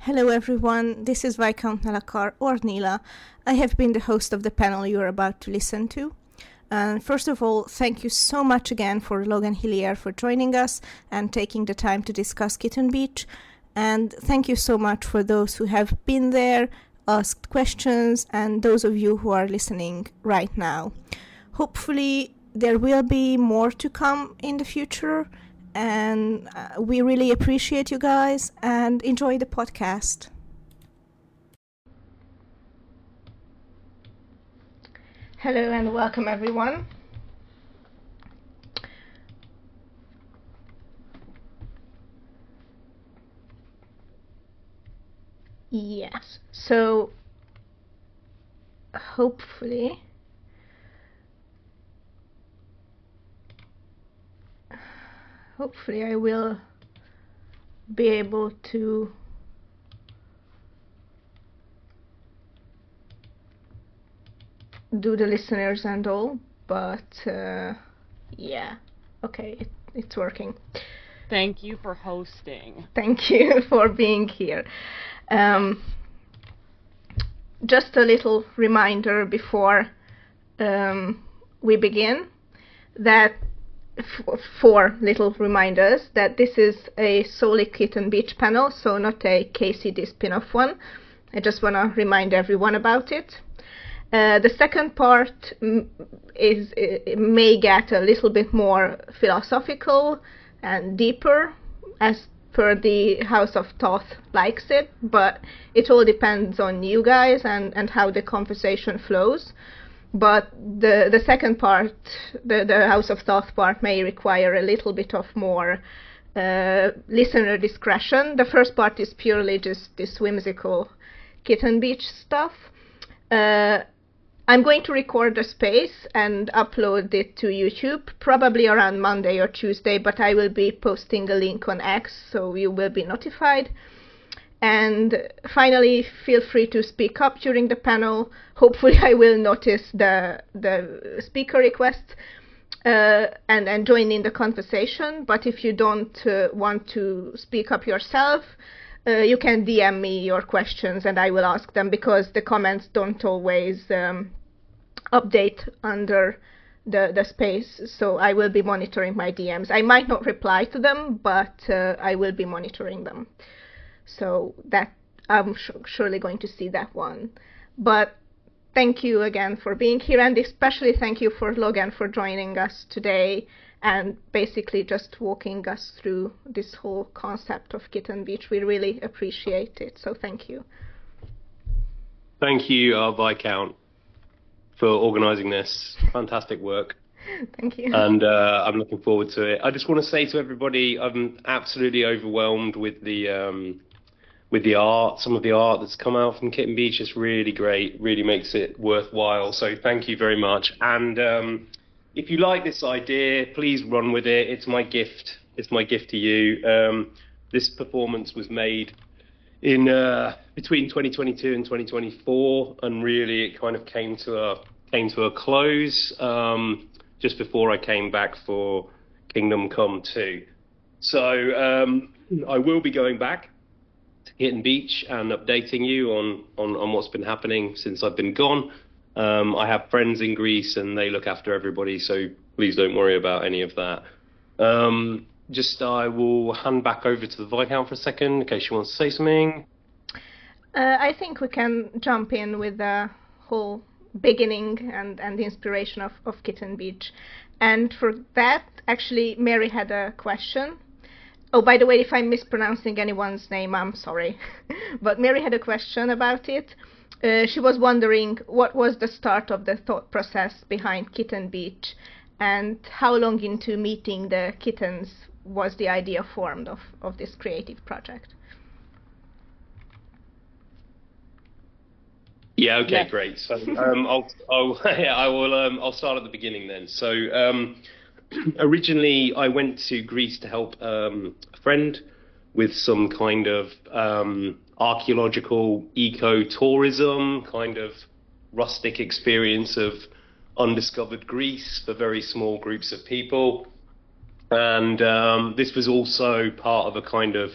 Hello everyone, this is Viscount Nalakar, or Neela. I have been the host of the panel you are about to listen to. And first of all, thank you so much again for Logan Hillier for joining us and taking the time to discuss Kitten Beach. And thank you so much for those who have been there, asked questions, and those of you who are listening right now. Hopefully there will be more to come in the future, and we really appreciate you guys and enjoy the podcast. Hello and welcome everyone. Yes, so hopefully I will be able to do the listeners and all, but yeah, okay, it's working. Thank you for hosting. Thank you for being here. Just a little reminder before we begin that four little reminders that this is a solely Kitten Beach panel, so not a KCD spin-off one. I just want to remind everyone about it. The second part may get a little bit more philosophical and deeper as per the House of Thoth likes it, but it all depends on you guys and how the conversation flows. But the second part, the House of Thoth part, may require a little bit of more listener discretion. The first part is purely just this whimsical Kitten Beach stuff. I'm going to record the space and upload it to YouTube, probably around Monday or Tuesday, but I will be posting a link on X, so you will be notified. And finally, feel free to speak up during the panel. Hopefully I will notice the speaker requests and join in the conversation. But if you don't want to speak up yourself, you can DM me your questions and I will ask them, because the comments don't always update under the space. So I will be monitoring my DMs. I might not reply to them, but I will be monitoring them. So that I'm surely going to see that one. But thank you again for being here, and especially thank you for Logan for joining us today and basically just walking us through this whole concept of Kitten Beach. We really appreciate it, so thank you. Thank you, Viscount, for organising this. Fantastic work. Thank you. And I'm looking forward to it. I just want to say to everybody, I'm absolutely overwhelmed with the art. Some of the art that's come out from Kitten Beach is really great, really makes it worthwhile. So thank you very much. And if you like this idea, please run with it. It's my gift. It's my gift to you. This performance was made in between 2022 and 2024, and really it kind of came to a close just before I came back for Kingdom Come 2. So I will be going back to Kitten Beach and updating you on what's been happening since I've been gone. I have friends in Greece and they look after everybody, so please don't worry about any of that. I will hand back over to the Viscount for a second in case she wants to say something. I think we can jump in with the whole beginning and the inspiration of Kitten Beach. And for that, actually, Mary had a question. Oh, by the way, if I'm mispronouncing anyone's name, I'm sorry. But Mary had a question about it. She was wondering what was the start of the thought process behind Kitten Beach, and how long into meeting the kittens was the idea formed of this creative project. Yeah. Okay. Yes. Great. So I'll start at the beginning then. So originally I went to Greece to help a friend with some kind of archaeological eco-tourism, kind of rustic experience of undiscovered Greece for very small groups of people. And this was also part of a kind of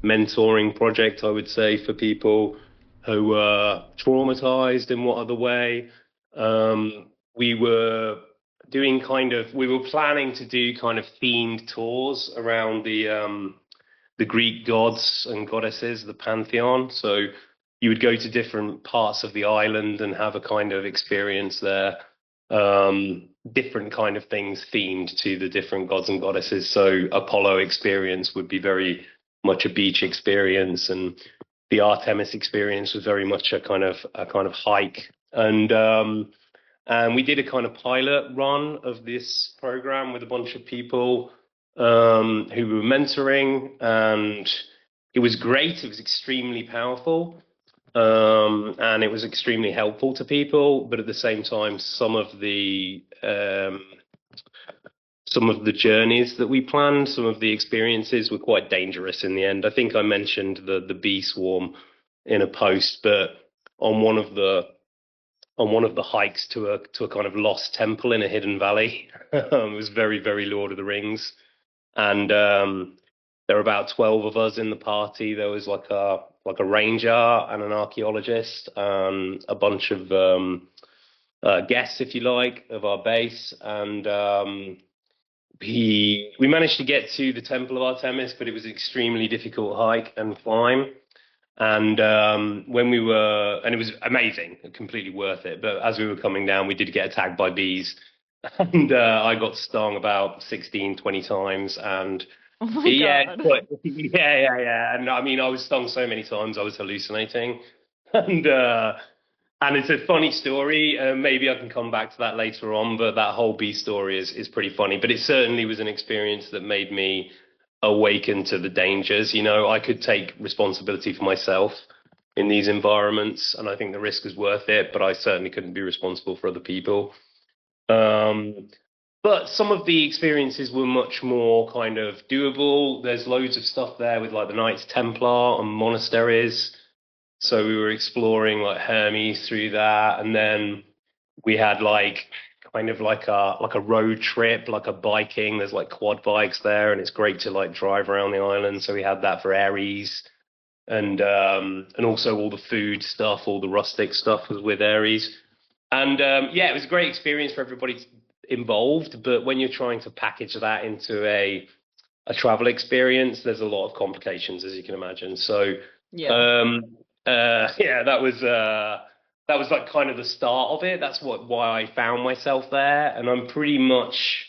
mentoring project, I would say, for people who were traumatized in what other way. We were we were planning to do kind of themed tours around the Greek gods and goddesses, the pantheon. So you would go to different parts of the island and have a kind of experience there. Different kind of things themed to the different gods and goddesses. So Apollo experience would be very much a beach experience, and the Artemis experience was very much a kind of hike. And we did a kind of pilot run of this program with a bunch of people who we were mentoring, and it was great. It was extremely powerful, and it was extremely helpful to people. But at the same time, some of the journeys that we planned, some of the experiences were quite dangerous in the end. I think I mentioned the bee swarm in a post, but on one of the hikes to a kind of lost temple in a hidden valley, it was very, very Lord of the Rings. And there were about 12 of us in the party. There was like a ranger and an archaeologist, a bunch of guests, if you like, of our base. And we managed to get to the Temple of Artemis, but it was an extremely difficult hike and climb. And and it was amazing, completely worth it. But as we were coming down, we did get attacked by bees. And I got stung about 16, 20 times. And Oh my yeah, God. yeah. And I mean, I was stung so many times, I was hallucinating. And it's a funny story. Maybe I can come back to that later on. But that whole bee story is pretty funny. But it certainly was an experience that made me awaken to the dangers. You know, I could take responsibility for myself in these environments, and I think the risk is worth it. But I certainly couldn't be responsible for other people. But some of the experiences were much more kind of doable. There's loads of stuff there with like the Knights Templar and monasteries. So we were exploring like Hermes through that. And then we had like kind of like a road trip, like a biking. There's like quad bikes there, and it's great to like drive around the island. So we had that for Aries. And also all the food stuff, all the rustic stuff was with Aries. And yeah, it was a great experience for everybody involved. But when you're trying to package that into a travel experience, there's a lot of complications, as you can imagine. So Yeah. yeah, that was like kind of the start of it. That's why I found myself there, and I was pretty much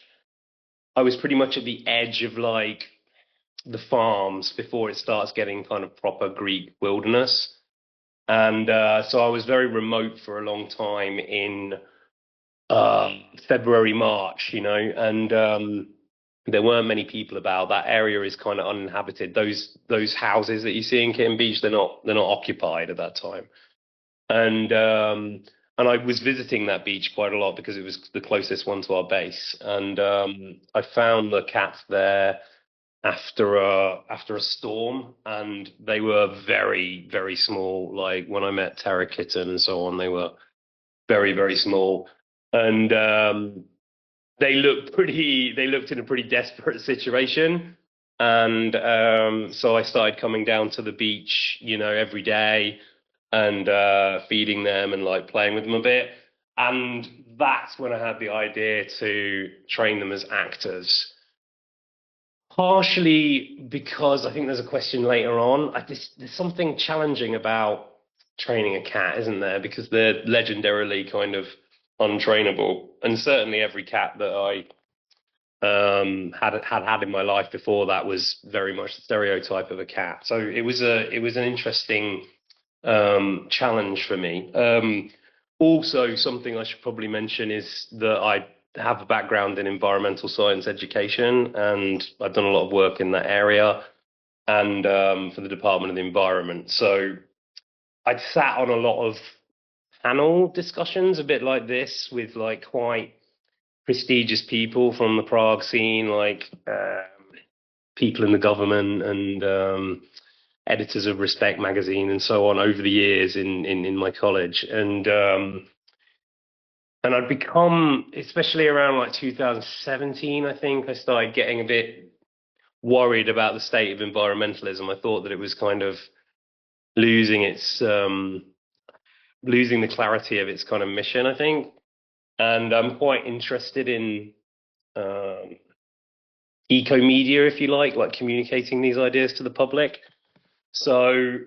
at the edge of like the farms before it starts getting kind of proper Greek wilderness. And so I was very remote for a long time in February, March, you know, and there weren't many people about. That area is kind of uninhabited. Those houses that you see in Kitten Beach, they're not occupied at that time. And I was visiting that beach quite a lot because it was the closest one to our base. And I found the cats there after a storm, and they were very, very small. Like when I met Terra Kitten and so on, they were very, very small. And they looked in a pretty desperate situation. And so I started coming down to the beach, you know, every day and feeding them and like playing with them a bit. And that's when I had the idea to train them as actors. Partially because I think there's a question later on. There's something challenging about training a cat, isn't there? Because they're legendarily kind of untrainable, and certainly every cat that I had in my life before that was very much the stereotype of a cat. So it was an interesting challenge for me. Also, something I should probably mention is that I have a background in environmental science education, and I've done a lot of work in that area, and for the Department of the Environment. So I'd sat on a lot of panel discussions, a bit like this, with like quite prestigious people from the Prague scene, like people in the government and editors of Respect magazine and so on over the years in my college. And I'd become, especially around like 2017, I think, I started getting a bit worried about the state of environmentalism. I thought that it was kind of losing losing the clarity of its kind of mission, I think. And I'm quite interested in eco media, if you like communicating these ideas to the public. So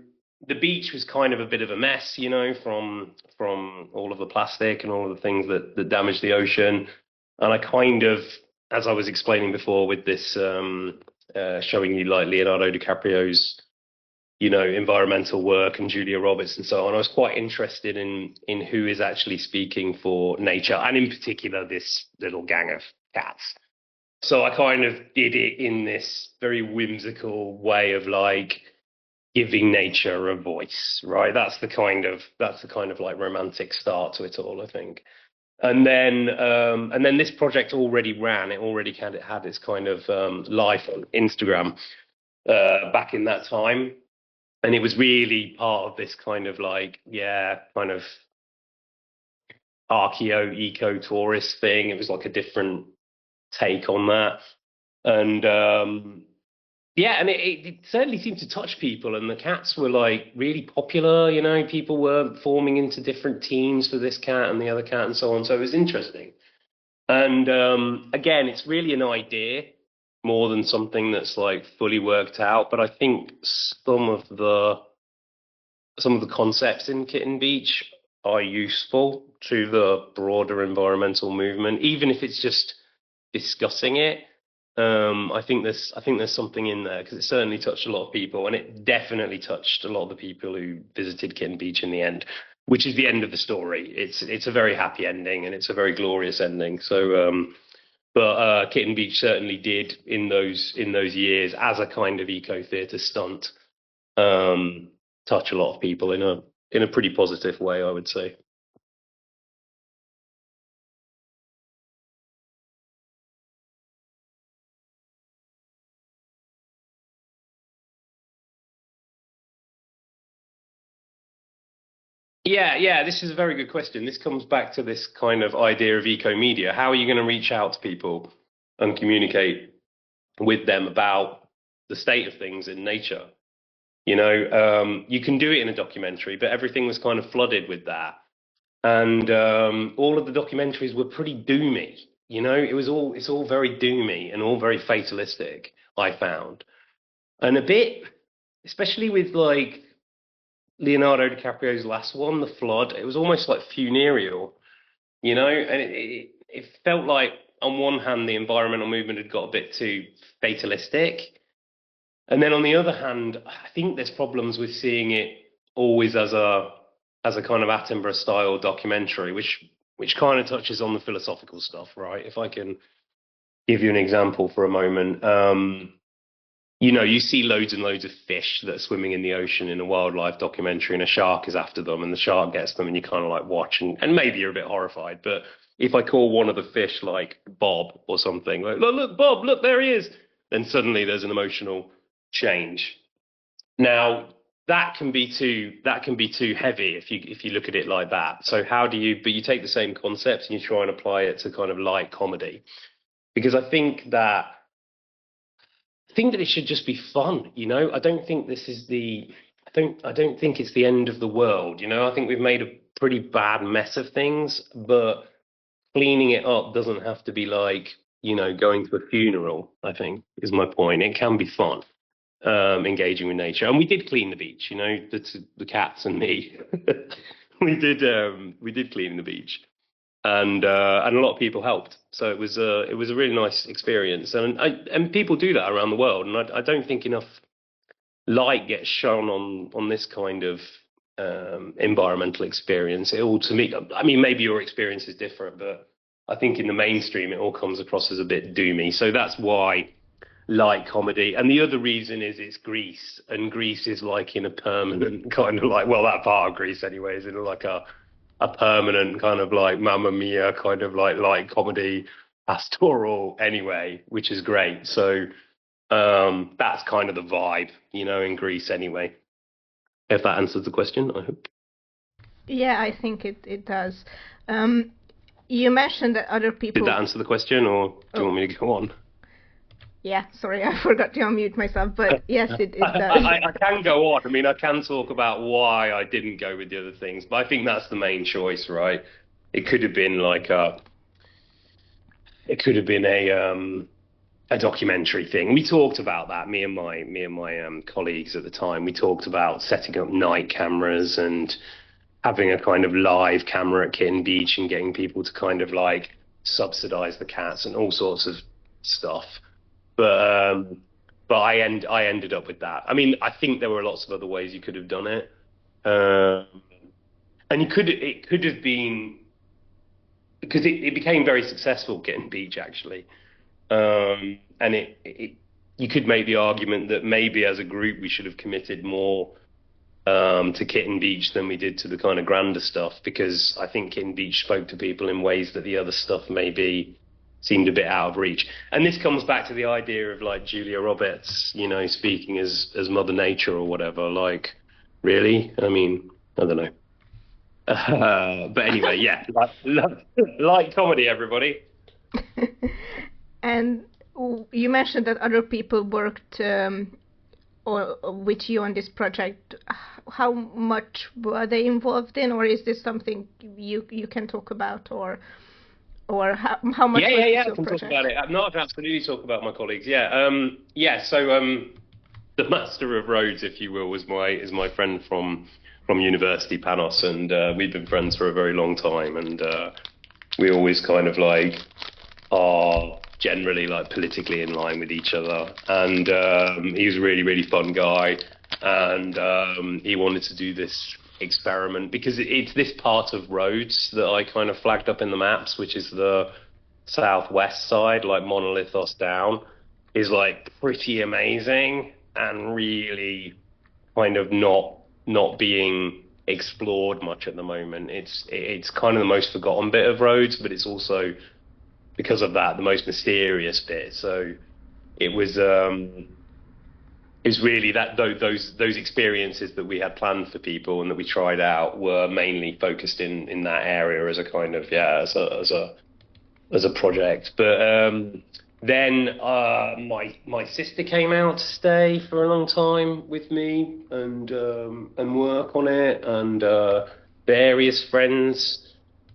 the beach was kind of a bit of a mess, you know, from all of the plastic and all of the things that damaged the ocean. And I kind of, as I was explaining before with this, showing you like Leonardo DiCaprio's, you know, environmental work and Julia Roberts and so on, I was quite interested in who is actually speaking for nature, and in particular this little gang of cats. So I kind of did it in this very whimsical way of like giving nature a voice, right? That's the kind of like romantic start to it all, I think. And then this project already ran. It already had its kind of life on Instagram back in that time, and it was really part of this kind of like kind of eco tourist thing. It was like a different take on that, and and it certainly seemed to touch people, and the cats were like really popular, you know, people were forming into different teams for this cat and the other cat and so on, so it was interesting. And again, it's really an idea more than something that's like fully worked out, but I think some of the concepts in Kitten Beach are useful to the broader environmental movement, even if it's just discussing it. I think there's something in there, because it certainly touched a lot of people, and it definitely touched a lot of the people who visited Kitten Beach in the end, which is the end of the story. It's a very happy ending, and it's a very glorious ending. So, but Kitten Beach certainly did in those years as a kind of eco theatre stunt touch a lot of people in a pretty positive way, I would say. Yeah, this is a very good question. This comes back to this kind of idea of eco media. How are you going to reach out to people and communicate with them about the state of things in nature? You know, you can do it in a documentary, but everything was kind of flooded with that. And all of the documentaries were pretty doomy. You know, it's all very doomy and all very fatalistic, I found. And a bit, especially with like Leonardo DiCaprio's last one, The Flood, it was almost like funereal, you know, and it felt like on one hand the environmental movement had got a bit too fatalistic, and then on the other hand, I think there's problems with seeing it always as a kind of Attenborough style documentary, which kind of touches on the philosophical stuff, right? If I can give you an example for a moment. You know, you see loads and loads of fish that are swimming in the ocean in a wildlife documentary, and a shark is after them, and the shark gets them, and you kind of like watch, and maybe you're a bit horrified. But if I call one of the fish like Bob or something, like, look, Bob, look, there he is, then suddenly there's an emotional change. Now, that can be too heavy if you look at it like that. So but you take the same concepts and you try and apply it to kind of light comedy, because I think that it should just be fun, you know. I don't think this is I don't think it's the end of the world, you know. I think we've made a pretty bad mess of things, but cleaning it up doesn't have to be like, you know, going to a funeral, I think is my point. It can be fun, engaging with nature. And we did clean the beach, you know, the cats and me. we did clean the beach. And a lot of people helped, so it was a really nice experience, and people do that around the world, and I don't think enough light gets shone on this kind of environmental experience. It all, to me, I mean, maybe your experience is different, but I think in the mainstream it all comes across as a bit doomy. So that's why light comedy, and the other reason is it's Greece, and Greece is like in a permanent kind of like, well, that part of Greece anyway is in like a permanent kind of like Mamma Mia kind of like light comedy pastoral anyway, which is great. So that's kind of the vibe, you know, in Greece anyway. If that answers the question, I hope. Yeah, I think it does. You mentioned that other people... Did that answer the question, or do you want me to go on? Yeah, sorry, I forgot to unmute myself, but yes, it does. I can go on. I mean, I can talk about why I didn't go with the other things, but I think that's the main choice, right? It could have been like it could have been a documentary thing. We talked about that. Me and my colleagues at the time. We talked about setting up night cameras and having a kind of live camera at Kitten Beach and getting people to kind of like subsidize the cats and all sorts of stuff. But I ended up with that. I mean, I think there were lots of other ways you could have done it, and it could have been because it became very successful, Kitten Beach actually, and you could make the argument that maybe as a group we should have committed more to Kitten Beach than we did to the kind of grander stuff, because I think Kitten Beach spoke to people in ways that the other stuff maybe seemed a bit out of reach. And this comes back to the idea of like Julia Roberts, you know, speaking as Mother Nature or whatever. Like, really? I mean, I don't know. But anyway, yeah, like comedy, everybody. And you mentioned that other people worked or with you on this project. How much were they involved in, or is this something you can talk about, or how much? Yeah, I can talk about it. No, I can absolutely talk about my colleagues. Yeah, so the master of roads, if you will, is my friend from university, Panos, and we've been friends for a very long time, and we always kind of like are generally like politically in line with each other. And he was a really, really fun guy, and he wanted to do this experiment because it's this part of roads that I kind of flagged up in the maps, which is the southwest side, like Monolithos down, is like pretty amazing and really kind of not being explored much at the moment. It's kind of the most forgotten bit of roads, but it's also, because of that, the most mysterious bit. So it was really that those experiences that we had planned for people and that we tried out were mainly focused in that area as a kind of as a project. But then my sister came out to stay for a long time with me and work on it, and various friends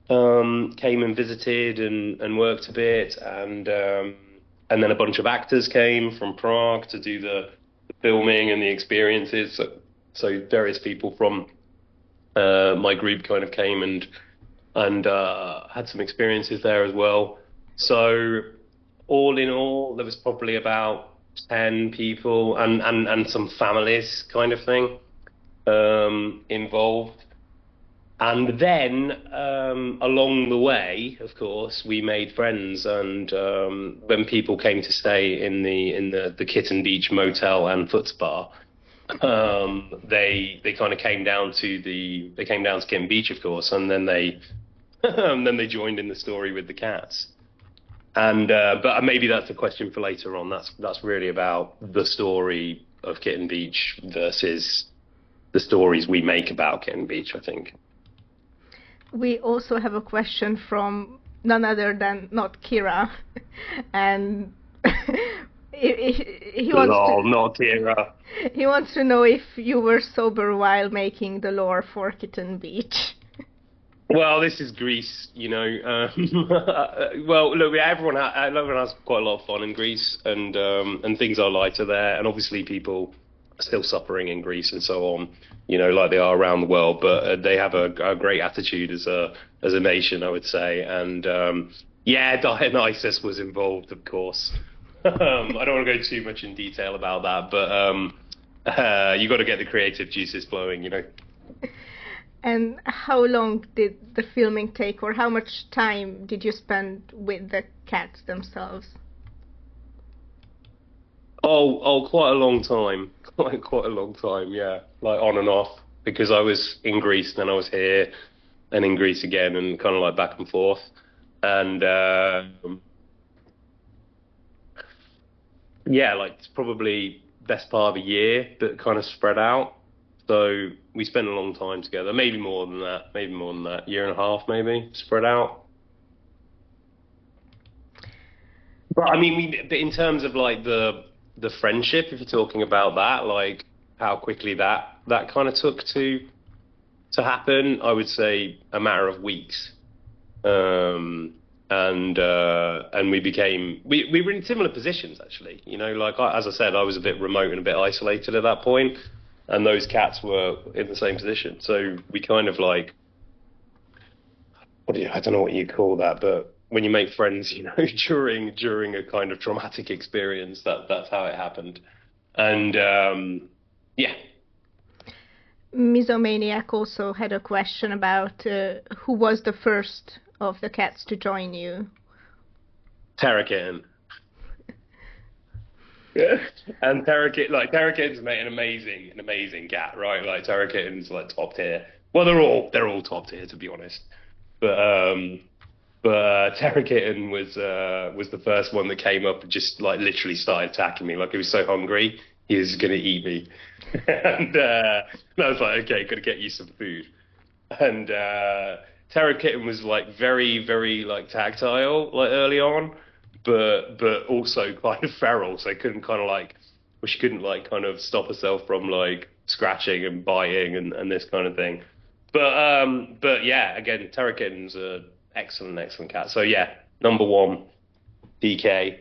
came and visited and worked a bit, and then a bunch of actors came from Prague to do the filming and the experiences. So various people from my group kind of came and had some experiences there as well. So all in all, there was probably about 10 people and some families kind of thing involved. And then along the way, of course, we made friends, and when people came to stay in the Kitten Beach Motel and Foot Spa, they kind of came down to Kitten Beach, of course, and then they joined in the story with the cats. And but maybe that's a question for later on. That's really about the story of Kitten Beach versus the stories we make about Kitten Beach, I think. We also have a question from none other than not Kira, and he wants not Kira. He wants to know if you were sober while making the lore for Kitten Beach. Well, this is Greece, you know. Well, look, everyone has quite a lot of fun in Greece, and things are lighter there, and obviously people are still suffering in Greece and so on, you know, like they are around the world, but they have a great attitude as a nation, I would say. And yeah, Dionysus was involved, of course. I don't want to go too much in detail about that, but you got to get the creative juices flowing, you know. And how long did the filming take, or how much time did you spend with the cats themselves? Oh, quite a long time. Quite a long time, yeah. Like on and off, because I was in Greece, then I was here, and in Greece again, and kind of like back and forth. And yeah, like it's probably best part of a year, but kind of spread out. So we spent a long time together, maybe more than that, year and a half maybe, spread out. But I mean, but in terms of like the friendship, if you're talking about that, like how quickly that kind of took to happen, I would say a matter of weeks. Um, and we were in similar positions actually. You know, like as I said, I was a bit remote and a bit isolated at that point, and those cats were in the same position. So we kind of like, I don't know what you call that, but when you make friends, you know, during a kind of traumatic experience, that's how it happened. And yeah. Misomaniac also had a question about who was the first of the cats to join you. Terra Kitten. Yeah. And Terra Kitten's made an amazing cat, right? Like Terra Kitten's like top tier. Well, they're all top tier to be honest. But Terra Kitten was the first one that came up and just like literally started attacking me. Like he was so hungry, he was gonna eat me. And I was like, okay, gotta get you some food. And Terra Kitten was like very like tactile like early on, but also kind of feral. So she couldn't like kind of stop herself from like scratching and biting and this kind of thing. But yeah, again, Terra Kitten's a excellent cat. So yeah, number one, DK,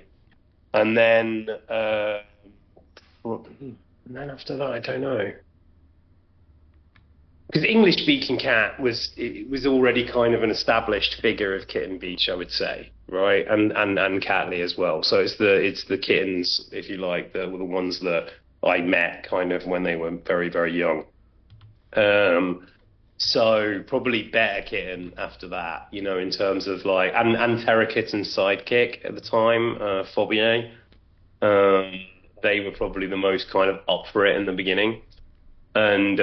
and then after that, I don't know. Because English speaking cat was already kind of an established figure of Kitten Beach, I would say, right? And Catley as well. So it's the kittens, if you like, the ones that I met kind of when they were very young. So probably Better Kitten after that, you know, in terms of like and Terra Kitten's sidekick at the time, Fobier. They were probably the most kind of up for it in the beginning, and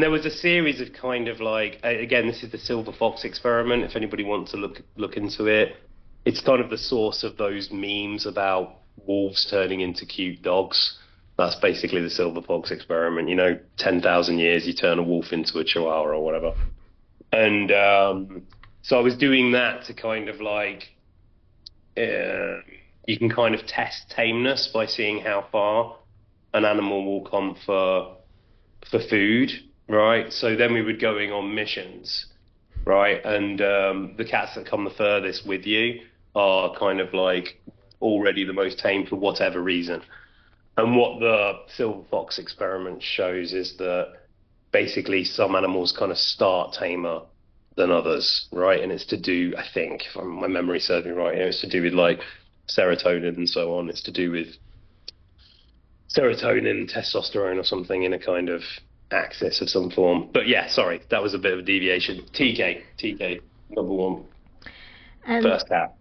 there was a series of kind of like, again, this is the silver fox experiment. If anybody wants to look into it, it's kind of the source of those memes about wolves turning into cute dogs. That's basically the silver fox experiment. You know, 10,000 years, you turn a wolf into a chihuahua or whatever. And so I was doing that to kind of like, you can kind of test tameness by seeing how far an animal will come for food. Right, so then we were going on missions, right, and the cats that come the furthest with you are kind of like already the most tame for whatever reason. And what the silver fox experiment shows is that basically some animals kind of start tamer than others, right, and it's to do, I think, if my memory serves me right, you know, it's to do with like serotonin and so on. It's to do with serotonin, testosterone or something in a kind of axis of some form. But yeah, sorry, that was a bit of a deviation. TK, number one, and first cat.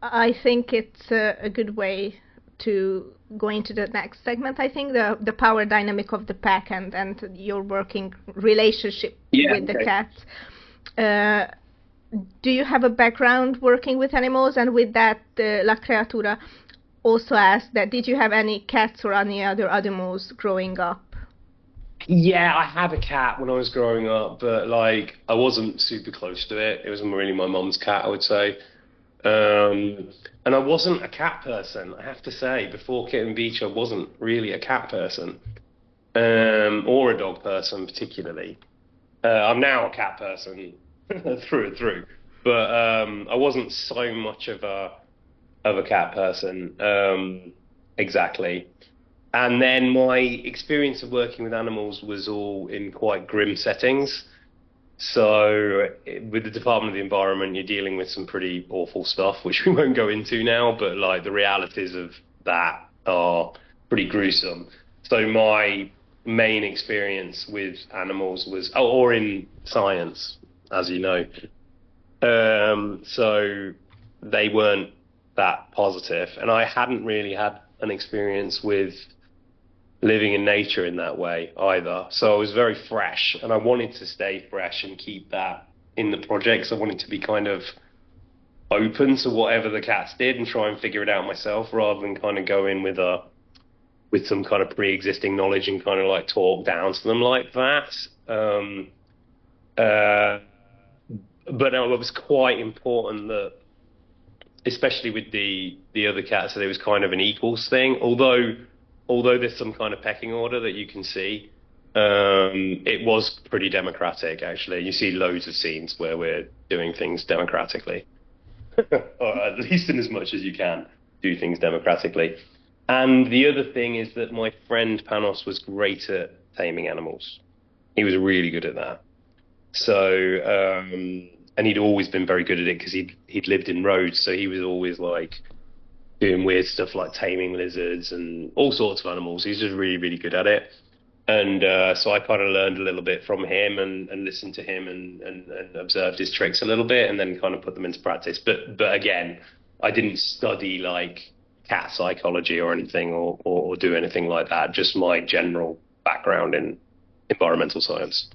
I think it's a good way to go into the next segment. I think the power dynamic of the pack and your working relationship with the cats. Do you have a background working with animals? And with that, La Creatura also asked that, did you have any cats or any other animals growing up? Yeah, I had a cat when I was growing up, but like I wasn't super close to it. It was really my mum's cat, I would say. And I wasn't a cat person, I have to say. Before Kitten Beach, I wasn't really a cat person, or a dog person particularly. I'm now a cat person through and through, but I wasn't so much of a cat person exactly. And then my experience of working with animals was all in quite grim settings. So with the Department of the Environment, you're dealing with some pretty awful stuff, which we won't go into now, but like the realities of that are pretty gruesome. So my main experience with animals was, or in science, as you know. So they weren't that positive. And I hadn't really had an experience with living in nature in that way either. So I was very fresh, and I wanted to stay fresh and keep that in the projects. I wanted to be kind of open to whatever the cats did and try and figure it out myself, rather than kind of go in with some kind of pre-existing knowledge and kind of like talk down to them like that. But it was quite important that especially with the other cats, so there was kind of an equals thing. Although there's some kind of pecking order that you can see, it was pretty democratic actually. You see loads of scenes where we're doing things democratically, or at least in as much as you can do things democratically. And the other thing is that my friend Panos was great at taming animals. He was really good at that. So, and he'd always been very good at it because he'd lived in Rhodes, so he was always like doing weird stuff like taming lizards and all sorts of animals. He's just really, really good at it. And so I kind of learned a little bit from him and listened to him and observed his tricks a little bit and then kind of put them into practice. But again, I didn't study like cat psychology or anything or do anything like that. Just my general background in environmental science.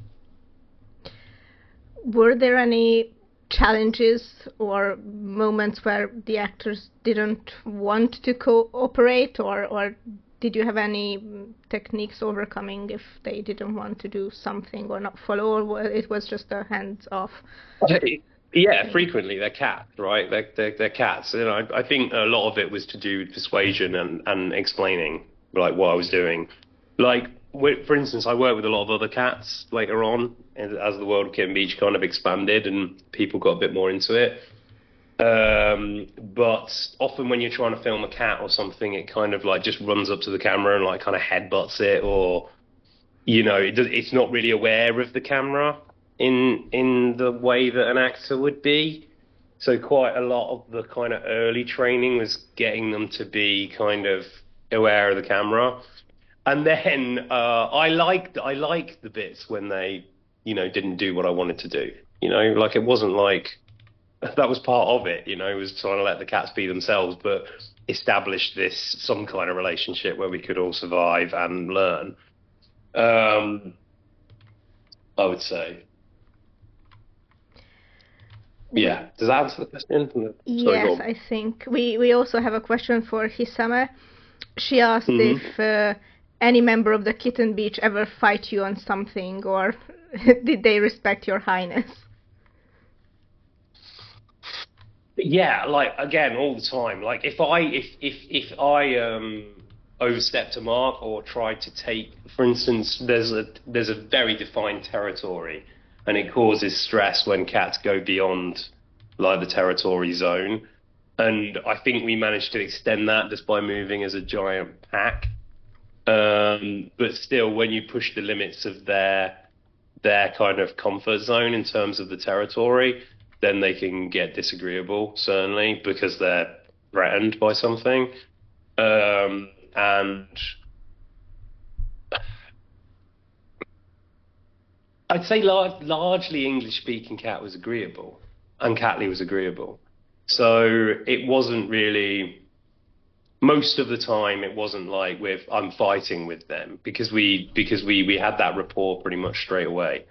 Were there any challenges or moments where the actors didn't want to cooperate, or did you have any techniques overcoming if they didn't want to do something or not follow, or it was just a hands-off? Yeah, frequently they're cats, right? They're cats. You know, I think a lot of it was to do with persuasion and explaining like what I was doing. Like, for instance, I worked with a lot of other cats later on as the world of Kitten Beach kind of expanded and people got a bit more into it. But often when you're trying to film a cat or something, it kind of like just runs up to the camera and like kind of headbutts it, or you know, it's not really aware of the camera in the way that an actor would be. So quite a lot of the kind of early training was getting them to be kind of aware of the camera. And then I liked the bits when they, you know, didn't do what I wanted to do. You know, like it wasn't like that was part of it. You know, it was trying to let the cats be themselves, but establish some kind of relationship where we could all survive and learn. I would say. Yeah. Does that answer the question? Yes, I think. We also have a question for Hisame. She asked if any member of the Kitten Beach ever fight you on something, or did they respect your highness? Yeah, like again, all the time. Like if I overstepped a mark or tried to take, for instance, there's a very defined territory, and it causes stress when cats go beyond like the territory zone. And I think we managed to extend that just by moving as a giant pack. But still, when you push the limits of their kind of comfort zone in terms of the territory, then they can get disagreeable, certainly, because they're threatened by something. And I'd say largely English-speaking cat was agreeable, and Catley was agreeable. So it wasn't really, most of the time, it wasn't like I'm fighting with them because we had that rapport pretty much straight away.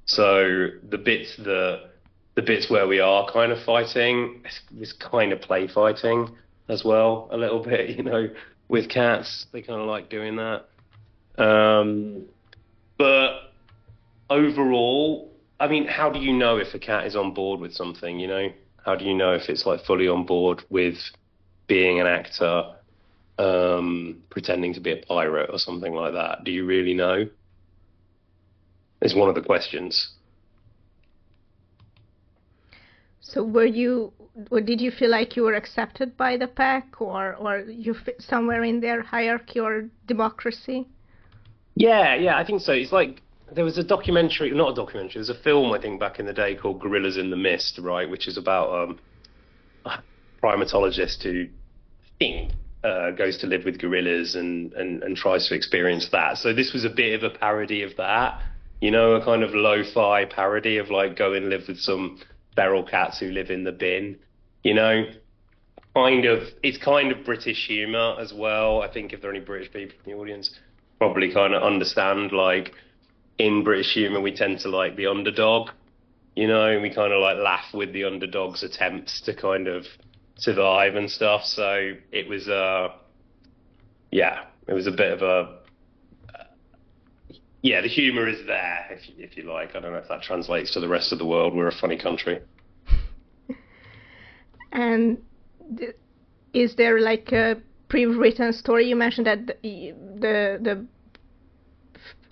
So the bits where we are kind of fighting is kind of play fighting as well, a little bit, you know, with cats. They kind of like doing that. But overall, I mean, how do you know if a cat is on board with something, you know? How do you know if it's like fully on board with being an actor, pretending to be a pirate or something like that? Do you really know? It's one of the questions. So did you feel like you were accepted by the pack, or you fit somewhere in their hierarchy or democracy? Yeah, I think so. It's like, there was a documentary, not a documentary, there's a film, I think, back in the day called Gorillas in the Mist, right, which is about a primatologist who, I think, goes to live with gorillas and tries to experience that. So this was a bit of a parody of that, you know, a kind of lo-fi parody of like go and live with some feral cats who live in the bin, you know. It's kind of British humour as well. I think if there are any British people in the audience, probably kind of understand, like, in British humour, we tend to like the underdog, you know, we kind of like laugh with the underdog's attempts to kind of survive and stuff. So it was, it was a bit of a, the humour is there, if you like. I don't know if that translates to the rest of the world. We're a funny country. And is there like a pre-written story? You mentioned that the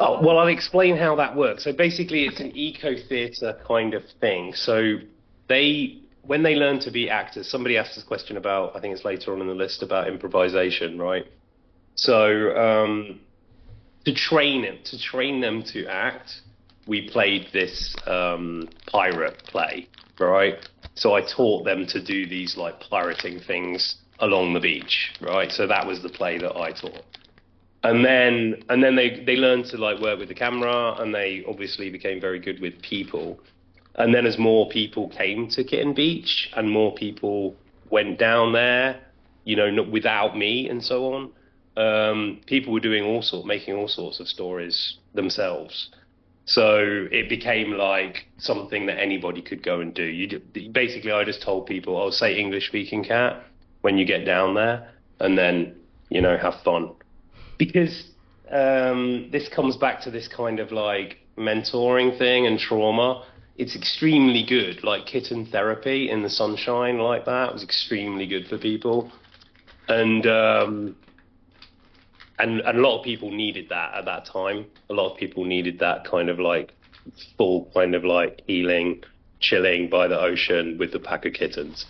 Oh, well, I'll explain how that works. So basically, it's an eco-theatre kind of thing. So when they learn to be actors, somebody asked this question about, I think it's later on in the list, about improvisation, right? So to train them to act, we played this pirate play, right? So I taught them to do these like pirating things along the beach, right? So that was the play that I taught. And then they learned to like work with the camera, and they obviously became very good with people. And then as more people came to Kitten Beach and more people went down there, you know, without me and so on, people were doing making all sorts of stories themselves. So it became like something that anybody could go and do. Basically, I just told people, I'll say English-speaking cat when you get down there, and then, you know, have fun. Because this comes back to this kind of like mentoring thing and trauma. It's extremely good, like kitten therapy in the sunshine like that was extremely good for people. And a lot of people needed that at that time. A lot of people needed that kind of like full kind of like healing, chilling by the ocean with the pack of kittens.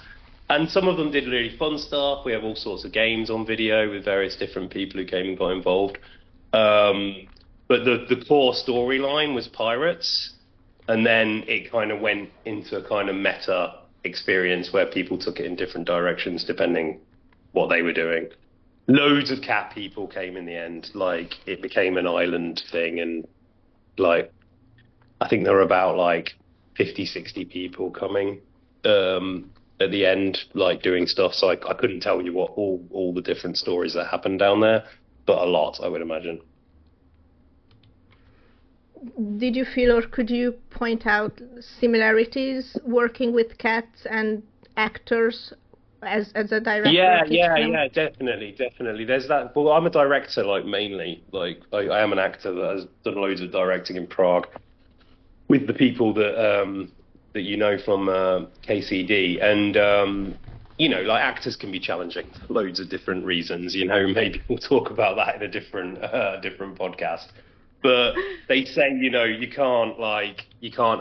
And some of them did really fun stuff. We have all sorts of games on video with various different people who came and got involved. But the core storyline was pirates. And then it kind of went into a kind of meta experience where people took it in different directions depending what they were doing. Loads of cat people came in the end. Like, it became an island thing. And, like, I think there were about, like, 50, 60 people coming at the end, like, doing stuff. So I couldn't tell you what all the different stories that happened down there, but a lot, I would imagine. Did you feel, or could you point out similarities working with cats and actors as a director? Yeah, definitely. There's that. Well, I'm a director, like, mainly. Like, I am an actor that has done loads of directing in Prague with the people that that you know from KCD, and you know, like, actors can be challenging for loads of different reasons. You know, maybe we'll talk about that in a different podcast. But they say, you know, you can't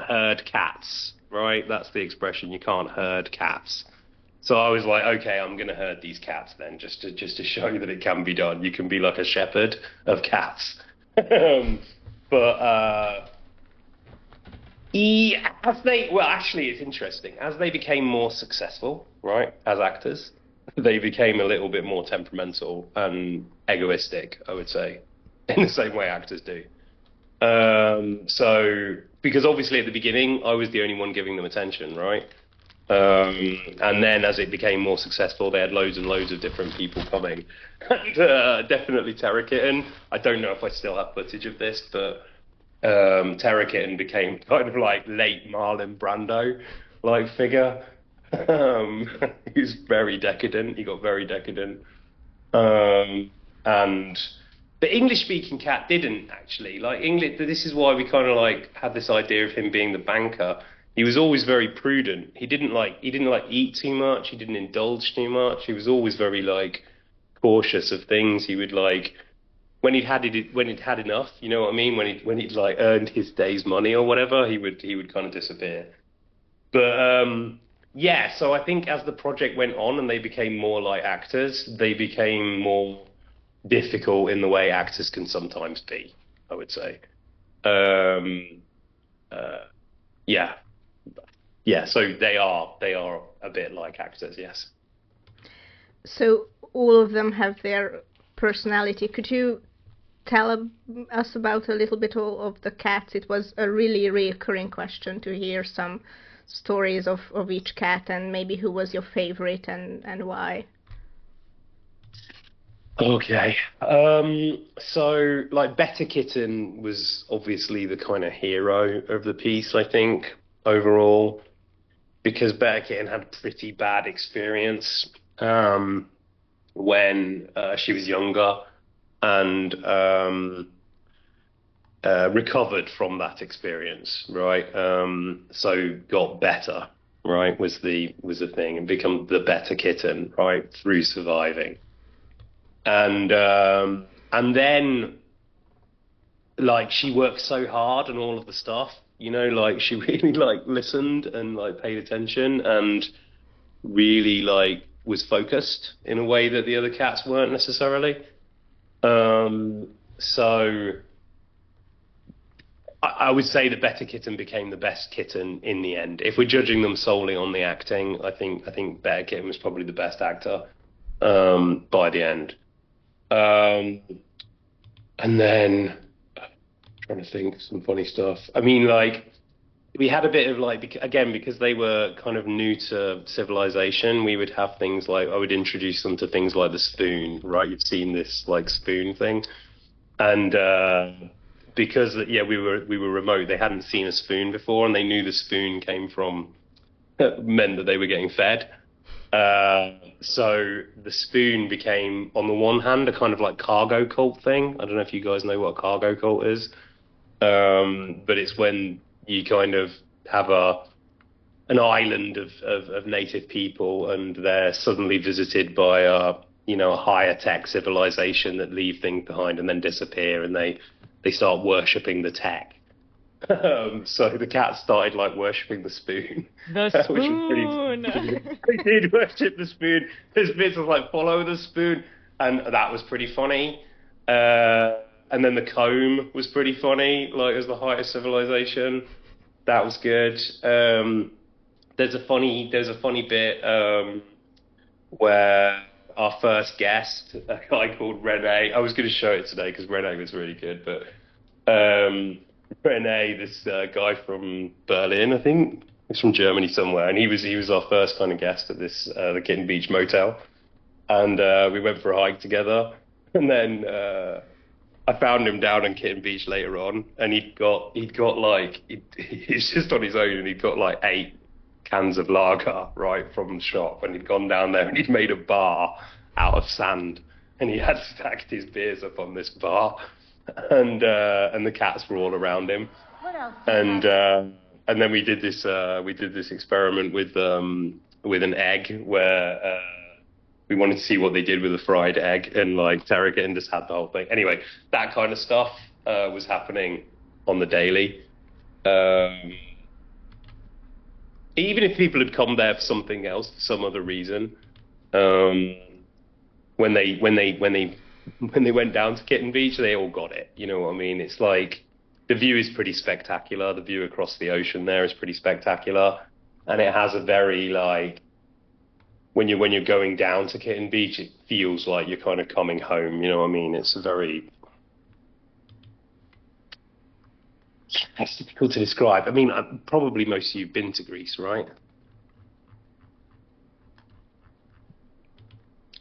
herd cats, right? That's the expression. You can't herd cats. So I was like, okay, I'm going to herd these cats then, just to show you that it can be done. You can be like a shepherd of cats. Actually, it's interesting. As they became more successful, right, as actors, they became a little bit more temperamental and egoistic, I would say, in the same way actors do. So, because obviously at the beginning, I was the only one giving them attention, right? And then as it became more successful, they had loads and loads of different people coming. And definitely Terra Kitten. I don't know if I still have footage of this, but Terra Kitten became kind of like late Marlon Brando like figure. He was very decadent. He got very decadent. And the English-speaking cat didn't actually. Like, English. This is why we kind of like had this idea of him being the banker. He was always very prudent. He didn't eat too much. He didn't indulge too much. He was always very like cautious of things. He would like when he'd had enough. You know what I mean? When he'd like earned his day's money or whatever, he would kind of disappear. But yeah. So I think as the project went on and they became more like actors, they became more difficult in the way actors can sometimes be, I would say. Yeah, so they are a bit like actors, yes. So all of them have their personality. Could you tell us about a little bit of the cats? It was a really recurring question to hear some stories of each cat, and maybe who was your favorite and why. Okay. So, like, Better Kitten was obviously the kind of hero of the piece, I think, overall, because Better Kitten had a pretty bad experience when she was younger, and recovered from that experience, right? So got better right, was the thing, and become the better kitten, right, through surviving. And then like she worked so hard and all of the stuff, like she really like listened and like paid attention and really like was focused in a way that the other cats weren't necessarily. So I would say the better kitten became the best kitten in the end. If we're judging them solely on the acting, I think better kitten was probably the best actor by the end. And then trying to think some funny stuff. I mean, like we had a bit of like again because they were kind of new to civilization. We would have things like I would introduce them to things like the spoon, right? You've seen this like spoon thing, and because yeah we were remote, they hadn't seen a spoon before, and they knew the spoon came from meant that they were getting fed. So the spoon became, on the one hand, a kind of like cargo cult thing. I don't know if you guys know what a cargo cult is. But it's when you kind of have an island of native people and they're suddenly visited by a higher tech civilization that leave things behind and then disappear, and they start worshipping the tech. So the cat started like worshipping the spoon. The spoon. They did worship the spoon. There's bits of like follow the spoon, and that was pretty funny. And then the comb was pretty funny, like as the height of civilization. That was good. There's a funny bit where our first guest, a guy called Rene, I was going to show it today because Rene was really good, but Rene, this guy from Berlin, I think, he's from Germany somewhere, and he was our first kind of guest at this the Kitten Beach Motel, and we went for a hike together, and then I found him down on Kitten Beach later on, and he's just on his own, and he'd got like 8 cans of lager right from the shop, and he'd gone down there and he'd made a bar out of sand, and he had stacked his beers up on this bar, and the cats were all around him. What else? And then we did this experiment with an egg where we wanted to see what they did with a fried egg, and like Tarek and just had the whole thing. Anyway, that kind of stuff was happening on the daily. Even if people had come there for something else, for some other reason, when they went down to Kitten Beach, they all got it. You know what I mean? It's like the view is pretty spectacular. The view across the ocean there is pretty spectacular, and it has a very like when you're going down to Kitten Beach, it feels like you're kind of coming home. You know what I mean? It's a very it's difficult to describe. I mean, probably most of you've been to Greece, right?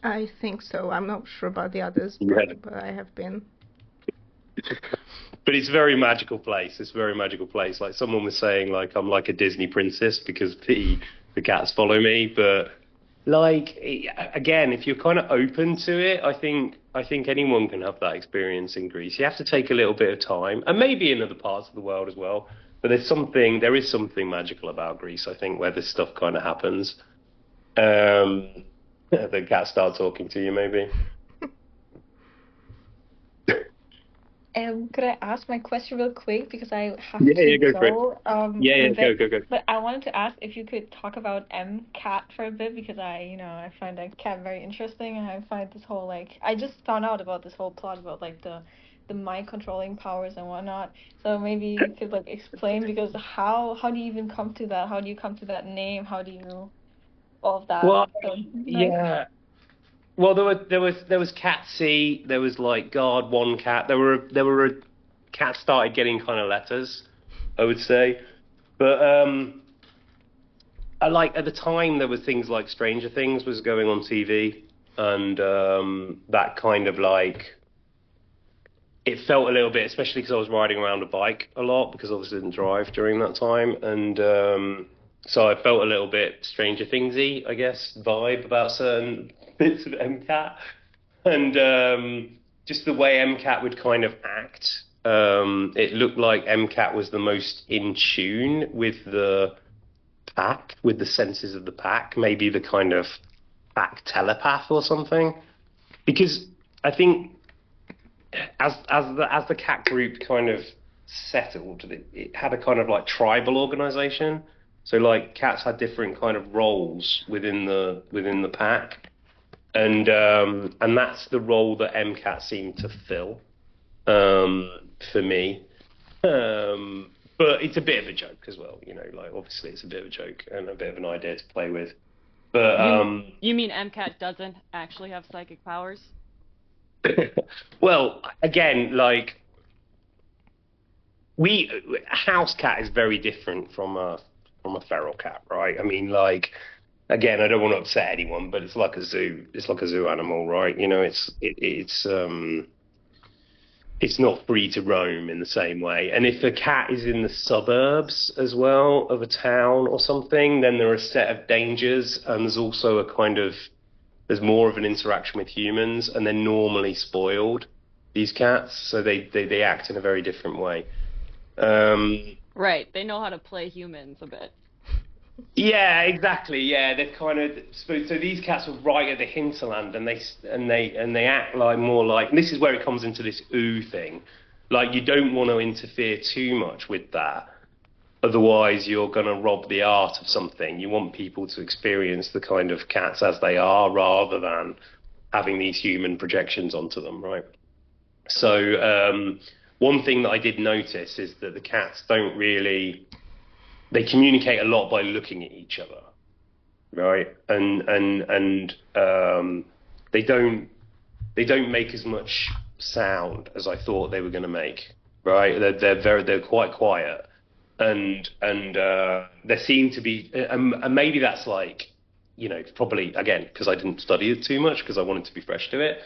I think so. I'm not sure about the others, but I have been. But it's a very magical place. It's a very magical place. Like someone was saying, like I'm like a Disney princess because the cats follow me. But like again, if you're kind of open to it, I think anyone can have that experience in Greece. You have to take a little bit of time, and maybe in other parts of the world as well. But there is something magical about Greece, I think, where this stuff kind of happens. The cats start talking to you, maybe. Could I ask my question real quick because I have Yeah, to go go? for it. Go. But I wanted to ask if you could talk about MCAT for a bit because I find that cat very interesting, and I find this whole I just found out about this whole plot about the mind controlling powers and whatnot. So maybe you could explain because how do you even come to that? How do you come to that name? How do you all of that? Well, So, yeah. Well, there was Cat C. There was like Guard 1 cat. There were cats started getting kind of letters, I would say, but at the time there were things like Stranger Things was going on TV, and that kind of it felt a little bit, especially because I was riding around a bike a lot because I obviously didn't drive during that time, and so I felt a little bit Stranger Thingsy, I guess, vibe about certain bits of MCAT, and just the way MCAT would kind of act. It looked like MCAT was the most in tune with the pack, with the senses of the pack, maybe the kind of pack telepath or something. Because I think as the cat group kind of settled, it had a kind of like tribal organization. So like cats had different kind of roles within the pack, and that's the role that MCAT seemed to fill for me. But it's a bit of a joke as well, you know. Like obviously it's a bit of a joke and a bit of an idea to play with. But you mean MCAT doesn't actually have psychic powers? well, again, like a house cat is very different from a feral cat, right? I mean, like, again, I don't want to upset anyone, but it's like a zoo. It's like a zoo animal, right? You know, it's not free to roam in the same way. And if a cat is in the suburbs as well of a town or something, then there are a set of dangers, and there's also there's more of an interaction with humans, and they're normally spoiled, these cats, so they act in a very different way. Right, they know how to play humans a bit. Yeah, exactly. Yeah, they're kind of so these cats are right at the hinterland, and they act like more like. And this is where it comes into this ooh thing. Like you don't want to interfere too much with that, otherwise you're going to rob the art of something. You want people to experience the kind of cats as they are, rather than having these human projections onto them, right? So one thing that I did notice is that the cats don't really. They communicate a lot by looking at each other, right? And they don't make as much sound as I thought they were going to make, right? They're quite quiet, and there seem to be, and maybe that's like, you know, probably again because I didn't study it too much because I wanted to be fresh to it.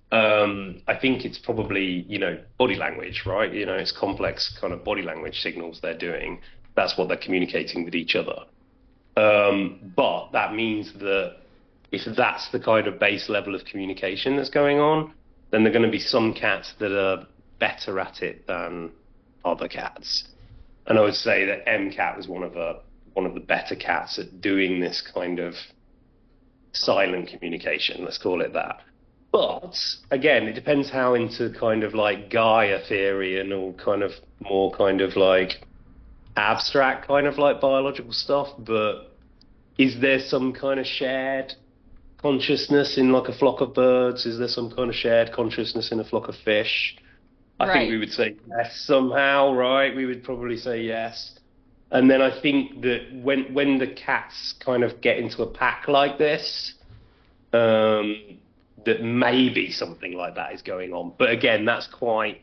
I think it's probably, you know, body language, right? You know, it's complex kind of body language signals they're doing. That's what they're communicating with each other. But that means that if that's the kind of base level of communication that's going on, then there are going to be some cats that are better at it than other cats. And I would say that MCAT was one of the better cats at doing this kind of silent communication, let's call it that. But again, it depends how into kind of like Gaia theory and all kind of more kind of like abstract kind of like biological stuff, but is there some kind of shared consciousness in like a flock of birds? Is there some kind of shared consciousness in a flock of fish? I think we would say yes somehow, right? We would probably say yes. And then I think that when the cats kind of get into a pack like this, that maybe something like that is going on. But again, that's quite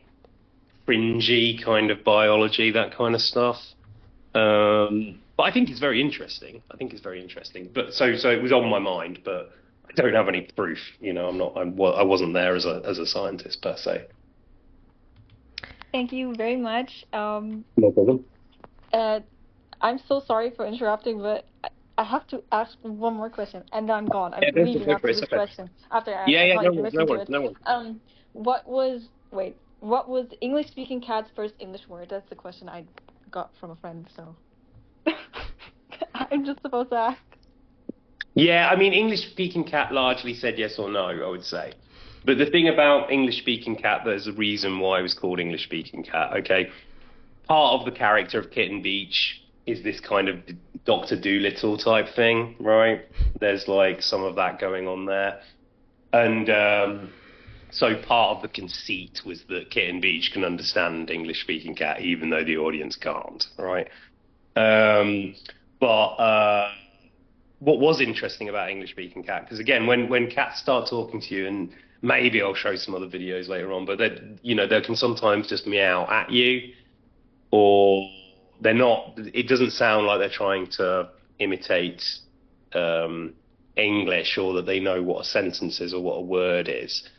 fringy kind of biology, that kind of stuff. But I think it's very interesting. But so it was on my mind, but I don't have any proof. You know, I wasn't there as a scientist per se. Thank you very much. No problem. I'm so sorry for interrupting, but I have to ask one more question, and then I'm gone. I'm leaving after this question. After I No worries. What was English-speaking cat's first English word? That's the question I got from a friend, so I'm just supposed to ask. Yeah, I mean, English-speaking cat largely said yes or no, I would say. But the thing about English-speaking cat, there's a reason why it was called English-speaking cat, okay? Part of the character of Kitten Beach is this kind of Dr. Dolittle type thing, right? There's like some of that going on there. And so part of the conceit was that Kitten Beach can understand English-speaking cat, even though the audience can't, right? But what was interesting about English-speaking cat, because again, when cats start talking to you, and maybe I'll show some other videos later on, but they can sometimes just meow at you, or they're not. It doesn't sound like they're trying to imitate English, or that they know what a sentence is or what a word is.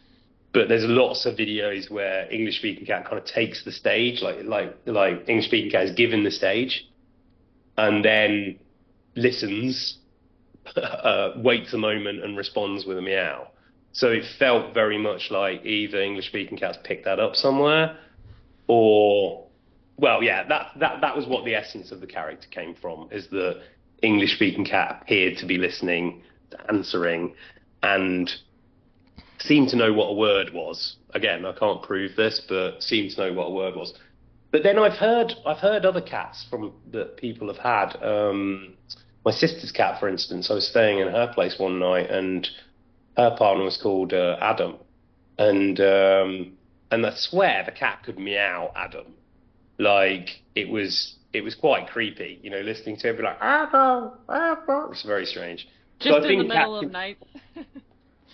But there's lots of videos where English-speaking cat kind of takes the stage, like English-speaking cat is given the stage, and then listens, waits a moment, and responds with a meow. So it felt very much like either English-speaking cats picked that up somewhere, or, well, yeah, that was what the essence of the character came from, is that English-speaking cat appeared to be listening, answering, and seemed to know what a word was. Again, I can't prove this, but seemed to know what a word was. But then I've heard other cats that people have had. My sister's cat, for instance, I was staying in her place one night, and her partner was called Adam, and I swear the cat could meow Adam, like it was quite creepy, listening to it be like Adam, Adam. It's very strange. Just so in the middle of night.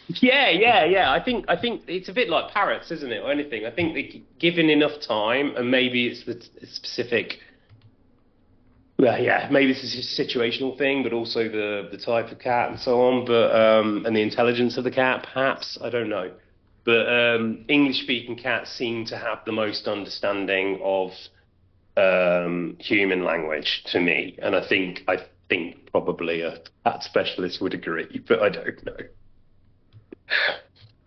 Yeah. I think it's a bit like parrots, isn't it, or anything. I think given enough time, and maybe it's the specific. Well, yeah, maybe this is a situational thing, but also the type of cat and so on, but and the intelligence of the cat, perhaps, I don't know. But English-speaking cats seem to have the most understanding of human language to me, and I think probably a cat specialist would agree, but I don't know.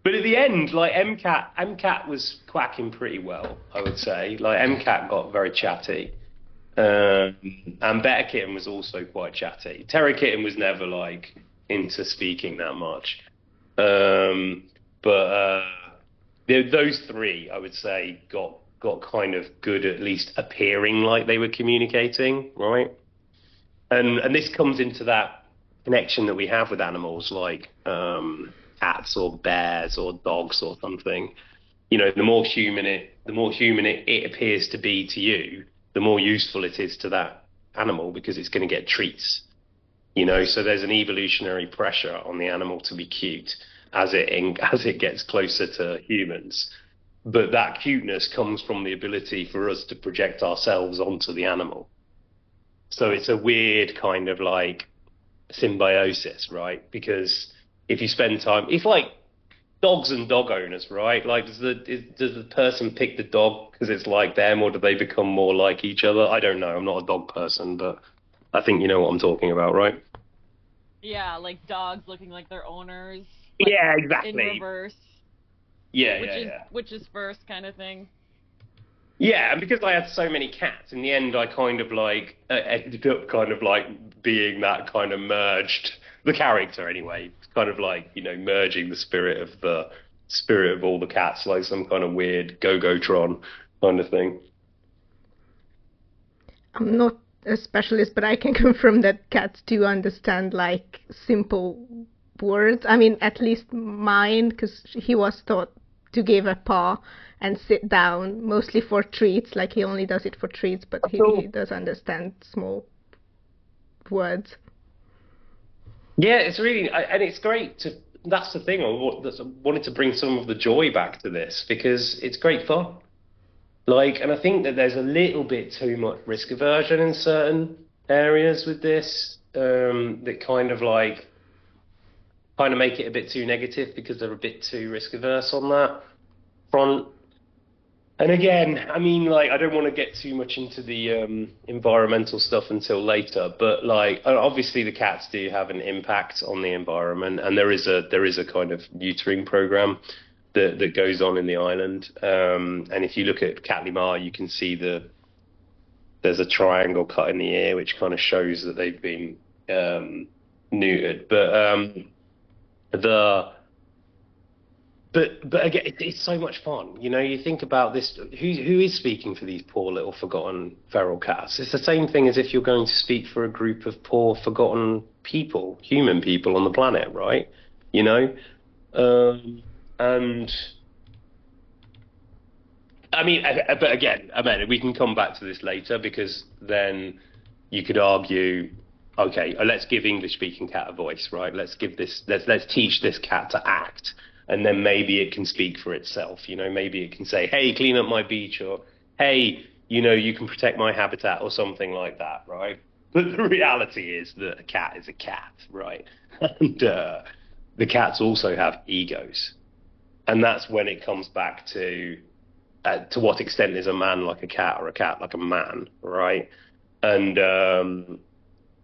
But at the end, like MCAT was quacking pretty well, I would say. Like MCAT got very chatty. And Better Kitten was also quite chatty. Terror Kitten was never like into speaking that much. But those three, I would say, got kind of good, at least appearing like they were communicating, right? And this comes into that connection that we have with animals, like cats or bears or dogs or something. The more human it appears to be to you, the more useful it is to that animal, because it's going to get treats, so there's an evolutionary pressure on the animal to be cute as it gets closer to humans. But that cuteness comes from the ability for us to project ourselves onto the animal. So it's a weird kind of like symbiosis, right? Because if you spend time, it's like dogs and dog owners, right? Like, does the person pick the dog because it's like them, or do they become more like each other? I don't know. I'm not a dog person, but I think you know what I'm talking about, right? Yeah, like dogs looking like their owners. Like yeah, exactly. In reverse. Which is first kind of thing. Yeah, and because I had so many cats, in the end, I kind of like ended up kind of like being that kind of merged, the character anyway, kind of like, merging the spirit of all the cats, like some kind of weird Go-Go-Tron kind of thing. I'm not a specialist, but I can confirm that cats do understand like simple words. I mean, at least mine, because he was taught to give a paw and sit down, mostly for treats. Like, he only does it for treats, but he does understand small words. Yeah, it's really, and it's great that's the thing, I wanted to bring some of the joy back to this, because it's great fun. Like, and I think that there's a little bit too much risk aversion in certain areas with this, that kind of make it a bit too negative, because they're a bit too risk averse on that front. And again, I mean, like, I don't want to get too much into the environmental stuff until later, but like, obviously the cats do have an impact on the environment, and there is a kind of neutering program that goes on in the island. And if you look at Catlimar, you can see there's a triangle cut in the ear, which kind of shows that they've been neutered. But again, it's so much fun. You think about this, who is speaking for these poor little forgotten feral cats? It's the same thing as if you're going to speak for a group of poor forgotten people, human people on the planet, right? And I mean, but again, we can come back to this later, because then you could argue, okay, let's give English-speaking cat a voice, right? Let's teach this cat to act, and then maybe it can speak for itself. Maybe it can say, "Hey, clean up my beach," or "Hey, you can protect my habitat," or something like that, right? But the reality is that a cat is a cat, right? And the cats also have egos, and that's when it comes back to what extent is a man like a cat, or a cat like a man, right? And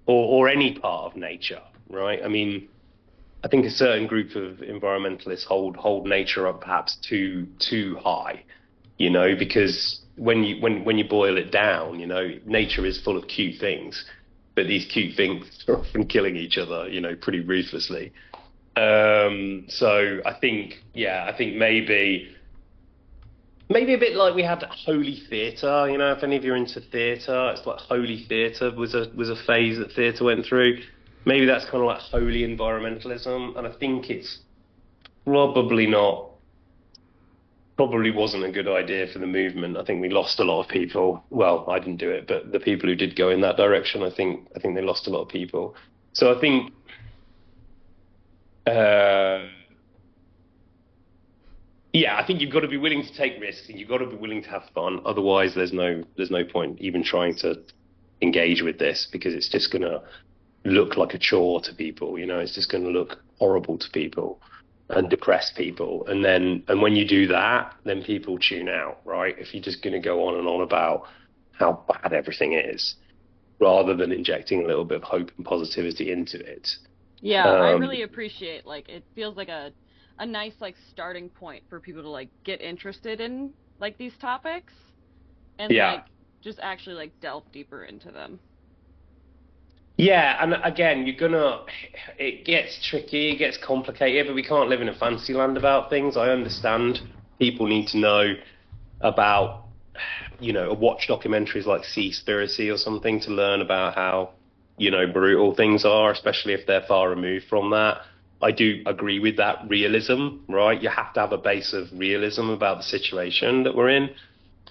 or any part of nature, right? I mean, I think a certain group of environmentalists hold nature up perhaps too high, because when you boil it down, nature is full of cute things, but these cute things are often killing each other, pretty ruthlessly. So I think maybe a bit like we had Holy Theatre, if any of you are into theatre, it's like Holy Theatre was a phase that theatre went through. Maybe that's kind of like holy environmentalism, and I think it's probably wasn't a good idea for the movement. I think we lost a lot of people. Well, I didn't do it, but the people who did go in that direction, I think they lost a lot of people. So I think I think you've got to be willing to take risks and you've got to be willing to have fun. Otherwise, there's no point even trying to engage with this, because it's just going to look like a chore to people. It's just going to look horrible to people and depress people. And when you do that, then people tune out, right? If you're just going to go on and on about how bad everything is, rather than injecting a little bit of hope and positivity into it. Yeah, I really appreciate, it feels like a nice, starting point for people to, get interested in, these topics. And, just actually, delve deeper into them. Yeah, and again, it gets tricky, it gets complicated, but we can't live in a fantasy land about things. I understand people need to know about, watch documentaries like Seaspiracy or something to learn about how, brutal things are, especially if they're far removed from that. I do agree with that realism, right? You have to have a base of realism about the situation that we're in.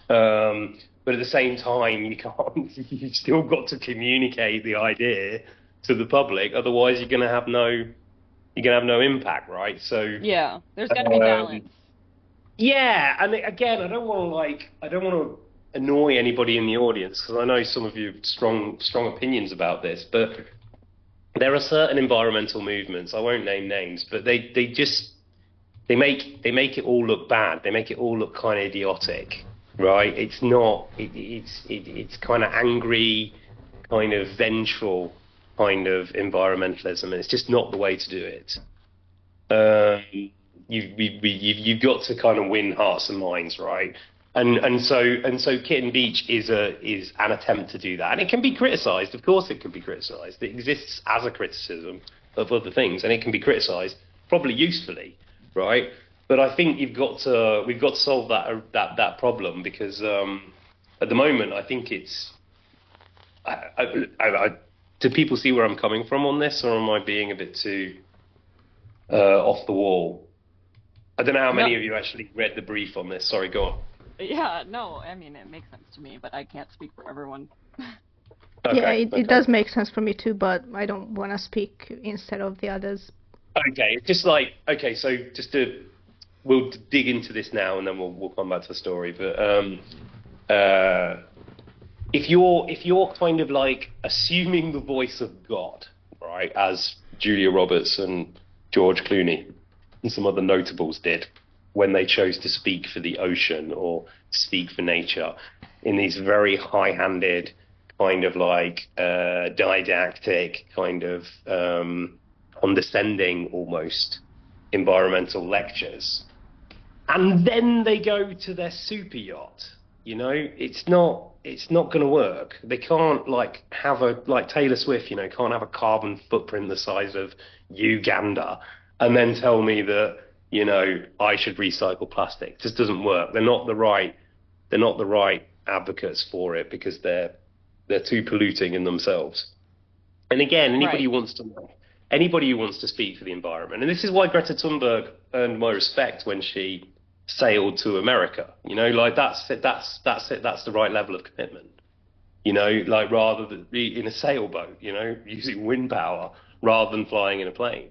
But at the same time, you've still got to communicate the idea to the public. Otherwise, you're going to have no impact, right? So yeah, there's got to be balance. Yeah, and again, I don't want to annoy anybody in the audience, because I know some of you have strong opinions about this, but there are certain environmental movements, I won't name names, but they make it all look bad. They make it all look kind of idiotic, right? It's not. It's kind of angry, kind of vengeful, kind of environmentalism, and it's just not the way to do it. You've got to kind of win hearts and minds, right? And so Kitten Beach is an attempt to do that, and it can be criticised. Of course, it can be criticised. It exists as a criticism of other things, and it can be criticised probably usefully, right? But I think we've got to solve that problem, because at the moment I think it's. Do people see where I'm coming from on this, or am I being a bit too off the wall? I don't know how many of you actually read the brief on this. Sorry, go on. Yeah, no, I mean, it makes sense to me, but I can't speak for everyone. Okay, it does make sense for me too, but I don't want to speak instead of the others. Okay, so we'll dig into this now, and then we'll come back to the story. But if you're kind of assuming the voice of God, right, as Julia Roberts and George Clooney and some other notables did when they chose to speak for the ocean or speak for nature in these very high-handed, kind of didactic, kind of condescending almost environmental lectures, and then they go to their super yacht, it's not going to work. They can't have Taylor Swift, can't have a carbon footprint the size of Uganda and then tell me that I should recycle plastic. It just doesn't work. They're not the right advocates for it, because they're too polluting in themselves. And again, anybody who wants to speak for the environment, and this is why Greta Thunberg earned my respect when she sailed to America. That's it. That's the right level of commitment. Rather than in a sailboat, using wind power rather than flying in a plane.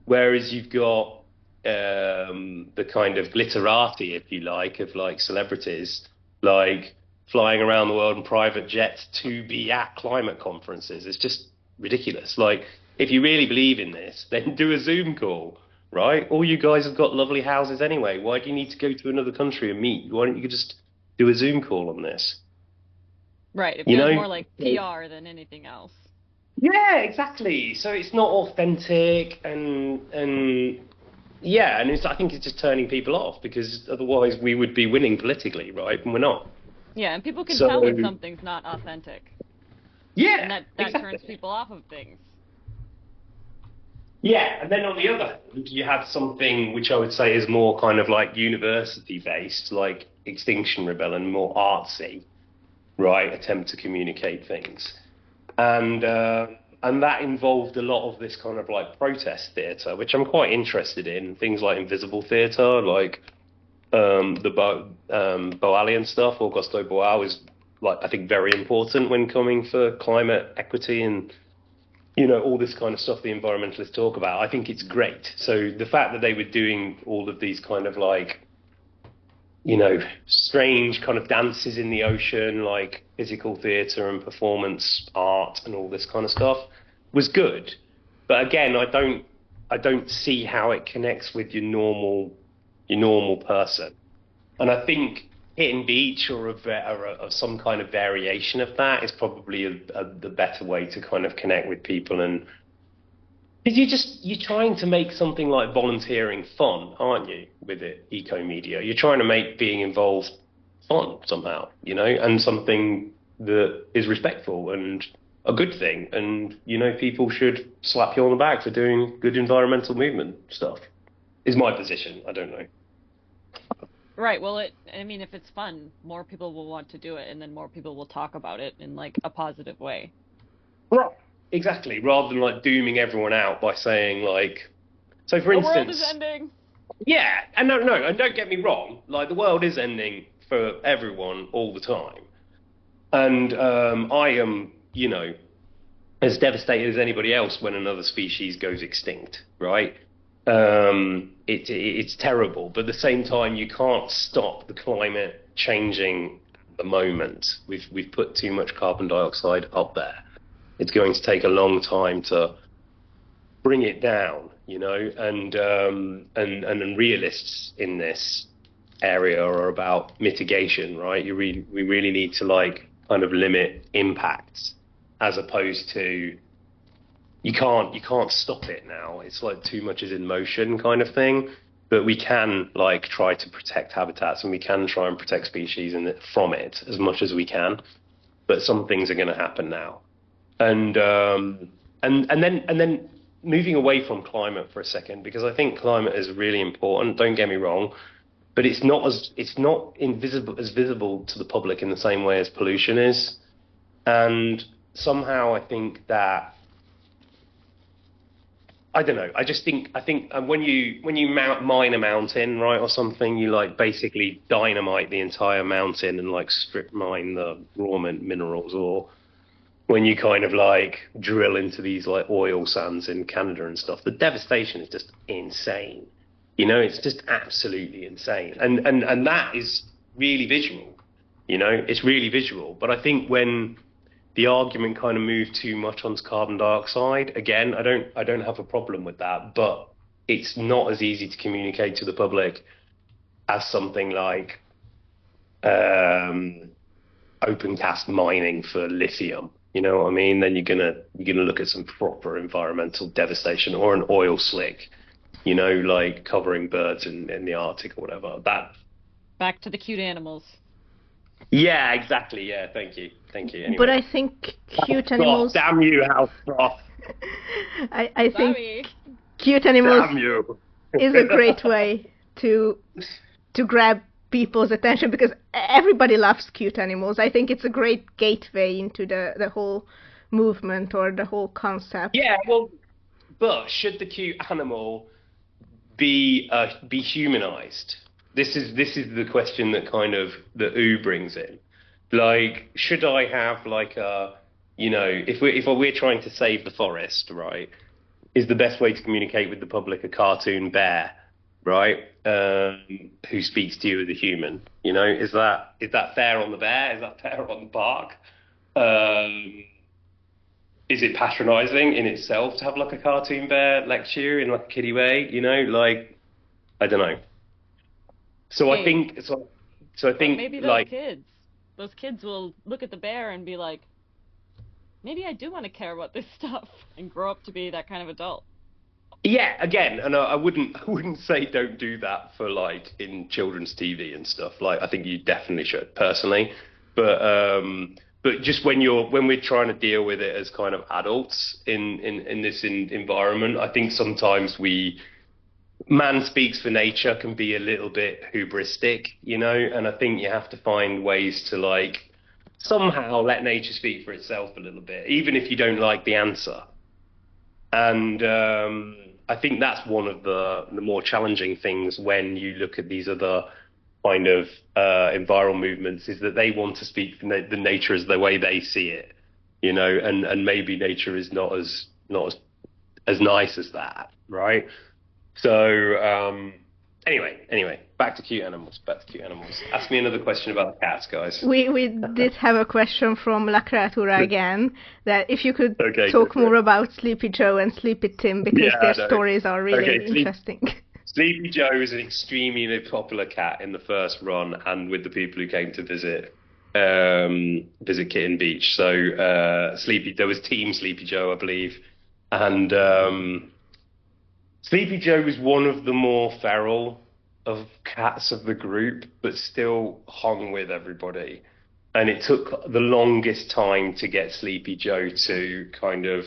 Whereas you've got the kind of glitterati, if you like, of celebrities flying around the world in private jets to be at climate conferences. It's just ridiculous. If you really believe in this, then do a Zoom call, right? All you guys have got lovely houses anyway. Why do you need to go to another country and meet? Why don't you just do a Zoom call on this? Right. It feels more like PR than anything else. Yeah, exactly. So it's not authentic, and I think it's just turning people off, because otherwise we would be winning politically, right? And we're not. Yeah, and people can tell when something's not authentic. Yeah, and that exactly. turns people off of things. Yeah, and then on the other hand, you have something which I would say is more kind of like university-based, like Extinction Rebellion, more artsy, right? Attempt to communicate things, and that involved a lot of this kind of like protest theatre, which I'm quite interested in. Things like invisible theatre, like the Boalian stuff. Augusto Boal is like I think very important when coming for climate equity and all this kind of stuff the environmentalists talk about. I think it's great. So the fact that they were doing all of these kind of like, strange kind of dances in the ocean, like physical theatre and performance art and all this kind of stuff was good. But again, I don't see how it connects with your normal person. And I think Kitten Beach or some kind of variation of that is probably the better way to kind of connect with people. And because you're trying to make something like volunteering fun, aren't you? With it, eco media, you're trying to make being involved fun somehow, and something that is respectful and a good thing. And people should slap you on the back for doing good environmental movement stuff. Is my position. I don't know. Right. Well, if it's fun, more people will want to do it, and then more people will talk about it in like a positive way. Right. Exactly. Rather than like dooming everyone out by saying like, so for instance, the world is ending. Yeah, and no, and don't get me wrong. Like the world is ending for everyone all the time, and I am, as devastated as anybody else when another species goes extinct. Right. It's terrible, but at the same time, you can't stop the climate changing at the moment. We've put too much carbon dioxide up there. It's going to take a long time to bring it down, and realists in this area are about mitigation, right? We really need to like kind of limit impacts as opposed to you can't stop it now. It's like too much is in motion kind of thing. But we can like try to protect habitats and we can try and protect species from it as much as we can. But some things are going to happen now. And then moving away from climate for a second, because I think climate is really important. Don't get me wrong, but it's not as visible to the public in the same way as pollution is. And somehow I think that I don't know. I think when you mine a mountain, right, or something, you like basically dynamite the entire mountain and like strip mine the raw minerals, or when you kind of like drill into these like oil sands in Canada and stuff, the devastation is just insane. It's just absolutely insane. And that is really visual. It's really visual. But I think when the argument kind of moved too much onto carbon dioxide, again, I don't have a problem with that, but it's not as easy to communicate to the public as something like open cast mining for lithium. You know what I mean? Then you're gonna look at some proper environmental devastation, or an oil slick, like covering birds in the Arctic or whatever. That. Back to the cute animals. Yeah, exactly. Yeah, thank you. Anyway. But I think cute animals. Damn you, House Froth. I think cute animals is a great way to grab people's attention, because everybody loves cute animals. I think it's a great gateway into the whole movement or the whole concept. Yeah, well, but should the cute animal be humanized? This is the question that kind of the OO brings in. Like, should I have like a, if we're trying to save the forest, right? Is the best way to communicate with the public a cartoon bear, right? Who speaks to you as a human? Is that fair on the bear? Is that fair on the park? Is it patronizing in itself to have like a cartoon bear lecture you in like a kiddie way? Like, I don't know. So I think maybe those kids will look at the bear and be like, maybe I do want to care about this stuff, and grow up to be that kind of adult. Yeah, again, and I wouldn't say don't do that for like in children's TV and stuff. Like, I think you definitely should personally, but but just when we're trying to deal with it as kind of adults in this environment, I think sometimes man speaks for nature can be a little bit hubristic, and I think you have to find ways to like somehow let nature speak for itself a little bit, even if you don't like the answer. And I think that's one of the more challenging things when you look at these other kind of environmental movements, is that they want to speak for the nature as the way they see it, and maybe nature is not as nice as that, right? So anyway, back to cute animals. Ask me another question about the cats, guys. We did have a question from La Creatura again, that if you could talk more about Sleepy Joe and Sleepy Tim, because their stories are really interesting. Sleepy Joe is an extremely popular cat in the first run and with the people who came to visit Kitten Beach. So there was Team Sleepy Joe, I believe, and Sleepy Joe was one of the more feral of cats of the group, but still hung with everybody. And it took the longest time to get Sleepy Joe to kind of,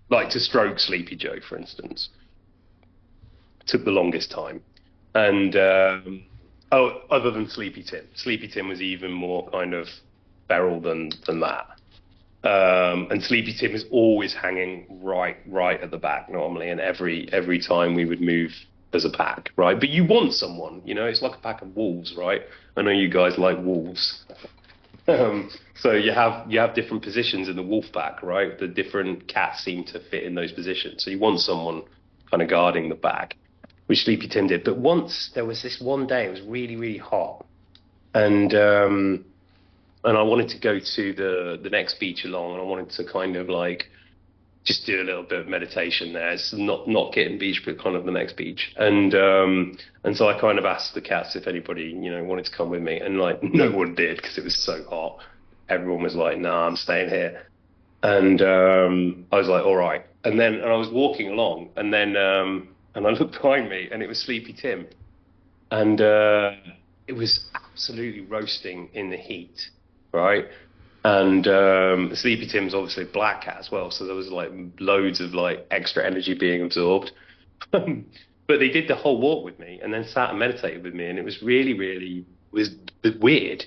like, to stroke Sleepy Joe, for instance. It took the longest time. And, other than Sleepy Tim. Sleepy Tim was even more kind of feral than that. And Sleepy Tim is always hanging right at the back normally, and every time we would move as a pack, right? But you want someone, it's like a pack of wolves, right? I know you guys like wolves. So you have different positions in the wolf pack, right? The different cats seem to fit in those positions. So you want someone kind of guarding the back, which Sleepy Tim did. But once there was this one day, it was really, really hot, and I wanted to go to the next beach along, and I wanted to kind of like just do a little bit of meditation there. It's not Kitten Beach, but kind of the next beach. And so I kind of asked the cats if anybody, wanted to come with me, and like no one did because it was so hot. Everyone was like, "Nah, I'm staying here." And I was like, "All right." And I was walking along, and I looked behind me, and it was Sleepy Tim, and it was absolutely roasting in the heat. Right, and Sleepy Tim's obviously a black cat as well, so there was like loads of like extra energy being absorbed. But they did the whole walk with me, and then sat and meditated with me, and it was really, really weird.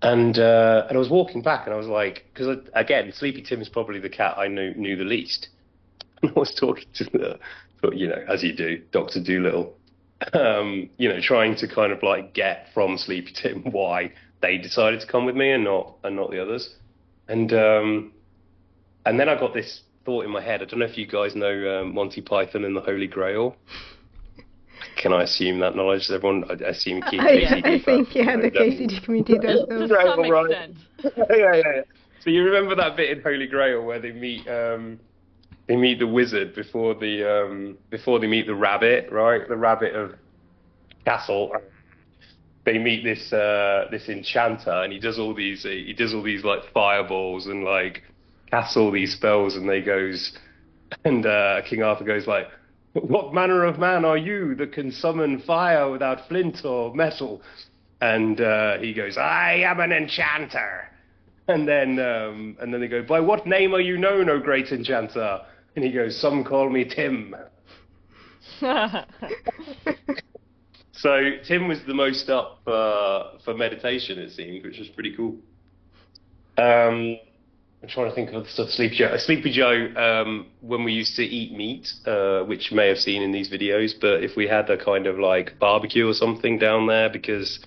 And I was walking back, and I was like, because again, Sleepy Tim is probably the cat I knew the least. And I was talking to as you do, Dr. Dolittle, trying to kind of like get from Sleepy Tim why they decided to come with me and not the others. And then I got this thought in my head. I don't know if you guys know Monty Python and the Holy Grail. Can I assume that knowledge? Everyone, I assume KCD. I think the KCD community does know. To some extent. Yeah. So you remember that bit in Holy Grail where they meet the wizard before they meet the rabbit, right? The rabbit of Castle. They meet this enchanter, and he does all these like fireballs and like casts all these spells, and King Arthur goes like, "What manner of man are you that can summon fire without flint or metal?" And he goes, "I am an enchanter." And then they go, "By what name are you known, O great enchanter?" And he goes, "Some call me Tim." So Tim was the most up for meditation, it seemed, which was pretty cool. I'm trying to think of stuff. Sleepy Joe, when we used to eat meat, which you may have seen in these videos, but if we had a kind of like barbecue or something down there, because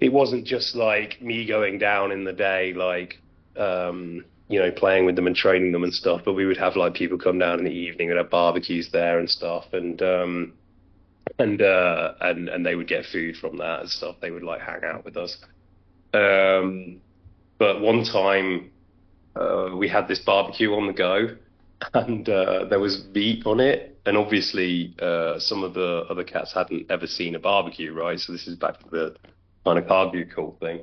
it wasn't just like me going down in the day, like, playing with them and training them and stuff, but we would have like people come down in the evening and have barbecues there and stuff, and they would get food from that and stuff. They would like hang out with us. But one time we had this barbecue on the go, and there was meat on it, and obviously some of the other cats hadn't ever seen a barbecue, right? So this is back to the kind of cargo cult thing.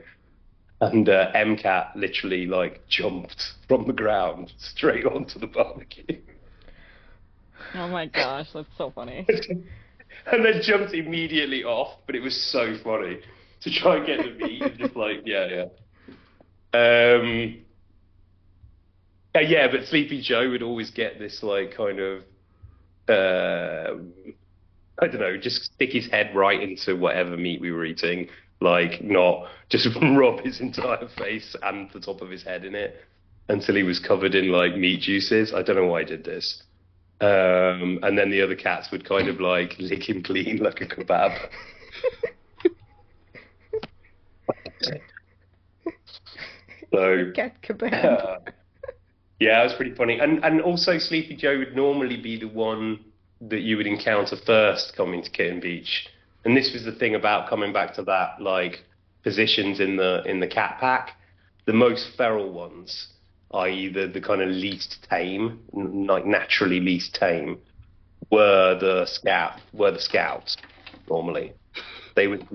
And M-Cat literally like jumped from the ground straight onto the barbecue. Oh my gosh, that's so funny. And then jumped immediately off, but it was so funny to try and get the meat and just like, yeah. Yeah, but Sleepy Joe would always get this like kind of I don't know, just stick his head right into whatever meat we were eating, like not just rub his entire face and the top of his head in it until he was covered in like meat juices. I don't know why I did this. And then the other cats would kind of like lick him clean like a kebab. So cat kebab. Yeah, it was pretty funny. And also Sleepy Joe would normally be the one that you would encounter first coming to Kitten Beach. And this was the thing about coming back to that, like, positions in the cat pack. The most feral ones, i.e. the kind of least tame, like naturally least tame, were the scouts normally. They would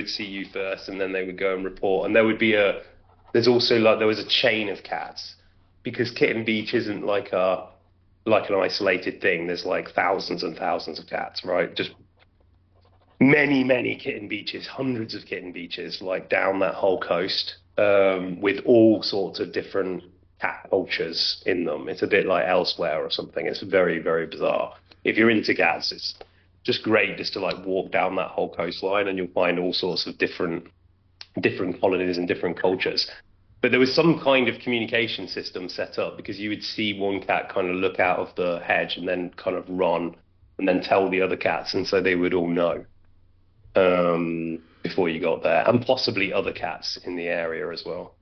see you first, and then they would go and report. And there was a chain of cats, because Kitten Beach isn't like an isolated thing. There's like thousands and thousands of cats, right? Just many kitten beaches, hundreds of kitten beaches, like down that whole coast, with all sorts of different cat cultures in them. It's a bit like Elsewhere or something. It's very, very bizarre. If you're into cats, it's just great just to like walk down that whole coastline, and you'll find all sorts of different colonies and different cultures. But there was some kind of communication system set up, because you would see one cat kind of look out of the hedge and then kind of run and then tell the other cats, and so they would all know before you got there, and possibly other cats in the area as well.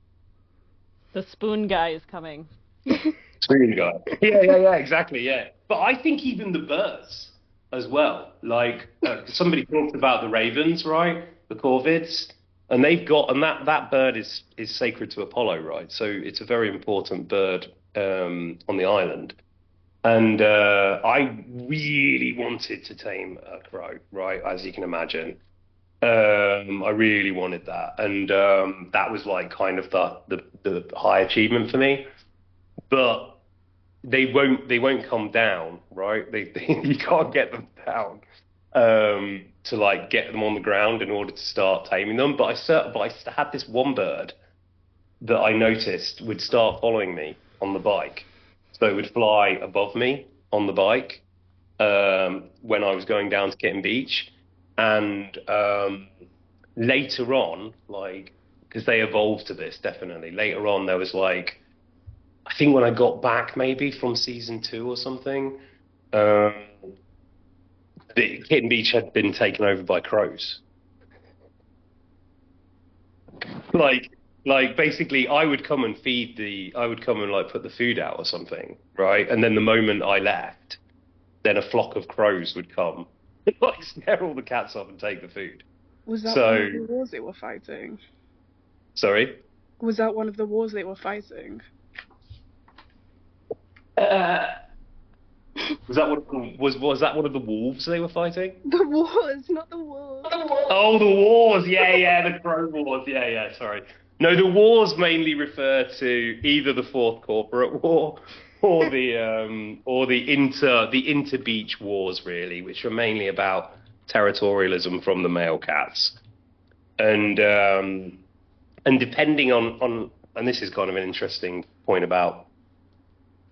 The spoon guy is coming. Spoon guy. Yeah, exactly, yeah. But I think even the birds as well. Like, somebody talked about the ravens, right? The corvids. And that bird is sacred to Apollo, right? So it's a very important bird on the island. And I really wanted to tame a crow, right? As you can imagine. I really wanted that. And that was like kind of the high achievement for me. But they won't come down, right? You can't get them down to like get them on the ground in order to start taming them. But I had this one bird that I noticed would start following me on the bike. So it would fly above me on the bike when I was going down to Kitten Beach. And later on, like, because they evolved to this, definitely. Later on, there was like, I think when I got back maybe from season 2 or something, the Kitten Beach had been taken over by crows. Like basically I would come and like put the food out or something, right? And then the moment I left, then a flock of crows would come, like scare all the cats off and take the food. Was that one of the wars they were fighting? Sorry? Was that one of the wars they were fighting? Was that one of the wolves they were fighting? The wars, not the wars. Oh, the wars! Yeah, the crow wars. Yeah. Sorry. No, the wars mainly refer to either the Fourth Corporate War or the inter-beach wars, really, which are mainly about territorialism from the male cats, and depending on and this is kind of an interesting point about.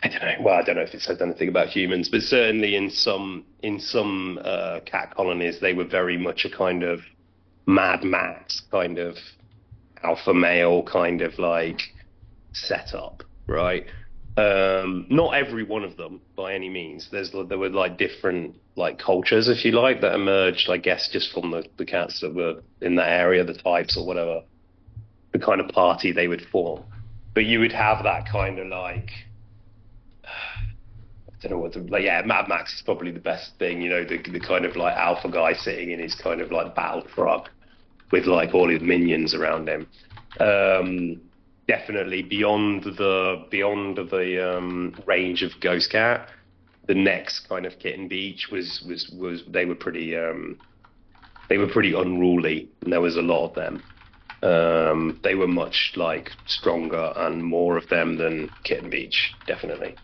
I don't know if it says anything about humans, but certainly in some cat colonies, they were very much a kind of Mad Max kind of alpha male kind of like setup, right? Not every one of them by any means. There were like different like cultures, if you like, that emerged, I guess, just from the cats that were in that area, the types or whatever, the kind of party they would form. But you would have that kind of like. I don't know what to, like, yeah, Mad Max is probably the best thing, you know, the kind of like alpha guy sitting in his kind of like battle truck with like all his minions around him. Definitely beyond the range of Ghost Cat, the next kind of Kitten Beach was they were pretty unruly, and there was a lot of them. They were much like stronger and more of them than Kitten Beach, definitely.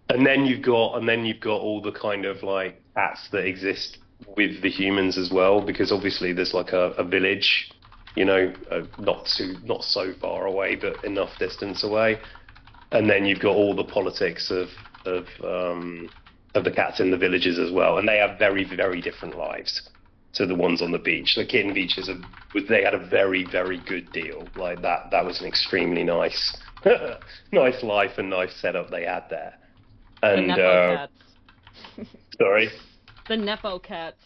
And then you've got all the kind of like cats that exist with the humans as well, because obviously there's like a village, you know, not so far away, but enough distance away, and then you've got all the politics of the cats in the villages as well, and they have very, very different lives to the ones on the beach. The Kitten Beach they had a very, very good deal. Like that was an extremely nice nice life and nice setup they had there. And the Nepo cats. Sorry? The Nepo cats.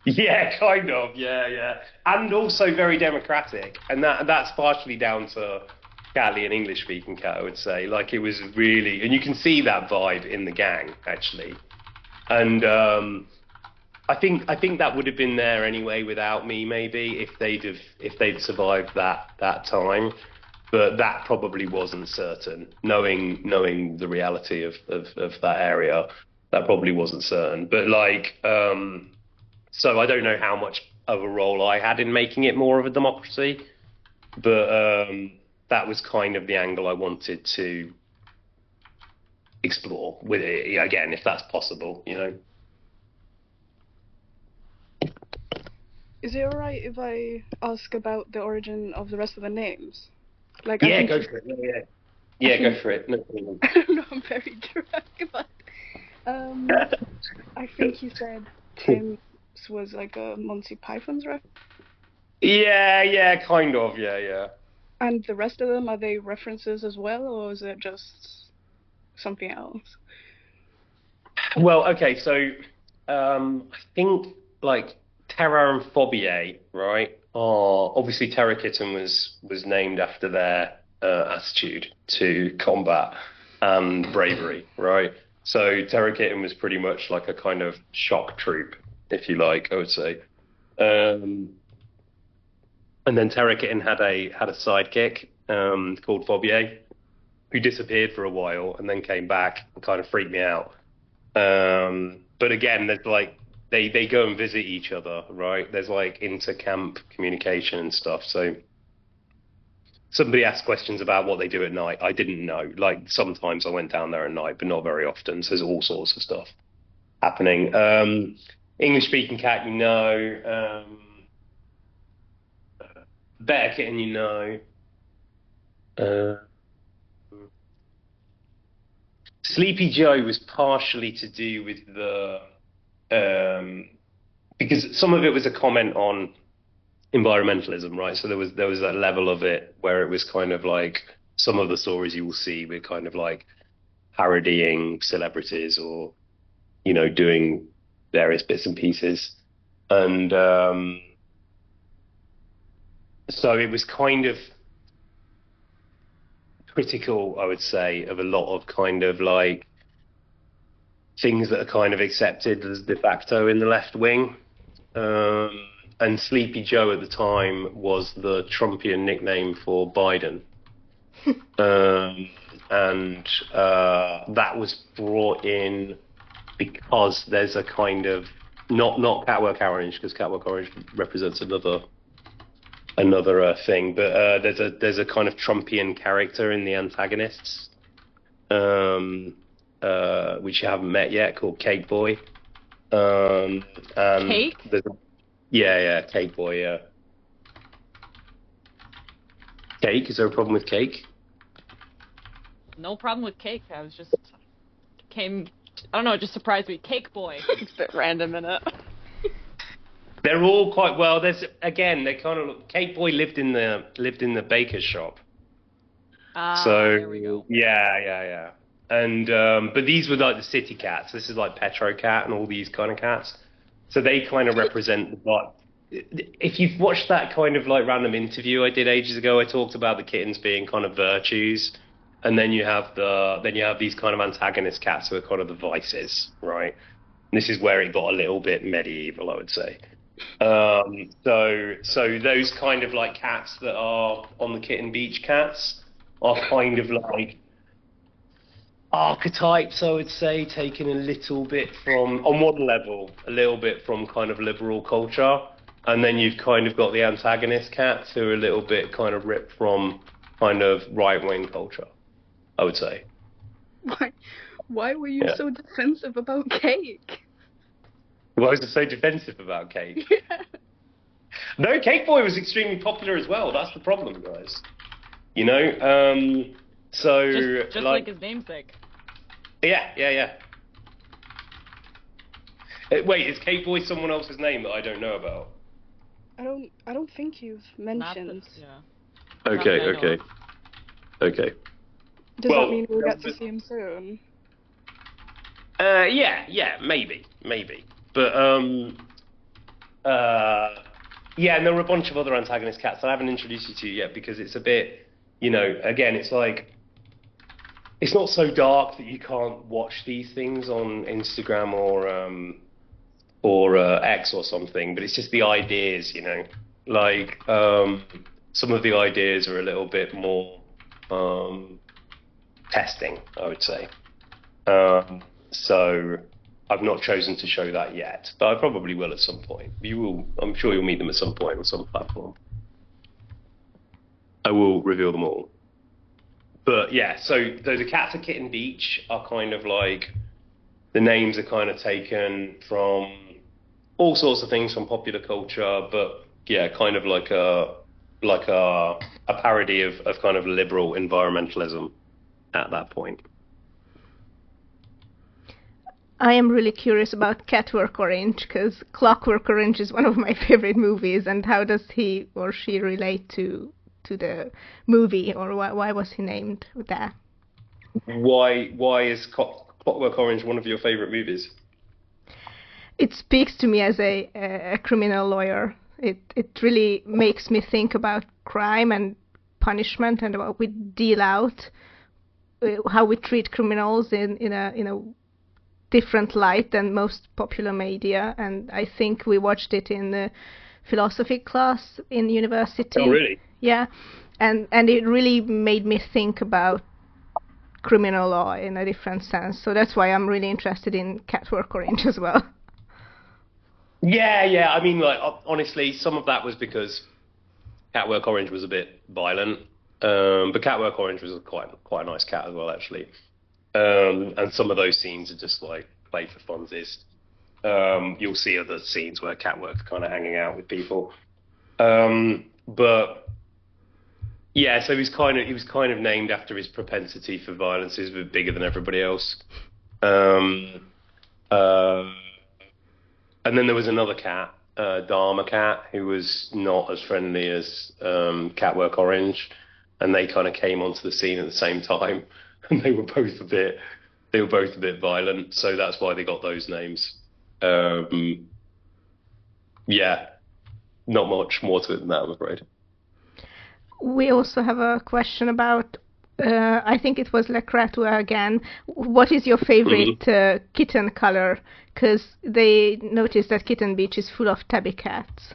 Yeah, kind of, yeah. And also very democratic. And that's partially down to Cali, an English-speaking cat, I would say. Like, it was really... And you can see that vibe in the gang, actually. And I think that would have been there anyway without me, maybe, if they'd survived that time. But that probably wasn't certain. Knowing the reality of that area, that probably wasn't certain. But like, so I don't know how much of a role I had in making it more of a democracy. But that was kind of the angle I wanted to explore with it, again, if that's possible, you know. Is it alright if I ask about the origin of the rest of the names? Like, yeah, go for it. Yeah, go for it. No problem. I don't know, I'm very direct, but I think you said Tim's was like a Monty Python's reference. Yeah, kind of, yeah. And the rest of them, are they references as well, or is it just something else? Well, okay, so I think like Terror and Phobia, right? Obviously Terror Kitten was named after their attitude to combat and bravery, right? So Terror Kitten was pretty much like a kind of shock troop, if you like, I would say. And then Terror Kitten had a sidekick called Phobia, who disappeared for a while and then came back and kind of freaked me out. But again, there's like they go and visit each other, right? There's like inter-camp communication and stuff. So somebody asked questions about what they do at night. I didn't know. Like sometimes I went down there at night, but not very often. So there's all sorts of stuff happening. English-speaking cat, you know. Better Kitten, you know. Sleepy Joe was partially to do with the because some of it was a comment on environmentalism, right? So there was that level of it where it was kind of like some of the stories you will see were kind of like parodying celebrities or, you know, doing various bits and pieces. And so it was kind of critical, I would say, of a lot of kind of like things that are kind of accepted as de facto in the left wing. And Sleepy Joe at the time was the Trumpian nickname for Biden. And that was brought in because there's a kind of, not Catwork Orange, because Catwork Orange represents another thing, but there's a kind of Trumpian character in the antagonists, which you haven't met yet, called Cake Boy. And Cake? Yeah, Cake Boy, yeah. Cake? Is there a problem with cake? No problem with cake. I was just I don't know, it just surprised me. Cake Boy. It's a bit random, innit? They're all quite well. They kind of Cake Boy lived in the baker's shop. So there we go. Yeah. And but these were like the city cats. This is like Petro Cat and all these kind of cats. So they kind of represent what. If you've watched that kind of like random interview I did ages ago, I talked about the kittens being kind of virtues, and then you have these kind of antagonist cats who are kind of the vices, right? And this is where it got a little bit medieval, I would say. So those kind of like cats that are on the Kitten Beach cats are kind of like archetypes, I would say, taken a little bit from, on one level, a little bit from kind of liberal culture, and then you've kind of got the antagonist cats who are a little bit kind of ripped from kind of right-wing culture, I would say. Why were you so defensive about cake? Why was it so defensive about Cake? No, Cake Boy was extremely popular as well. That's the problem, guys. You know, so just like his namesake. Yeah. Wait, is Cake Boy someone else's name that I don't know about? I don't think you've mentioned. Okay. Does that mean we'll get to see him soon? Yeah, maybe. But yeah, and there were a bunch of other antagonist cats that I haven't introduced you to yet because it's a bit, you know, again, it's like, it's not so dark that you can't watch these things on Instagram or X or something, but it's just the ideas, you know, like some of the ideas are a little bit more testing, I would say. So I've not chosen to show that yet, but I probably will at some point. I'm sure you'll meet them at some point on some platform. I will reveal them all. But yeah, so the cats at Kitten Beach are kind of like, the names are kind of taken from all sorts of things from popular culture, but yeah, kind of like a parody of kind of liberal environmentalism at that point. I am really curious about Clockwork Orange, because Clockwork Orange is one of my favorite movies, and how does he or she relate to the movie, or why was he named that? Why is Clockwork Orange one of your favorite movies? It speaks to me as a criminal lawyer. It really makes me think about crime and punishment and what we deal out, how we treat criminals in a different light than most popular media. And I think we watched it in the philosophy class in university. Oh, really? Yeah, and it really made me think about criminal law in a different sense. So that's why I'm really interested in Clockwork Orange as well. Yeah. I mean, like, honestly, some of that was because Clockwork Orange was a bit violent, but Clockwork Orange was quite a nice cat as well, actually. And some of those scenes are just like play for funsies. You'll see other scenes where Catwork's kind of hanging out with people, but yeah. So he was kind of named after his propensity for violence. He's a bit bigger than everybody else. And then there was another cat, Dharma Cat, who was not as friendly as Clockwork Orange, and they kind of came onto the scene at the same time, and they were both a bit violent, so that's why they got those names. Yeah, not much more to it than that, I'm afraid. We also have a question about, I think it was Le Creature again. What is your favorite kitten color? Because they noticed that Kitten Beach is full of tabby cats.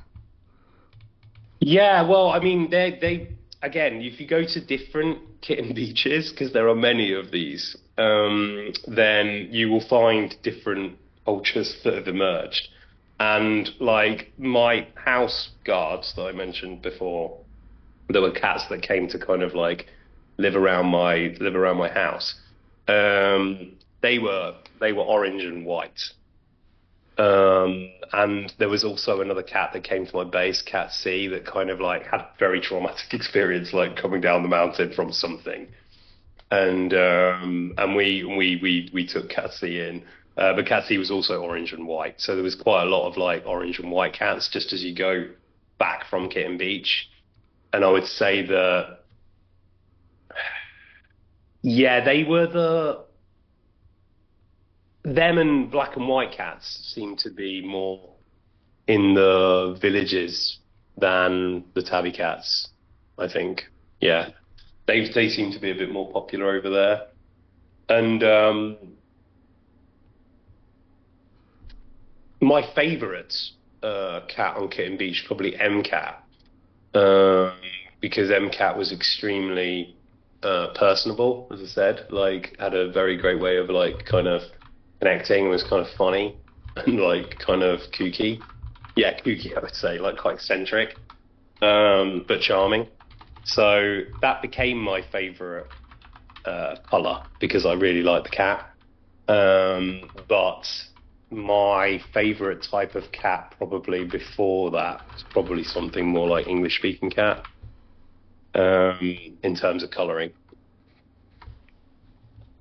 Yeah, well, I mean, they again, if you go to different kitten beaches, because there are many of these, then you will find different cultures that have emerged. And like my house guards that I mentioned before, there were cats that came to kind of like live around my house. They were orange and white. And there was also another cat that came to my base, Cat C, that kind of like had a very traumatic experience, like coming down the mountain from something. And we took Cat C in, but Cat C was also orange and white, so there was quite a lot of like orange and white cats just as you go back from Kitten Beach. And I would say that, yeah, they were them and black and white cats seem to be more in the villages than the tabby cats, I think. Yeah, they seem to be a bit more popular over there. And my favourite cat on Kitten Beach is probably M-Cat, because M-Cat was extremely personable, as I said, like had a very great way of like kind of connecting, was kind of funny and like kind of kooky. Yeah, kooky, I would say, like quite eccentric, but charming. So that became my favourite colour because I really like the cat. But my favourite type of cat probably before that was probably something more like English-speaking cat, in terms of colouring.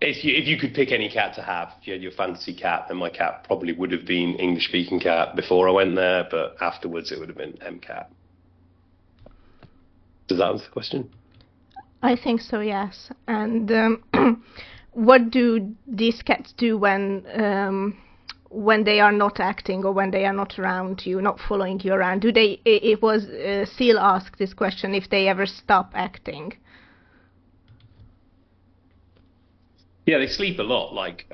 If you could pick any cat to have, if you had your fantasy cat, then my cat probably would have been English-speaking cat before I went there, but afterwards it would have been cat. Does that answer the question? I think so, yes. And what do these cats do when they are not acting or when they are not around you, not following you around? Do they? It was Seal asked this question, if they ever stop acting. Yeah, they sleep a lot, like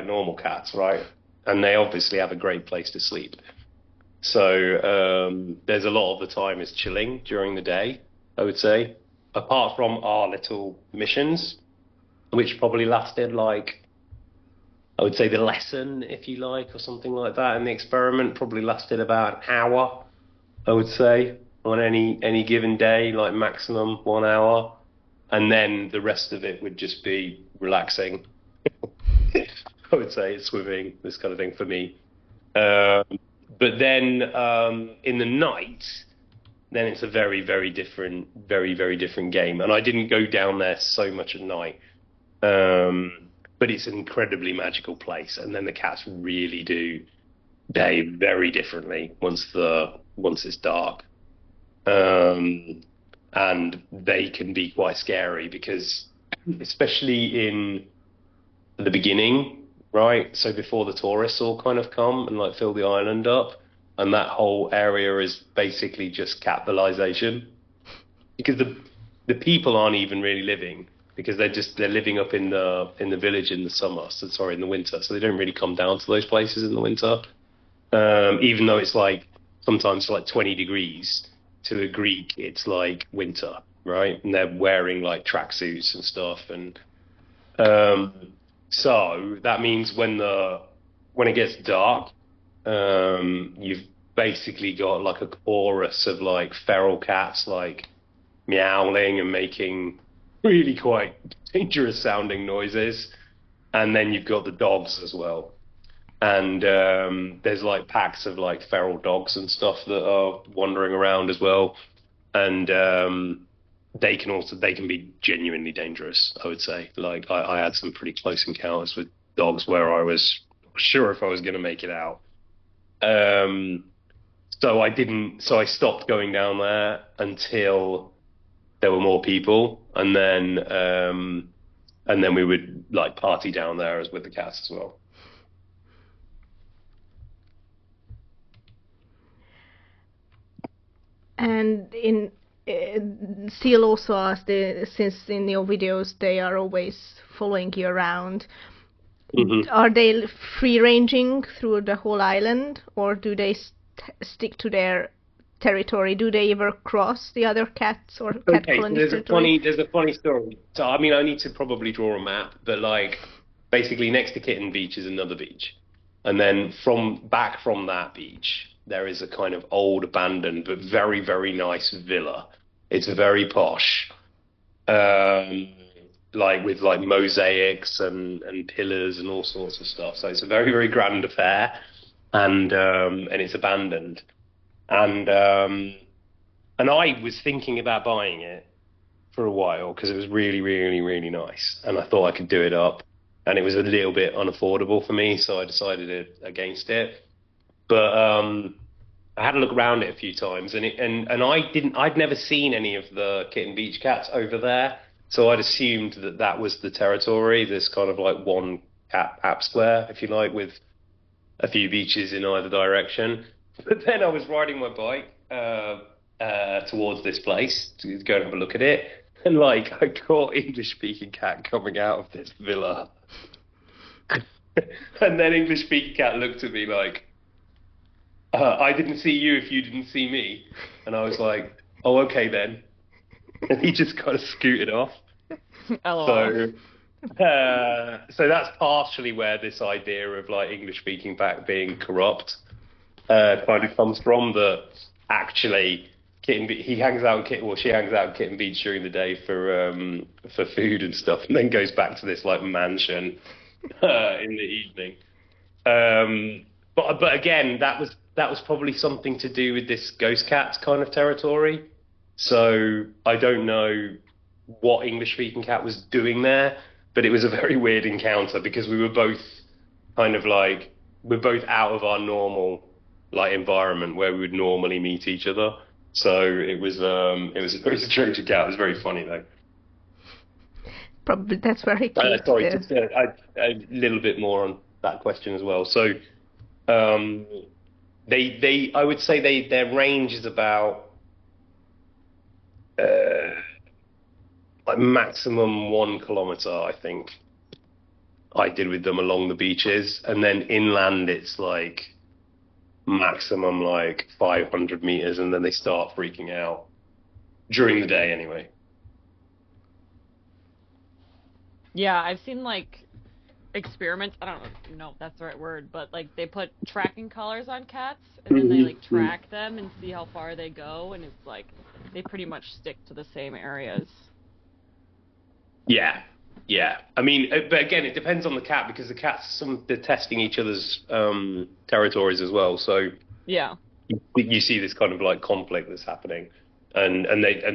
normal cats, right? And they obviously have a great place to sleep. So there's a lot of the time is chilling during the day, I would say. Apart from our little missions, which probably lasted like, I would say the lesson, if you like, or something like that, and the experiment probably lasted about an hour, I would say, on any given day, like maximum 1 hour. And then the rest of it would just be relaxing. I would say it's swimming, this kind of thing for me. But then in the night, then it's a very, very different game. And I didn't go down there so much at night. But it's an incredibly magical place. And then the cats really do behave very differently once it's dark. And they can be quite scary because, especially in the beginning, right? So before the tourists all kind of come and like fill the island up, and that whole area is basically just capitalization, because the people aren't even really living, because they're living up in the village in the summer, in the winter, so they don't really come down to those places in the winter, even though it's like sometimes like 20 degrees. To a Greek, it's like winter, right? And they're wearing like tracksuits and stuff, and so that means when it gets dark, you've basically got like a chorus of like feral cats like meowing and making really quite dangerous sounding noises, and then you've got the dogs as well. And there's like packs of like feral dogs and stuff that are wandering around as well, and they can be genuinely dangerous, I would say. Like I had some pretty close encounters with dogs where I was not sure if I was going to make it out. So I stopped going down there until there were more people, and then we would like party down there as with the cats as well. And Seal also asked, since in your videos they are always following you around, are they free-ranging through the whole island, or do they stick to their territory? Do they ever cross the other cats or cat colonies' territory? There's a funny story. So I mean, I need to probably draw a map, but like basically next to Kitten Beach is another beach, and then back from that beach, there is a kind of old abandoned but very, very nice villa. It's very posh, like with like mosaics and pillars and all sorts of stuff. So it's a very, very grand affair, and it's abandoned. And I was thinking about buying it for a while because it was really, really, really nice, and I thought I could do it up, and it was a little bit unaffordable for me, so I decided against it. But I had a look around it a few times, and I'd never seen any of the Kitten Beach cats over there, so I'd assumed that was the territory, this kind of like one cat app square, if you like, with a few beaches in either direction. But then I was riding my bike towards this place to go and have a look at it, and like I caught English-speaking cat coming out of this villa, and then English-speaking cat looked at me like, I didn't see you if you didn't see me. And I was like, oh, okay then. And he just kind of scooted off. LOL. So that's partially where this idea of like English-speaking back being corrupt kind of comes from. That actually she hangs out in Kitten Beach during the day for food and stuff, and then goes back to this like mansion in the evening. But again, that was probably something to do with this ghost cats kind of territory. So I don't know what English speaking cat was doing there, but it was a very weird encounter because we were both kind of like we're both out of our normal like environment where we would normally meet each other. So it was a very strange encounter. It was very funny though. Probably that's very cute. Sorry, just a little bit more on that question as well. So, I would say their range is about like maximum 1 kilometer, I think. I did with them along the beaches, and then inland it's like maximum like 500 meters, and then they start freaking out during the day anyway. Yeah, I've seen like experiments. I don't know if that's the right word, but like they put tracking collars on cats and then they like track them and see how far they go, and it's like they pretty much stick to the same areas. Yeah. I mean, but again, it depends on the cat because the cats they're testing each other's territories as well. So yeah, you see this kind of like conflict that's happening, and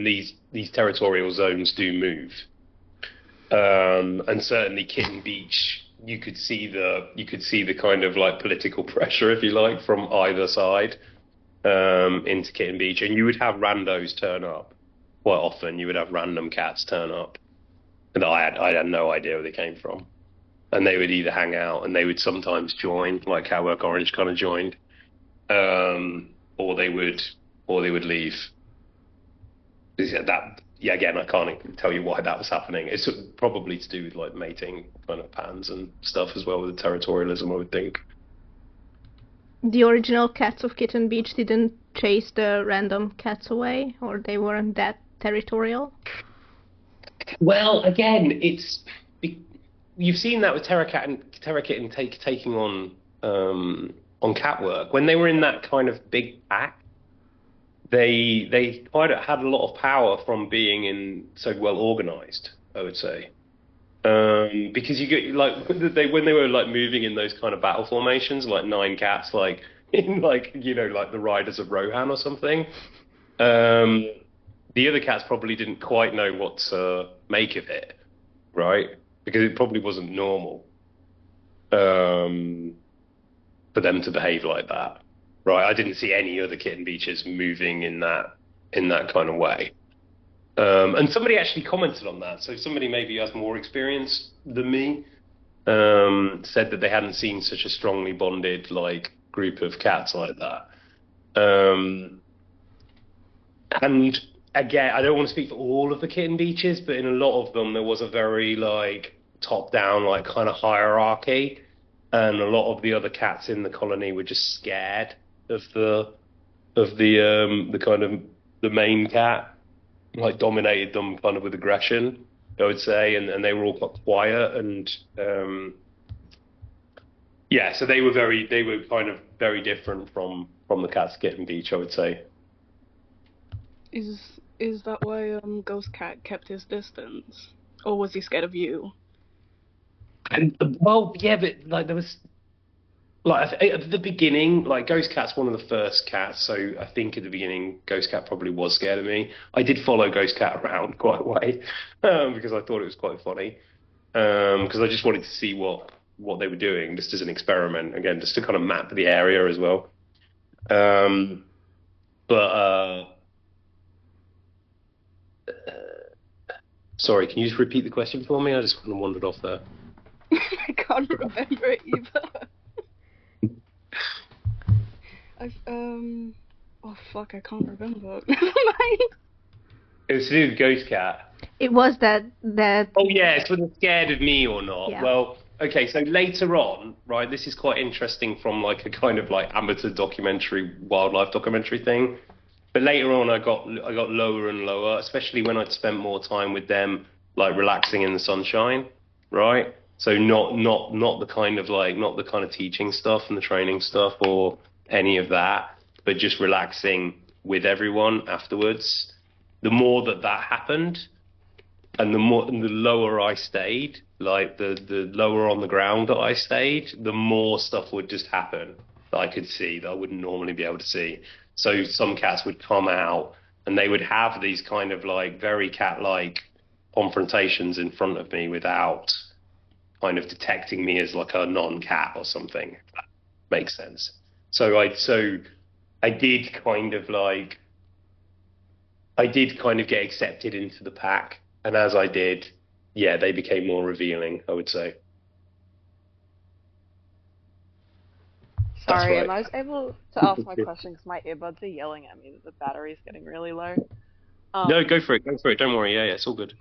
these territorial zones do move. And certainly Kitten Beach, you could see the kind of like political pressure, if you like, from either side into Kitten Beach, and you would have randos turn up quite often. You would have random cats turn up, and I had no idea where they came from, and they would either hang out and they would sometimes join, like Catwork Orange kind of joined, or they would leave. Yeah, again, I can't tell you why that was happening. It's probably to do with like mating kind of patterns and stuff as well with the territorialism, I would think. The original cats of Kitten Beach didn't chase the random cats away, or they weren't that territorial? Well, again, you've seen that with Terra Kitten taking on Catwork. When they were in that kind of big pack, they quite had a lot of power from being so well organized, I would say, because you get like when they were like moving in those kind of battle formations, like 9 cats, like in like like the Riders of Rohan or something. The other cats probably didn't quite know what to make of it, right? Because it probably wasn't normal for them to behave like that. Right, I didn't see any other Kitten Beaches moving in that kind of way. And somebody actually commented on that. So somebody maybe has more experience than me said that they hadn't seen such a strongly bonded like group of cats like that. And again, I don't want to speak for all of the Kitten Beaches, but in a lot of them there was a very like top-down like kind of hierarchy, and a lot of the other cats in the colony were just scared of the kind of the main cat, like dominated them kind of with aggression, I would say, and they were all quite quiet, and so they were kind of very different from the cats at Kitten Beach, I would say. Is that why Ghost Cat kept his distance, or was he scared of you? And well, yeah, but like there was. Like at the beginning, like Ghost Cat's one of the first cats, so I think at the beginning Ghost Cat probably was scared of me. I did follow Ghost Cat around quite a way because I thought it was quite funny. Because I just wanted to see what they were doing, just as an experiment, again, just to kind of map the area as well. Sorry, can you just repeat the question for me? I just kind of wandered off there. I can't remember it either. Oh fuck, I can't remember. Never mind. It was to do with Ghost Cat. It was that. Oh yeah, it's whether scared of me or not. Yeah. Well, okay, so later on, right, this is quite interesting from like a kind of like amateur documentary, wildlife documentary thing. But later on, I got lower and lower, especially when I'd spent more time with them, like relaxing in the sunshine, right? So not the kind of teaching stuff and the training stuff or any of that, but just relaxing with everyone afterwards. The more that happened, and the lower I stayed, like the lower on the ground that I stayed, the more stuff would just happen. that I could see that I wouldn't normally be able to see. So some cats would come out and they would have these kind of like very cat-like confrontations in front of me without kind of detecting me as like a non-cat or something. If that makes sense. So I did kind of get accepted into the pack, and as I did, yeah, they became more revealing, I would say. Sorry, right. am I able to ask my question because my earbuds are yelling at me that the battery's getting really low? No, go for it. Don't worry. Yeah, it's all good.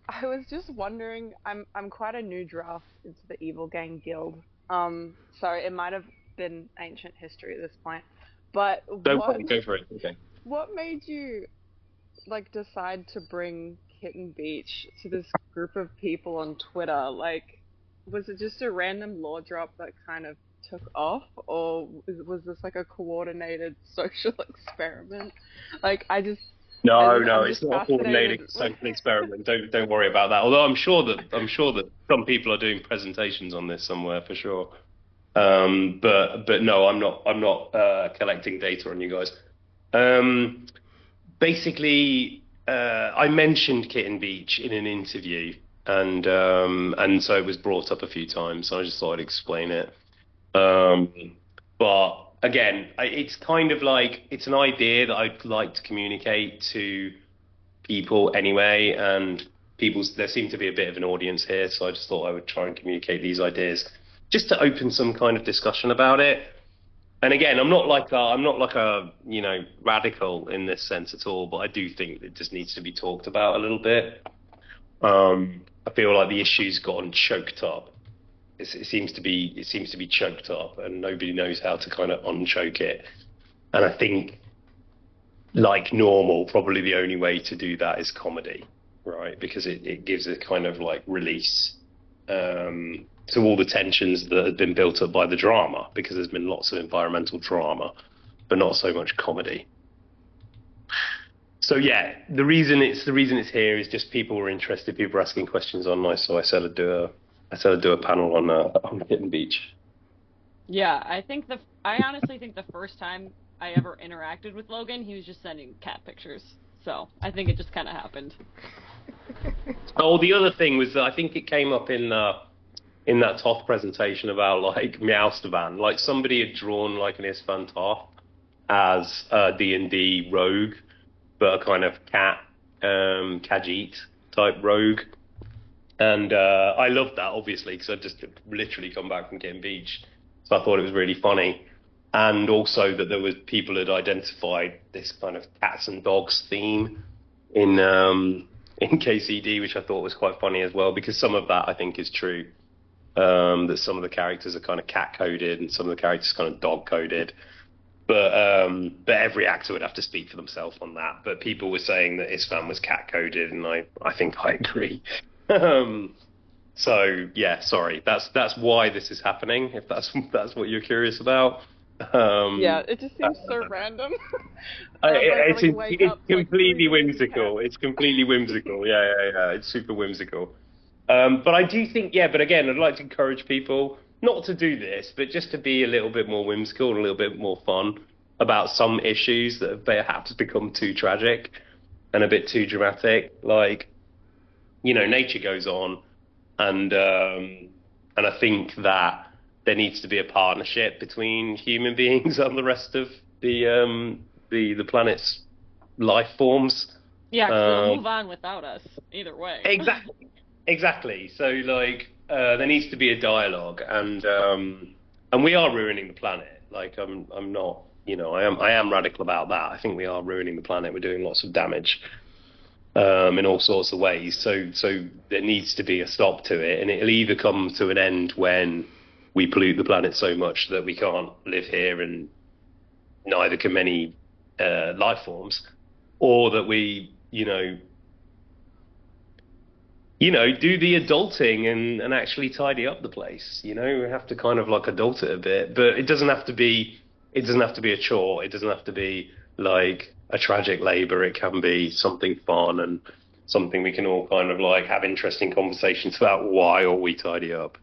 I was just wondering, I'm quite a new draft into the Evil Gang Guild. So it might have been ancient history at this point. But Go for it. Okay. What made you like decide to bring Kitten Beach to this group of people on Twitter? Like, was it just a random lore drop that kind of took off, or was this like a coordinated social experiment? Like, No, it's not a coordinated social experiment. Don't worry about that. Although I'm sure that some people are doing presentations on this somewhere for sure. But no, I'm not collecting data on you guys. Basically, I mentioned Kitten Beach in an interview, and so it was brought up a few times. So I just thought I'd explain it. But again, it's kind of like, it's an idea that I'd like to communicate to people anyway, and there seemed to be a bit of an audience here, so I just thought I would try and communicate these ideas, just to open some kind of discussion about it. And again, I'm not like a radical in this sense at all, but I do think it just needs to be talked about a little bit. I feel like the issue's gotten choked up. It seems to be choked up, and nobody knows how to kind of unchoke it. And I think, like normal, probably the only way to do that is comedy, right? Because it gives a kind of like release to all the tensions that have been built up by the drama, because there's been lots of environmental drama, but not so much comedy. So yeah, the reason it's here is just people were interested, people were asking questions online, so I said I'd do a panel on Kitten Beach. Yeah, I honestly think the first time I ever interacted with Logan, he was just sending cat pictures. So I think it just kind of happened. Oh, the other thing was that I think it came up in that Toth presentation about like Meowstaban. Like somebody had drawn like an Istvan Toth as a D&D rogue, but a kind of Khajiit type rogue. And I loved that, obviously, because I'd just literally come back from Kitten Beach. So I thought it was really funny. And also that there was people had identified this kind of cats and dogs theme in KCD, which I thought was quite funny as well, because some of that I think is true. That some of the characters are kind of cat-coded and some of the characters are kind of dog-coded. But every actor would have to speak for themselves on that. But people were saying that Istvan was cat-coded, and I think I agree. So yeah, sorry. That's why this is happening. If that's what you're curious about. Yeah, it just seems so random. It's completely whimsical. It's completely whimsical. Yeah. It's super whimsical. But I do think, but again, I'd like to encourage people not to do this, but just to be a little bit more whimsical and a little bit more fun about some issues that have perhaps become too tragic and a bit too dramatic. Like, nature goes on, and I think that there needs to be a partnership between human beings and the rest of the planet's life forms. Yeah, 'cause they'll move on without us either way. Exactly. So like there needs to be a dialogue, and we are ruining the planet. Like I'm not, I am radical about that. I think we are ruining the planet. We're doing lots of damage in all sorts of ways. So there needs to be a stop to it, and it'll either come to an end when we pollute the planet so much that we can't live here, and neither can many life forms, or that we, do the adulting and actually tidy up the place. We have to kind of like adult it a bit, but it doesn't have to be a chore. It doesn't have to be like a tragic labor. It can be something fun and something we can all kind of like have interesting conversations about while we tidy up,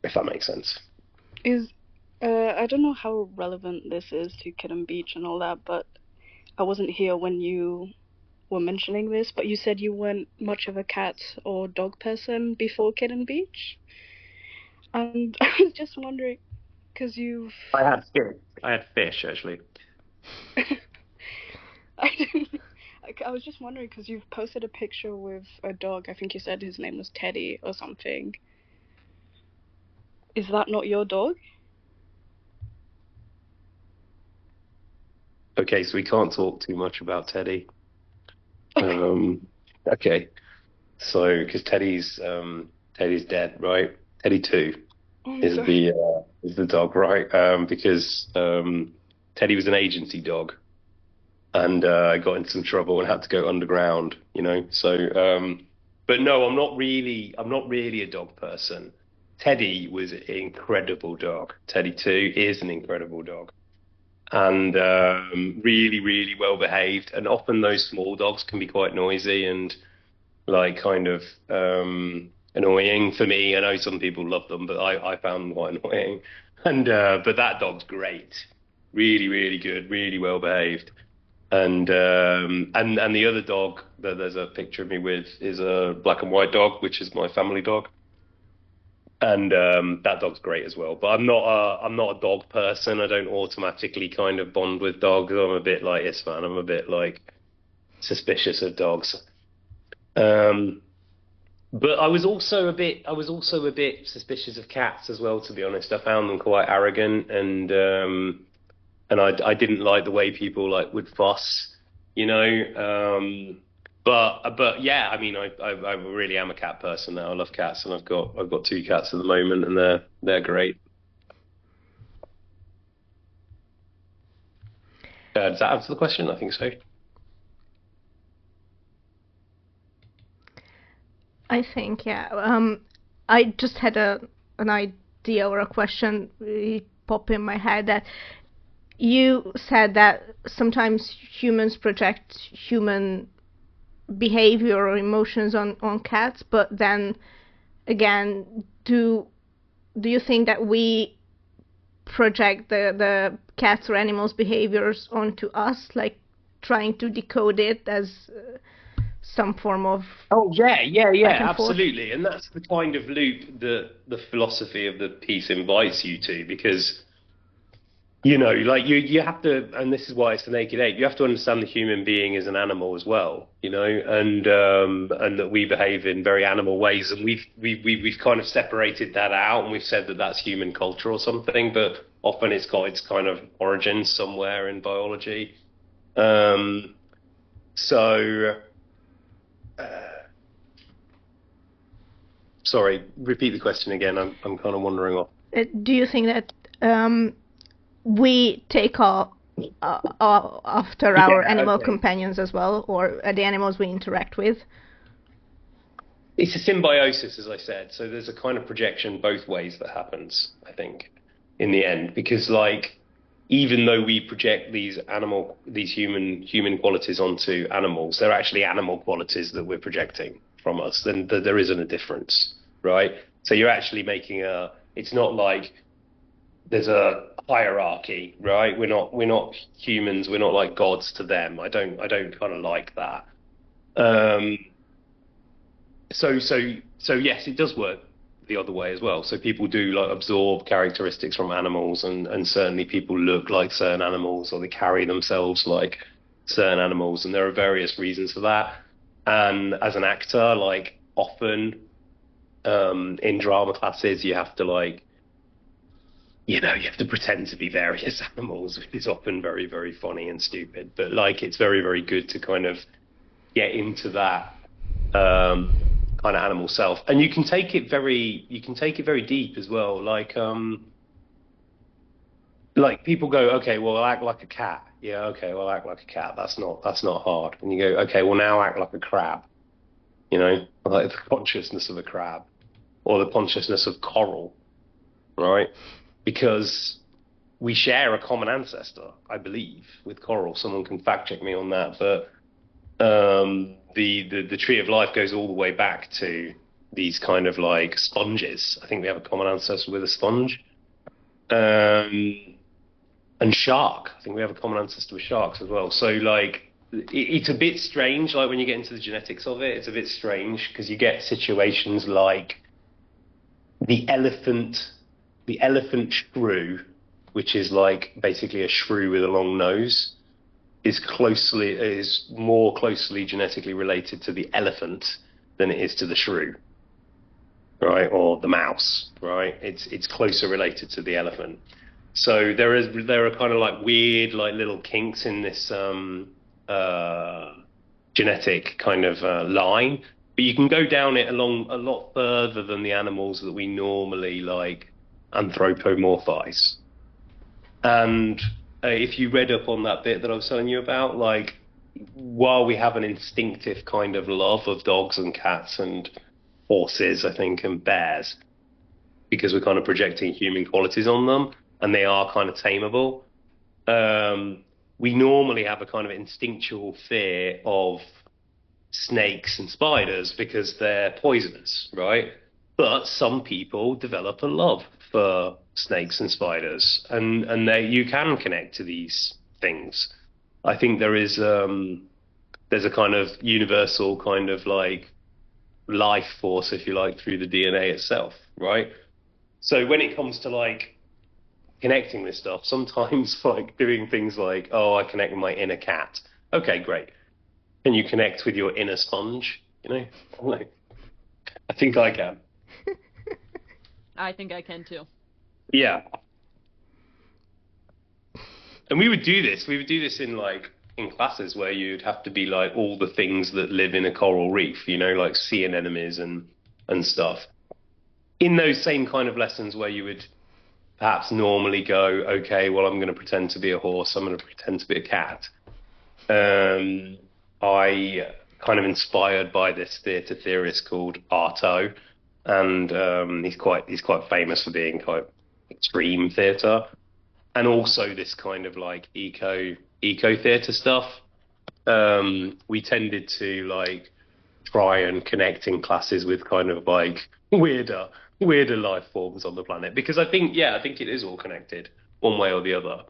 if that makes sense. I don't know how relevant this is to Kitten Beach and all that, but I wasn't here when you were mentioning this, but you said you weren't much of a cat or dog person before Kitten Beach. And I was just wondering, because you've... I had fish, actually. I was just wondering, because you've posted a picture with a dog. I think you said his name was Teddy or something. Is that not your dog? Okay, so we can't talk too much about Teddy. Okay, so because Teddy's dead, right? Teddy 2 is the dog, right? Because Teddy was an agency dog, and I got into some trouble and had to go underground, you know. So, but no, I'm not really a dog person. Teddy was an incredible dog. Teddy 2 is an incredible dog. And really, really well behaved. And often those small dogs can be quite noisy and like kind of annoying for me. I know some people love them, but I found them quite annoying. And but that dog's great, really, really good, really well behaved. And the other dog that there's a picture of me with is a black and white dog, which is my family dog. And that dog's great as well. But I'm not a dog person. I don't automatically kind of bond with dogs. I'm a bit like Isfan. I'm a bit like suspicious of dogs. But I was also a bit suspicious of cats as well, to be honest. I found them quite arrogant, and I didn't like the way people like would fuss, you know. But yeah, I mean, I really am a cat person now. I love cats, and I've got 2 cats at the moment, and they're great. Does that answer the question? I think so. I think, yeah. I just had an idea or a question pop in my head, that you said that sometimes humans project human behavior or emotions on cats, but then again, do you think that we project the cats or animals' behaviors onto us, like trying to decode it as some form of... Oh yeah, absolutely. And that's the kind of loop that the philosophy of the piece invites you to, because you know, like you have to, and this is why it's the naked ape. You have to understand the human being as an animal as well, you know, and that we behave in very animal ways, and we've kind of separated that out, and we've said that that's human culture or something, but often it's got its kind of origins somewhere in biology. Sorry, repeat the question again. I'm kind of wandering off. Do you think that we take after our animal companions as well, or the animals we interact with? It's a symbiosis, as I said. So there's a kind of projection both ways that happens, I think, in the end. Because, like, even though we project these human qualities onto animals, they're actually animal qualities that we're projecting from us. Then there isn't a difference, right? So you're actually making it's not like there's a hierarchy, right? We're not humans. We're not like gods to them. I don't kind of like that. So yes, it does work the other way as well. So people do like absorb characteristics from animals, and certainly people look like certain animals, or they carry themselves like certain animals, and there are various reasons for that. And as an actor, like often in drama classes, you have to like, you know, you have to pretend to be various animals, which is often very, very funny and stupid. But like, it's very, very good to kind of get into that kind of animal self, and you can take it very deep as well. Like people go, okay, well, I'll act like a cat. Yeah, okay, well, I'll act like a cat. That's not hard. And you go, okay, well, now act like a crab. You know, like the consciousness of a crab, or the consciousness of coral, right? Because we share a common ancestor, I believe, with coral. Someone can fact check me on that, but the tree of life goes all the way back to these kind of like sponges. I think we have a common ancestor with a sponge. And shark. I think we have a common ancestor with sharks as well. So like it's a bit strange, like when you get into the genetics of it, it's a bit strange because you get situations like the elephant shrew, which is like basically a shrew with a long nose, is more closely genetically related to the elephant than it is to the shrew, right? Or the mouse, right? It's closer related to the elephant. So there are kind of like weird like little kinks in this genetic kind of line, but you can go down it along a lot further than the animals that we normally like anthropomorphize. And if you read up on that bit that I was telling you about, like while we have an instinctive kind of love of dogs and cats and horses, I think, and bears, because we're kind of projecting human qualities on them, and they are kind of tameable. We normally have a kind of instinctual fear of snakes and spiders because they're poisonous, right? But some people develop a love for snakes and spiders, and you can connect to these things. I think there's a kind of universal kind of like life force, if you like, through the DNA itself, right? So when it comes to like connecting this stuff, sometimes like doing things like, oh, I connect with my inner cat. Okay, great. Can you connect with your inner sponge? You know, like, I think I can. I think I can too. Yeah. And we would do this. We would do this in classes where you'd have to be like all the things that live in a coral reef, you know, like sea anemones and stuff. In those same kind of lessons where you would perhaps normally go, okay, well, I'm going to pretend to be a horse, I'm going to pretend to be a cat. I kind of inspired by this theatre theorist called Artaud, and he's quite famous for being quite extreme theatre, and also this kind of like eco theatre stuff. We tended to like try and connect in classes with kind of like weirder life forms on the planet, because I think it is all connected one way or the other.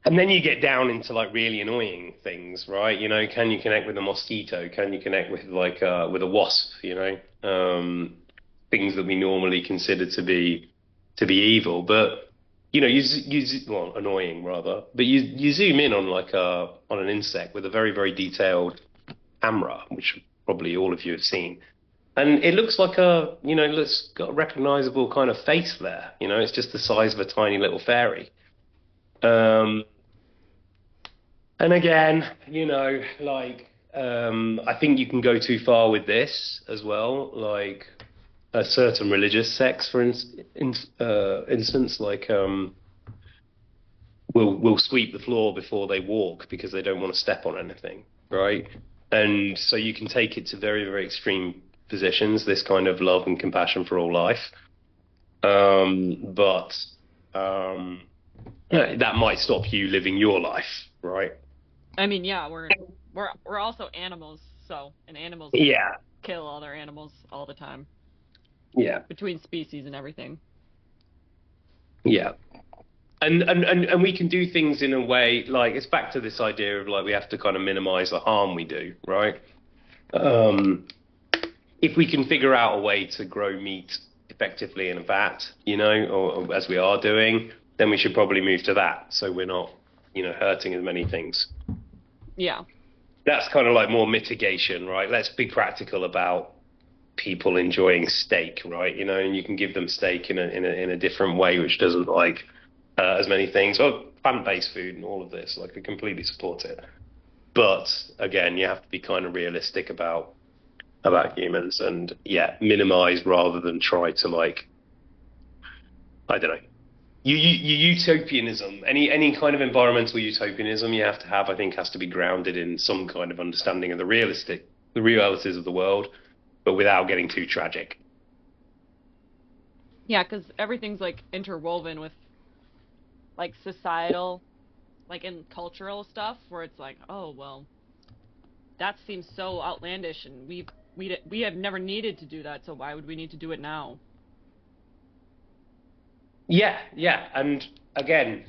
And then you get down into like really annoying things, right? You know, can you connect with a mosquito? Can you connect with like with a wasp? You know, things that we normally consider to be evil, but you know, well, annoying rather. But you zoom in on like on an insect with a very, very detailed camera, which probably all of you have seen, and it looks like it's got a recognizable kind of face there. You know, it's just the size of a tiny little fairy. And again, you know, like, I think you can go too far with this as well. Like a certain religious sects, for instance, like, will sweep the floor before they walk because they don't want to step on anything, right? And so you can take it to very, very extreme positions, this kind of love and compassion for all life. But that might stop you living your life, right? I mean, yeah, we're also animals, and animals kill other animals all the time. Yeah. Between species and everything. Yeah. And we can do things in a way, like, it's back to this idea of like we have to kind of minimize the harm we do, right? If we can figure out a way to grow meat effectively in a vat, you know, or as we are doing, then we should probably move to that, so we're not, you know, hurting as many things. Yeah. That's kind of like more mitigation, right? Let's be practical about people enjoying steak, right? You know, and you can give them steak in a different way, which doesn't like as many things. Or plant-based food and all of this, like I completely support it. But again, you have to be kind of realistic about humans, and minimize rather than try to, like, I don't know. Utopianism, any kind of environmental utopianism you have to have, I think, has to be grounded in some kind of understanding of the realities of the world, but without getting too tragic. Yeah, because everything's like interwoven with like societal, like in cultural stuff, where it's like, oh well, that seems so outlandish, and we have never needed to do that, so why would we need to do it now? Yeah, and again,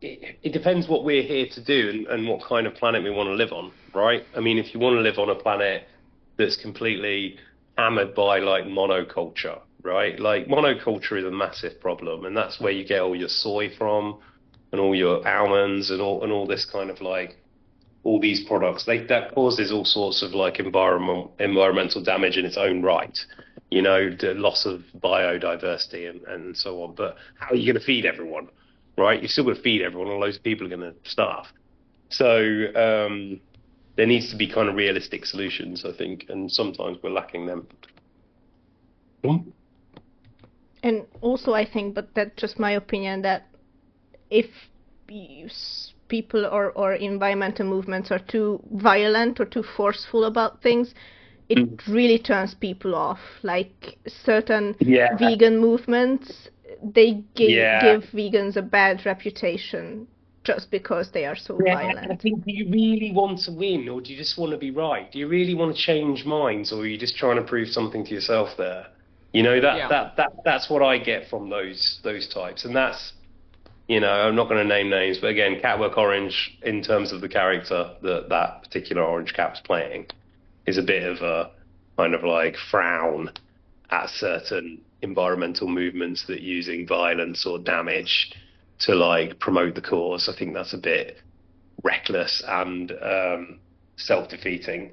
it depends what we're here to do and what kind of planet we want to live on, right? I mean, if you want to live on a planet that's completely hammered by like monoculture, right? Like monoculture is a massive problem, and that's where you get all your soy from, and all your almonds, and all this kind of like all these products. That causes all sorts of like environmental damage in its own right. You know, the loss of biodiversity and so on. But how are you going to feed everyone, right? You're still going to feed everyone, or loads of people are going to starve. So there needs to be kind of realistic solutions, I think, and sometimes we're lacking them. And also, I think, but that's just my opinion, that if people or environmental movements are too violent or too forceful about things, it really turns people off. Like certain vegan movements, they give vegans a bad reputation just because they are so violent. I think, do you really want to win, or do you just want to be right? Do you really want to change minds, or are you just trying to prove something to yourself there? You know, that's what I get from those types, and that's, you know, I'm not going to name names, but again, Catwork Orange, in terms of the character that particular Orange Cap's playing, is a bit of a kind of like frown at certain environmental movements that using violence or damage to like promote the cause. I think that's a bit reckless and self-defeating.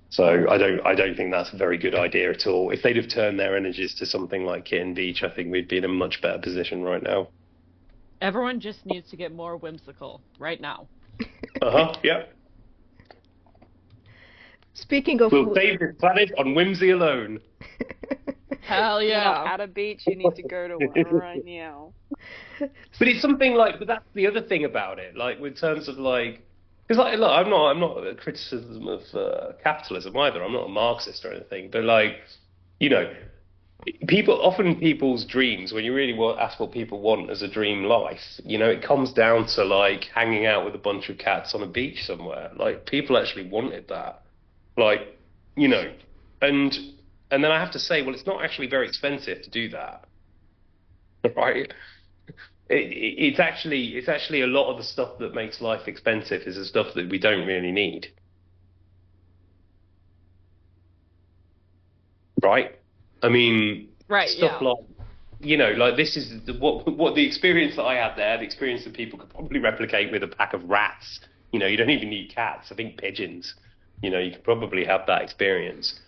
So I don't think that's a very good idea at all. If they'd have turned their energies to something like Kitten Beach, I think we'd be in a much better position right now. Everyone just needs to get more whimsical right now. Yeah. Speaking of... We'll save this planet on whimsy alone. Hell yeah. At a beach, you need to go to one right now. But it's something like, but that's the other thing about it, like, in terms of like, because like, look, I'm not a criticism of capitalism either. I'm not a Marxist or anything, but like, you know, people's dreams, when you really ask what people want as a dream life, you know, it comes down to like hanging out with a bunch of cats on a beach somewhere. Like, people actually wanted that. Like, you know, and then I have to say, well, it's not actually very expensive to do that, right? It's actually a lot of the stuff that makes life expensive is the stuff that we don't really need, right? I mean, stuff like, you know, like this is what the experience that I had there, the experience that people could probably replicate with a pack of rats. You know, you don't even need cats. I think pigeons. You know, you could probably have that experience.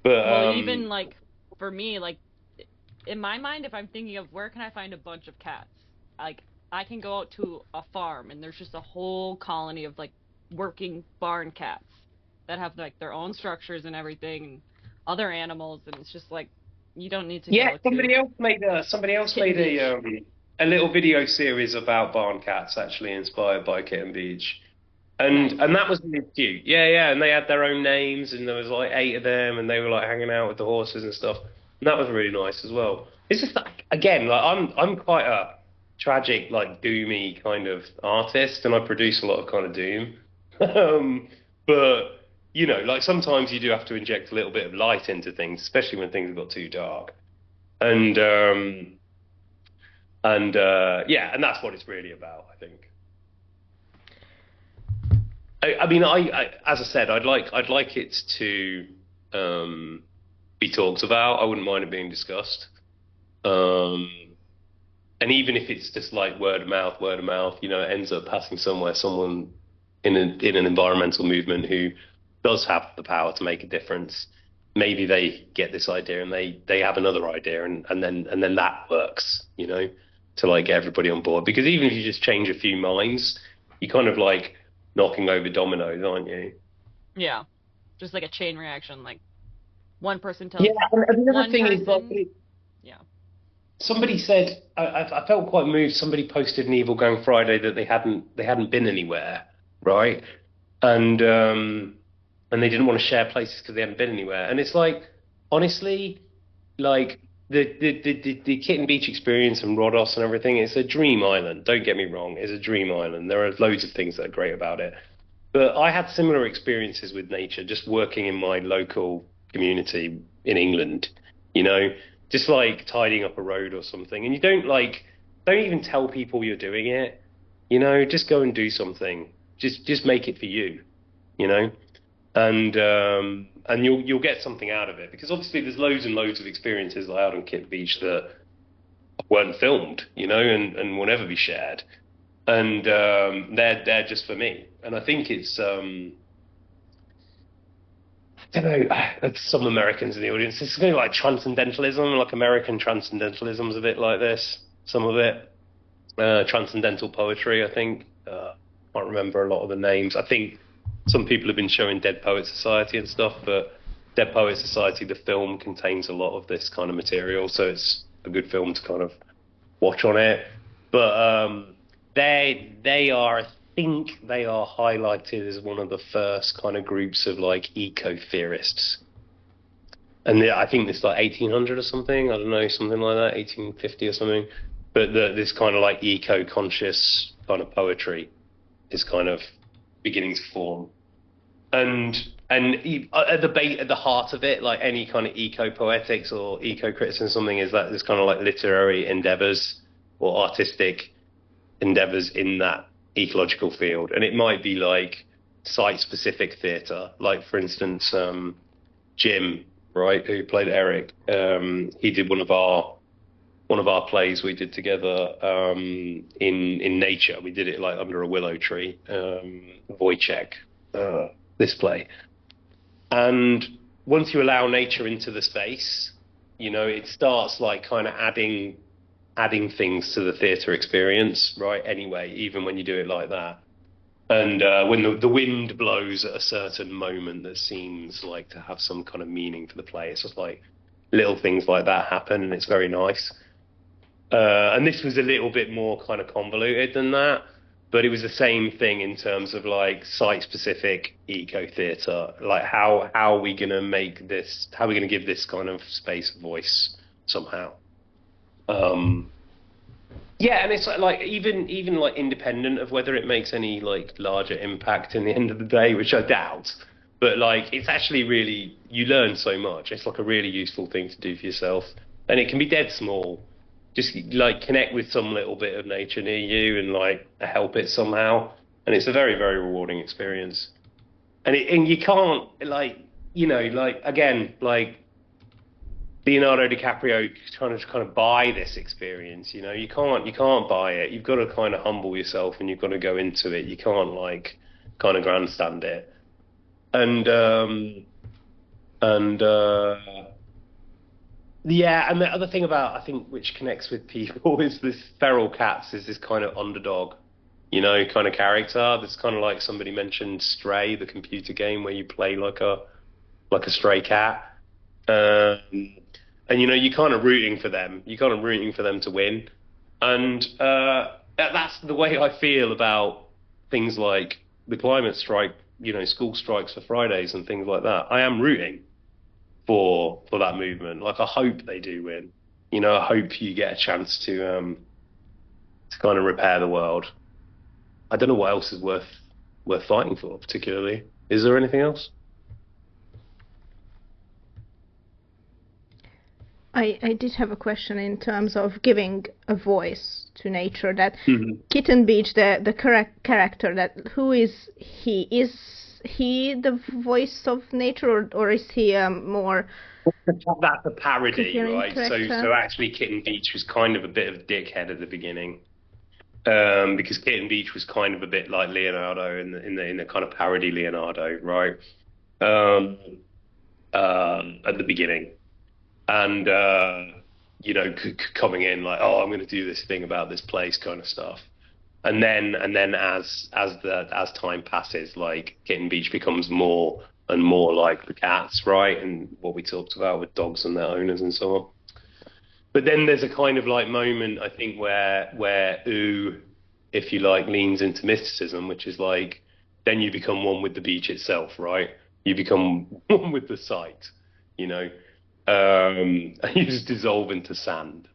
But well, even like for me, like in my mind, if I'm thinking of where can I find a bunch of cats, like I can go out to a farm and there's just a whole colony of like working barn cats that have like their own structures and everything, and other animals, and it's just like you don't need to. Yeah, somebody else made a little video series about barn cats, actually inspired by Kitten Beach. And that was really cute. Yeah, and they had their own names, and there was like 8 of them, and they were like hanging out with the horses and stuff. And that was really nice as well. It's just like, again, like I'm quite a tragic, like doomy kind of artist, and I produce a lot of kind of doom. But you know, like sometimes you do have to inject a little bit of light into things, especially when things have got too dark. And that's what it's really about, I think. I mean, I as I said, I'd like it to be talked about. I wouldn't mind it being discussed. And even if it's just like word of mouth, you know, it ends up passing somewhere, someone in an environmental movement who does have the power to make a difference. Maybe they get this idea and they have another idea, and then that works, you know, to like get everybody on board. Because even if you just change a few minds, you kind of like knocking over dominoes, aren't you? Yeah, just like a chain reaction. Like one person tells. Yeah, and the other thing person, is like, yeah. Somebody said, I felt quite moved. Somebody posted an Evil Gang Friday that they hadn't been anywhere, right? And they didn't want to share places because they hadn't been anywhere. And it's like, honestly, like the Kitten Beach experience and Rhodos and everything, it's a dream island. Don't get me wrong, it's a dream island. There are loads of things that are great about it. But I had similar experiences with nature, just working in my local community in England, just like tidying up a road or something. And you don't even tell people you're doing it, just go and do something. Just make it for you, and you'll get something out of it, because obviously there's loads and loads of experiences out on Kitten Beach that weren't filmed, and will never be shared. And they're just for me. And I think it's I don't know, some Americans in the audience, it's going to be like transcendentalism, like American transcendentalism is a bit like this, some of it. Transcendental poetry, I think. Can't remember a lot of the names. I think some people have been showing Dead Poet Society and stuff, but Dead Poet Society, the film, contains a lot of this kind of material, so it's a good film to kind of watch on it. But they are, I think they are highlighted as one of the first kind of groups of like eco-theorists. And I think it's like 1800 or something, I don't know, something like that, 1850 or something. But this kind of like eco-conscious kind of poetry is kind of beginning to form. And at the heart of it, like any kind of eco-poetics or eco-criticism, something is that there's kind of like literary endeavors or artistic endeavors in that ecological field. And it might be like site-specific theatre, like for instance, Jim, right, who played Eric, he did one of our plays we did together in nature. We did it like under a willow tree, Wojciech, this play. And once you allow nature into the space, it starts like kind of adding things to the theatre experience, right? Anyway, even when you do it like that. And when the wind blows at a certain moment that seems like to have some kind of meaning for the play, it's just like little things like that happen, and it's very nice. And this was a little bit more kind of convoluted than that, but it was the same thing in terms of like site-specific eco-theatre. Like how are we going to make this? How are we going to give this kind of space a voice somehow? Yeah, and it's like even like independent of whether it makes any like larger impact in the end of the day, which I doubt. But like it's actually really, you learn so much. It's like a really useful thing to do for yourself, and it can be dead small. Just like connect with some little bit of nature near you and like help it somehow, and it's a very, very rewarding experience. And you can't like again, like Leonardo DiCaprio trying to kind of buy this experience. You can't buy it. You've got to kind of humble yourself, and you've got to go into it. You can't like kind of grandstand it. Yeah, and the other thing about, I think, which connects with people is this feral cats is this kind of underdog, kind of character. That's kind of like somebody mentioned Stray, the computer game where you play like a stray cat. And you're kind of rooting for them. You're kind of rooting for them to win. And that's the way I feel about things like the climate strike, school strikes for Fridays and things like that. I am rooting for that movement. Like, I hope they do win. I hope you get a chance to kind of repair the world. I don't know what else is worth fighting for particularly. Is there anything else? I did have a question in terms of giving a voice to nature. That Kitten Beach, the character, that who is he? Is he the voice of nature, or is he more? That's a parody, right? So actually, Kitten Beach was kind of a bit of a dickhead at the beginning, because Kitten Beach was kind of a bit like Leonardo in the kind of parody Leonardo, right? At the beginning. And coming in like, oh, I'm going to do this thing about this place, kind of stuff, and then as time passes, like Kitten Beach becomes more and more like the cats, right, and what we talked about with dogs and their owners and so on. But then there's a kind of like moment, I think, where Ooh, if you like, leans into mysticism, which is like, then you become one with the beach itself, right? You become one with the site, and you just dissolve into sand.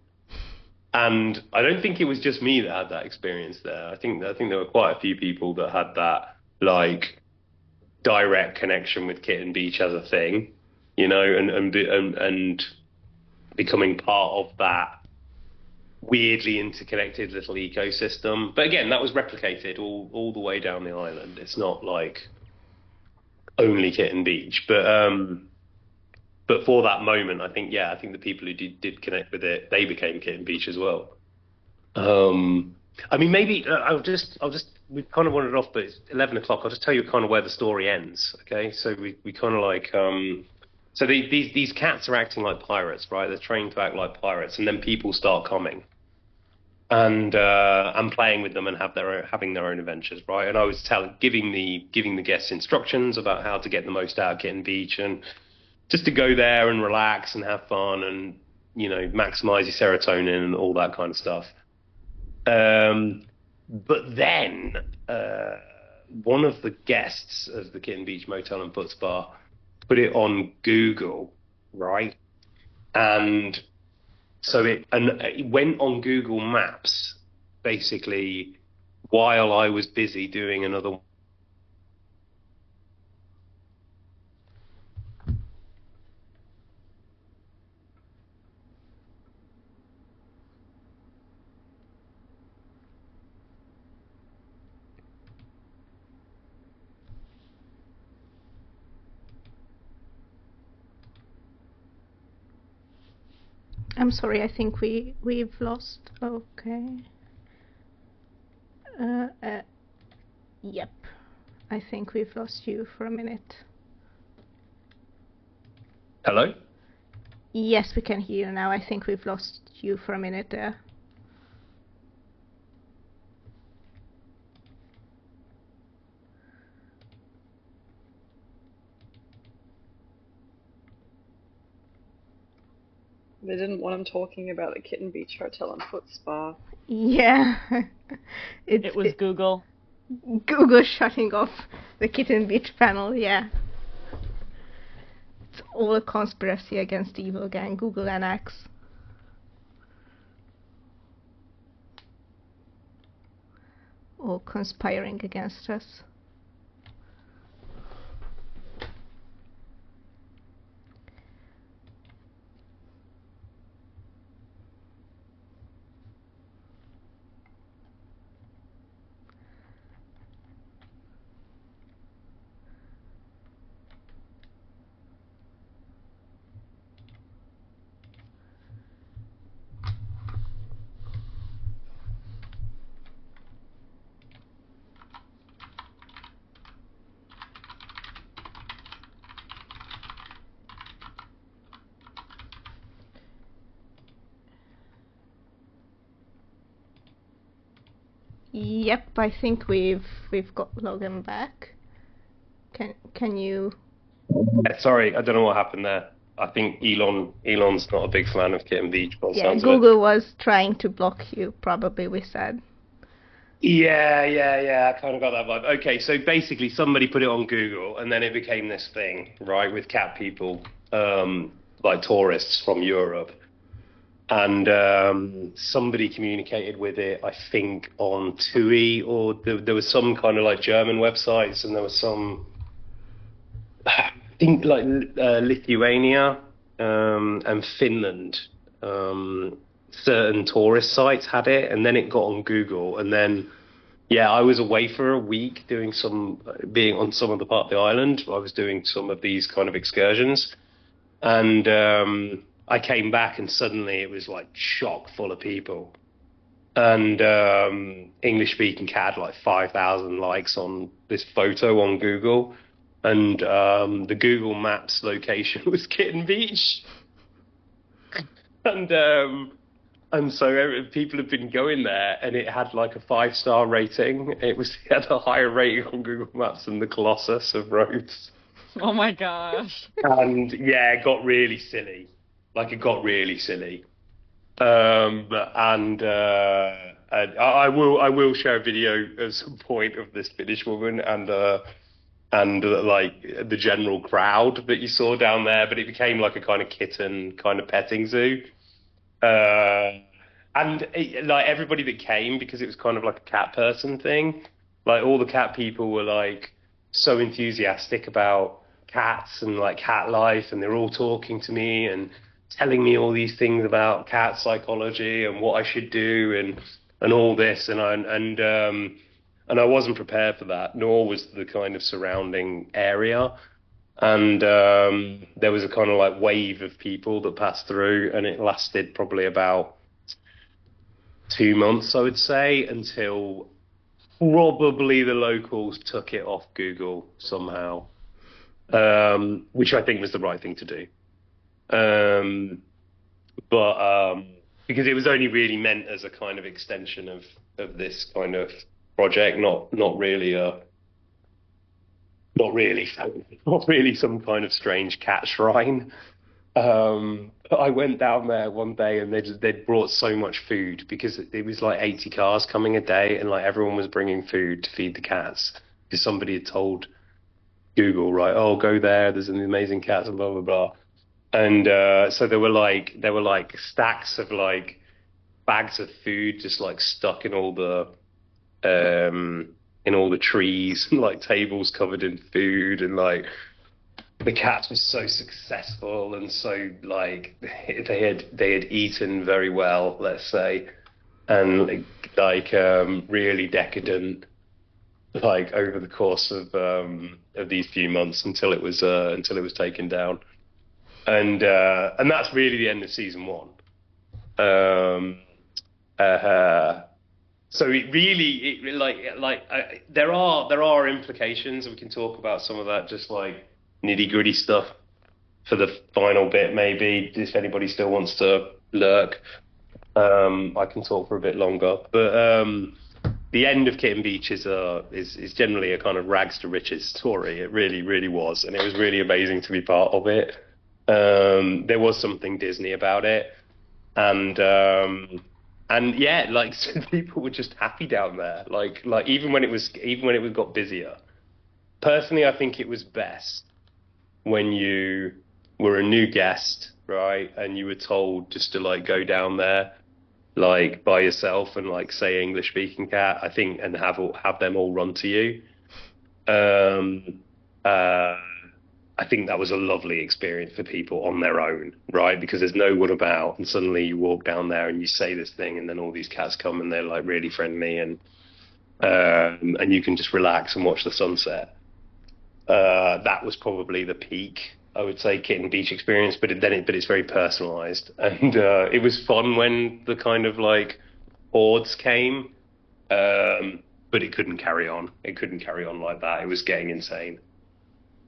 And I don't think it was just me that had that experience there. I think there were quite a few people that had that, like, direct connection with Kitten Beach as a thing, you know, and becoming part of that weirdly interconnected little ecosystem. But again, that was replicated all the way down the island. It's not like only Kitten Beach, but for that moment, I think the people who did connect with it, they became Kitten Beach as well. I mean, maybe we've kind of wandered off, but it's 11 o'clock. I'll just tell you kind of where the story ends. Okay, so we kind of like so these cats are acting like pirates, right? They're trained to act like pirates, and then people start coming and playing with them and having their own adventures, right? And I was giving the guests instructions about how to get the most out of Kitten Beach, and just to go there and relax and have fun and, you know, maximize your serotonin and all that kind of stuff. But then one of the guests of the Kitten Beach Motel and Foot Spa put it on Google, right? And so it went on Google Maps, basically, while I was busy doing another. I'm sorry, I think we've lost. Okay. Yep. I think we've lost you for a minute. Hello? Yes, we can hear you now. I think we've lost you for a minute there. They didn't want him talking about the Kitten Beach Hotel and Foot Spa. Yeah. It was Google. Google shutting off the Kitten Beach Panel, yeah. It's all a conspiracy against the evil gang, Google and X. All conspiring against us. Yep, I think we've got Logan back. Can you? Sorry, I don't know what happened there. I think Elon's not a big fan of Kitten Beach. Yeah, Google was trying to block you, probably, we said. Yeah, I kind of got that vibe. Okay, so basically somebody put it on Google, and then it became this thing, right, with cat people, like tourists from Europe. And somebody communicated with it, I think, on TUI, or there was some kind of like German websites, and there was some, I think, like Lithuania and Finland. Certain tourist sites had it, and then it got on Google, and then I was away for a week being on some of the part of the island. I was doing some of these kind of excursions, and I came back, and suddenly it was like chock full of people, and English speaking cat had like 5,000 likes on this photo on Google, and the Google Maps location was Kitten Beach. And so people have been going there, and it had like a 5-star rating. It had a higher rating on Google Maps than the Colossus of Rhodes. Oh my gosh. And it got really silly. Like, it got really silly. And I will share a video at some point of this Finnish woman and like the general crowd that you saw down there, but it became like a kind of kitten kind of petting zoo. And like everybody that came, because it was kind of like a cat person thing, like all the cat people were like, so enthusiastic about cats and like cat life, and they're all talking to me and telling me all these things about cat psychology and what I should do and all this, and I wasn't prepared for that, nor was the kind of surrounding area. And there was a kind of like wave of people that passed through, and it lasted probably about 2 months, I would say, until probably the locals took it off Google somehow, which I think was the right thing to do. But because it was only really meant as a kind of extension of this kind of project, not really some kind of strange cat shrine. But I went down there one day, and they'd brought so much food, because it was like 80 cars coming a day, and like everyone was bringing food to feed the cats, because somebody had told Google, right, oh, go there's an amazing cats and blah blah blah. And so there were like stacks of like bags of food just like stuck in all the trees, and like tables covered in food, and like the cats were so successful, and so like they had eaten very well, let's say, and like really decadent, like over the course of these few months until it was taken down. And that's really the end of season 1. So there are implications, and we can talk about some of that, just like nitty gritty stuff for the final bit, maybe, if anybody still wants to lurk. I can talk for a bit longer, but the end of Kitten Beach is generally a kind of rags to riches story. It really, really was, and it was really amazing to be part of it. There was something Disney about it, and yeah, like people were just happy down there. Like even when it got busier. Personally, I think it was best when you were a new guest, right, and you were told just to like go down there, like by yourself, and like say English speaking cat, I think, and have them all run to you. I think that was a lovely experience for people on their own, right? Because there's no one about, and suddenly you walk down there and you say this thing, and then all these cats come and they're like really friendly, and you can just relax and watch the sunset. That was probably the peak, I would say, Kitten Beach experience. But it's very personalized, and it was fun when the kind of like hordes came, but it couldn't carry on. It couldn't carry on like that. It was getting insane.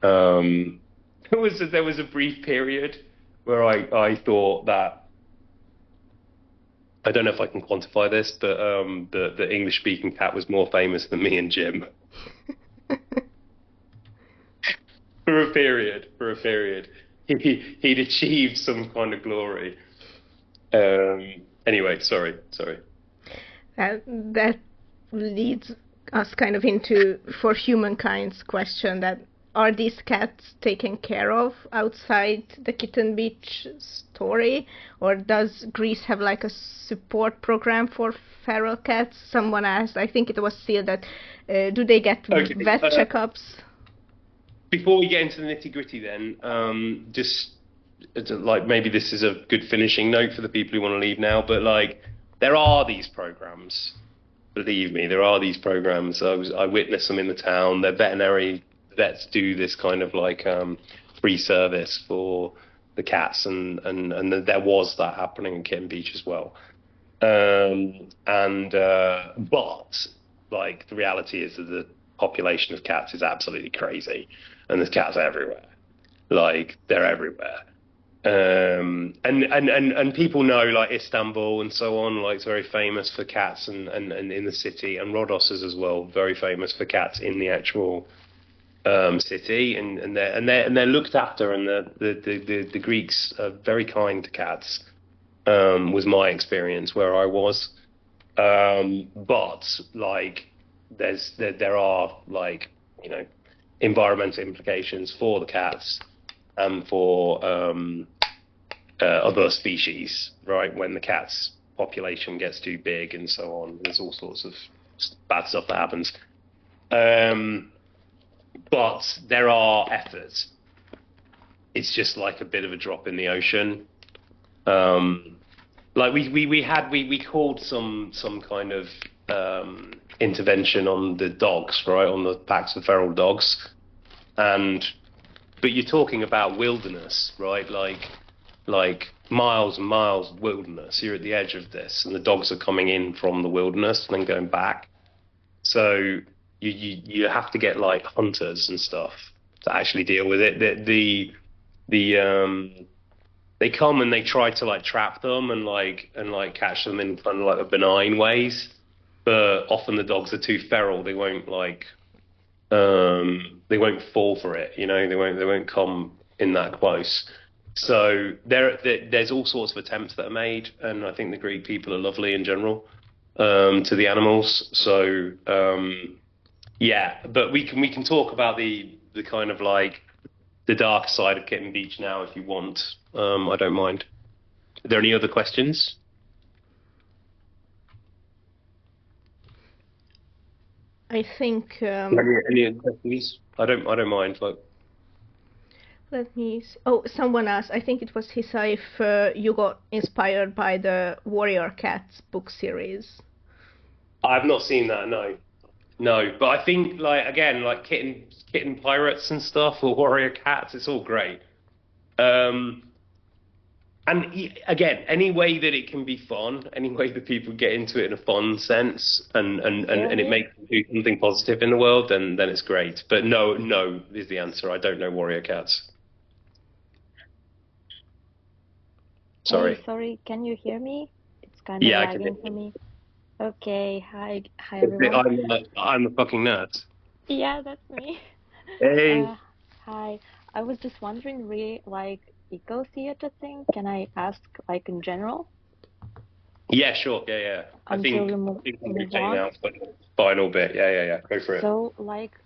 There was a brief period where I thought that, I don't know if I can quantify this, but the English speaking cat was more famous than me and Jim. For a period, he'd achieved some kind of glory. Anyway, sorry. That leads us kind of into, for humankind's question, that are these cats taken care of outside the Kitten Beach story, or does Greece have like a support program for feral cats? Someone asked, I think it was Seal, that do they get vet checkups? Before we get into the nitty gritty, then just like maybe this is a good finishing note for the people who want to leave now, but like there are these programs. Believe me, there are these programs. I witnessed them in the town. They're veterinary vets do this kind of like free service for the cats, and there was that happening in Kitten Beach as well. But like the reality is that the population of cats is absolutely crazy, and there's cats everywhere. Like they're everywhere. And people know, like Istanbul and so on, like it's very famous for cats, and in the city, and Rhodos is as well very famous for cats in the actual city, and they're looked after, and the Greeks are very kind to cats. Was my experience where I was, but like there are like environmental implications for the cats and for other species, right? When the cat's population gets too big and so on, there's all sorts of bad stuff that happens. but there are efforts. It's just like a bit of a drop in the ocean. Like we called some kind of intervention on the dogs, right, on the packs of feral dogs, but you're talking about wilderness, right? Like miles and miles of wilderness. You're at the edge of this, and the dogs are coming in from the wilderness and then going back. So you have to get like hunters and stuff to actually deal with it. They come and they try to like trap them and catch them in kind of like benign ways, but often the dogs are too feral. They won't fall for it. You know, they won't come in that close. So there's all sorts of attempts that are made, and I think the Greek people are lovely in general to the animals. So yeah, but we can talk about the kind of like the dark side of Kitten Beach now if you want. I don't mind. Are there any other questions? I think. Any other questions? I don't mind. Like, let me see. Oh, someone asked. I think it was Hisa if you got inspired by the Warrior Cats book series. I've not seen that. No. But I think like again, like kitten pirates and stuff, or warrior cats. It's all great. And again, any way that it can be fun, any way that people get into it in a fun sense, and it makes them do something positive in the world, then it's great. But no is the answer. I don't know warrior cats. Sorry. Hey, sorry, can you hear me? It's kind of lagging for me. Okay, hi everyone. I'm a fucking nerd. Yeah, that's me. Hey. Hi. I was just wondering, really, like, eco theater thing, can I ask, like, in general? Yeah, sure. Yeah. I think we're taking out the final bit. Yeah. Go for it. So, like,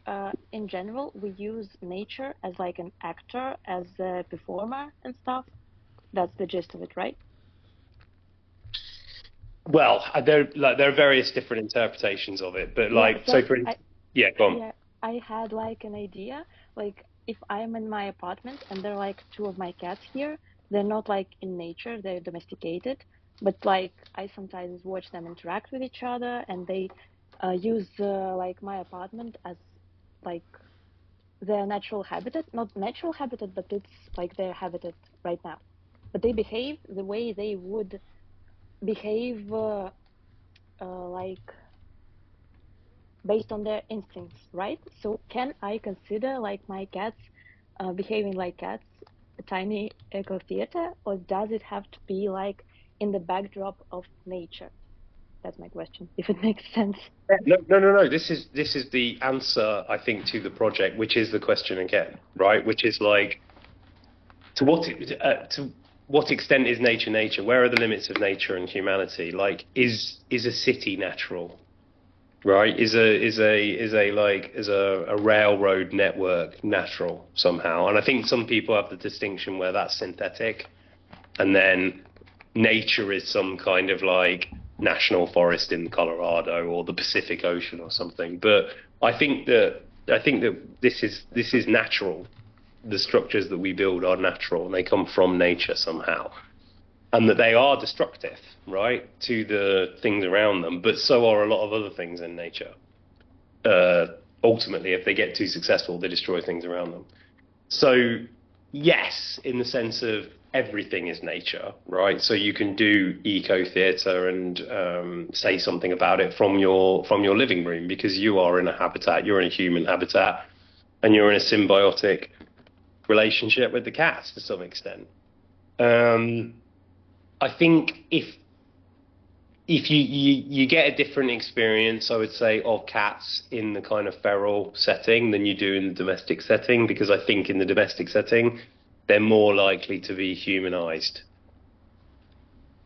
in general, we use nature as, like, an actor, as a performer and stuff. That's the gist of it, right? Well, there are various different interpretations of it, but like, go on. Yeah, I had like an idea, like if I'm in my apartment and there are like two of my cats here, they're not like in nature, they're domesticated, but like I sometimes watch them interact with each other, and they use like my apartment as like their natural habitat, not natural habitat, but it's like their habitat right now. But they behave the way they would behave like based on their instincts, right? So can I consider like my cats behaving like cats a tiny eco theater, or does it have to be like in the backdrop of nature? That's my question, if it makes sense. No. This is the answer, I think, to the project, which is the question again, right? Which is like, to what extent is nature? Where are the limits of nature and humanity? Like, is a city natural? Right? Is a railroad network natural somehow? And I think some people have the distinction where that's synthetic, and then nature is some kind of like national forest in Colorado or the Pacific Ocean or something. But I think that this is natural. The structures that we build are natural, and they come from nature somehow, and that they are destructive, right, to the things around them, but so are a lot of other things in nature. Ultimately, if they get too successful, they destroy things around them. So yes, in the sense of everything is nature, right? So you can do eco-theatre and say something about it from your living room, because you are in a habitat, you're in a human habitat, and you're in a symbiotic relationship with the cats to some extent. I think if you get a different experience, I would say, of cats in the kind of feral setting than you do in the domestic setting, because I think in the domestic setting, they're more likely to be humanized.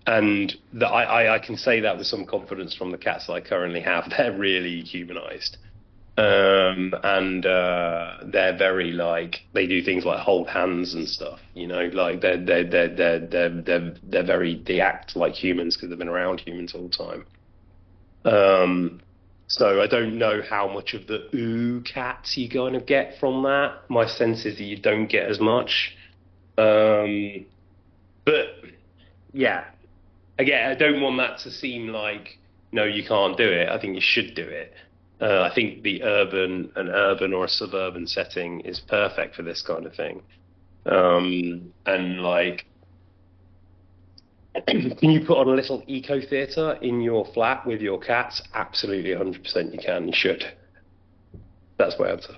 And I can say that with some confidence from the cats that I currently have. They're really humanized. And they're very like, they do things like hold hands and stuff, you know, like they're very, they act like humans because they've been around humans all the time. So I don't know how much of the ooh cats you kind of get from that. My sense is that you don't get as much. But yeah, again, I don't want that to seem like, no, you can't do it. I think you should do it. I think an urban or a suburban setting is perfect for this kind of thing. And like, can you put on a little eco theatre in your flat with your cats? Absolutely, 100% you can. You should. That's my answer.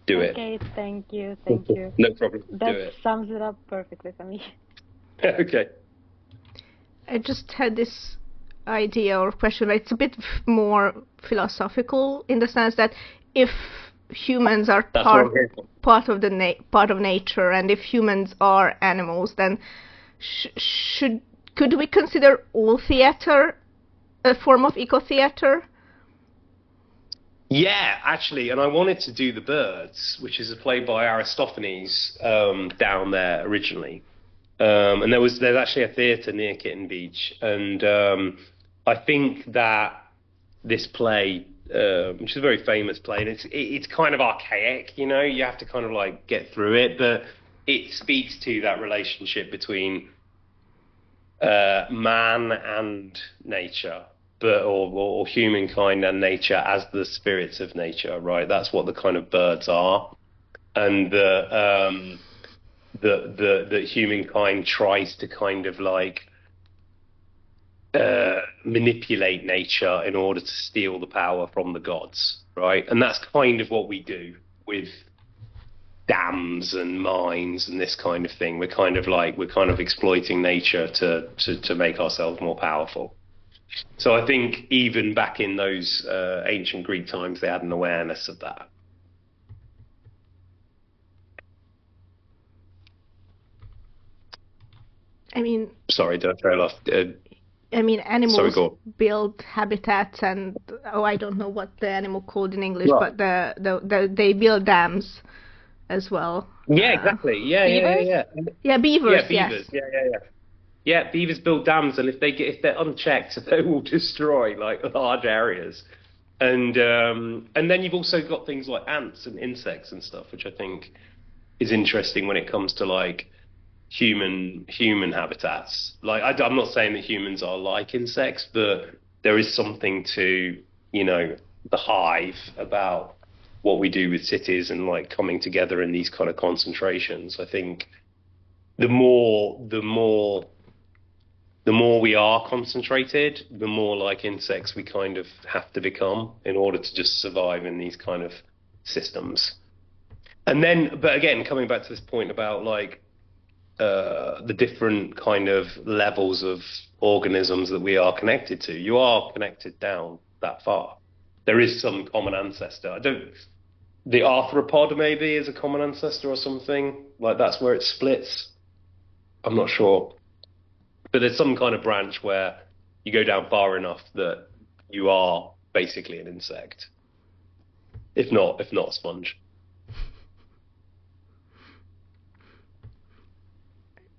Do it. Okay, thank you, thank you. No problem. That Do it. sums it up perfectly for me. Okay. I just had this idea or question. It's a bit more philosophical in the sense that if humans are part of nature, and if humans are animals, then could we consider all theater a form of eco-theater? Yeah, actually, and I wanted to do The Birds, which is a play by Aristophanes down there originally. And there's actually a theatre near Kitten Beach, and I think that this play, which is a very famous play, and it's kind of archaic, you know, you have to kind of like get through it, but it speaks to that relationship between man and nature, or humankind and nature as the spirits of nature, right? That's what the kind of birds are, and that humankind tries to kind of like manipulate nature in order to steal the power from the gods, right? And that's kind of what we do with dams and mines and this kind of thing. We're kind of exploiting nature to make ourselves more powerful. So I think even back in those ancient Greek times, they had an awareness of that. I mean, sorry, did I trail off? I mean, animals build habitats, and I don't know what the animal called in English, right. But they build dams as well. Yeah, exactly. Yeah, beavers? Yeah, beavers. Yeah, beavers. Yes. Yeah. Yeah, beavers build dams, and if they're unchecked, they will destroy like large areas. And then you've also got things like ants and insects and stuff, which I think is interesting when it comes to like human habitats. Like I'm not saying that humans are like insects, but there is something to, you know, the hive about what we do with cities and like coming together in these kind of concentrations. I think the more we are concentrated, the more like insects we kind of have to become in order to just survive in these kind of systems. And then, but again, coming back to this point about like the different kind of levels of organisms that we are connected to. You are connected down that far. There is some common ancestor. The arthropod maybe is a common ancestor or something. Like that's where it splits. I'm not sure. But there's some kind of branch where you go down far enough that you are basically an insect. If not a sponge.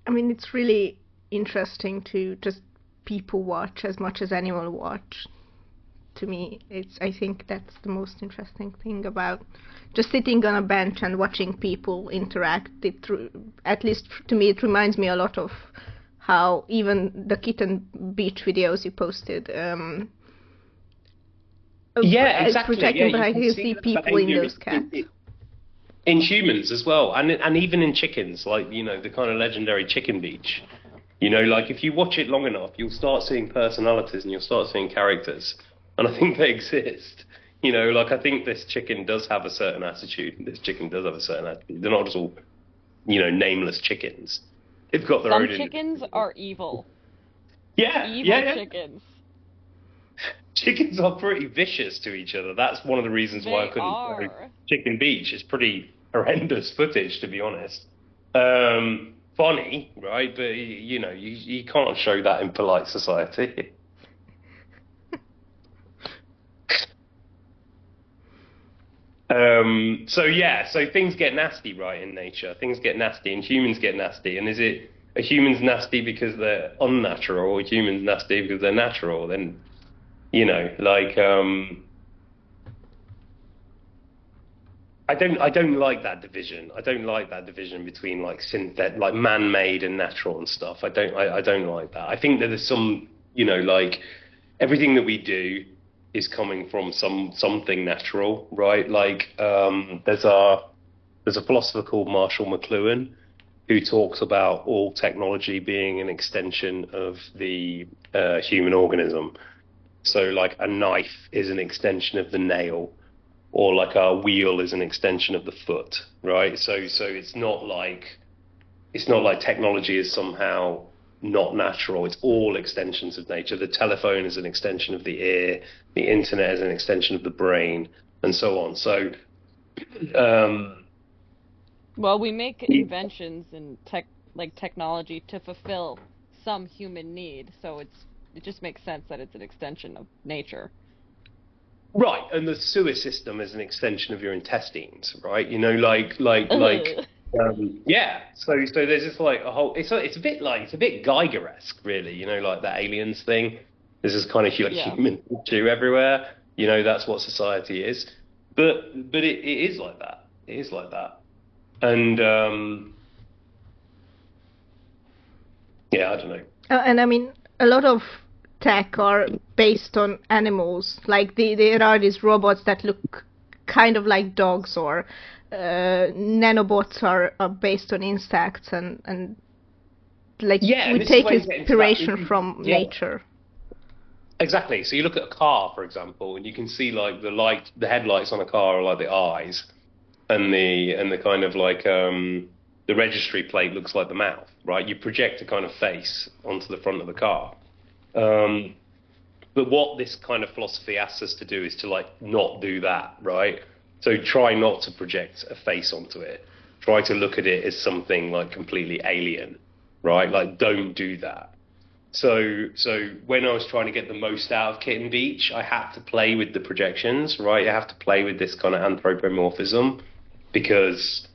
I mean, it's really interesting to just people watch as much as animal watch. To me, I think that's the most interesting thing about just sitting on a bench and watching people interact. At least to me, it reminds me a lot of how even the Kitten Beach videos you posted. Yeah, exactly. But I can see people in those cats. In humans as well, and even in chickens, like, you know, the kind of legendary Kitten Beach. You know, like if you watch it long enough, you'll start seeing personalities and you'll start seeing characters. And I think they exist. You know, like I think this chicken does have a certain attitude, and this chicken does have a certain attitude. They're not just all, you know, nameless chickens. They've got their own. Some chickens are evil. Yeah, evil chickens. Chickens are pretty vicious to each other. That's one of the reasons why I couldn't play Kitten Beach. It's pretty horrendous footage, to be honest. Funny, right? But, you know, you can't show that in polite society. So things get nasty, right, in nature. Things get nasty, and humans get nasty. And are humans nasty because they're unnatural, or humans nasty because they're natural? Then, you know, like, I don't like that division. I don't like that division between like like man-made and natural and stuff. I don't like that. I think that there's some, like everything that we do is coming from something natural, right? Like there's a philosopher called Marshall McLuhan who talks about all technology being an extension of the human organism. So like a knife is an extension of the nail, or like a wheel is an extension of the foot, right? So it's not like technology is somehow not natural. It's all extensions of nature. The telephone is an extension of the ear, the internet is an extension of the brain, and so on. So well, we make inventions and technology to fulfill some human need, so it just makes sense that it's an extension of nature. Right, and the sewer system is an extension of your intestines, right? Yeah. So there's just like a whole. It's a bit Geiger-esque, really. Like that aliens thing. There's this kind of human tissue everywhere. That's what society is. But it is like that. It is like that. And yeah, I don't know. And I mean, a lot of tech are based on animals. Like there are these robots that look kind of like dogs, or nanobots are based on insects, and like we take inspiration from nature. Exactly. So you look at a car, for example, and you can see like the headlights on a car are like the eyes, and the kind of like the registry plate looks like the mouth, right? You project a kind of face onto the front of the car. But what this kind of philosophy asks us to do is to like not do that, right? So try not to project a face onto it. Try to look at it as something like completely alien, right? Like don't do that. So when I was trying to get the most out of Kitten Beach, I had to play with the projections, right? I have to play with this kind of anthropomorphism because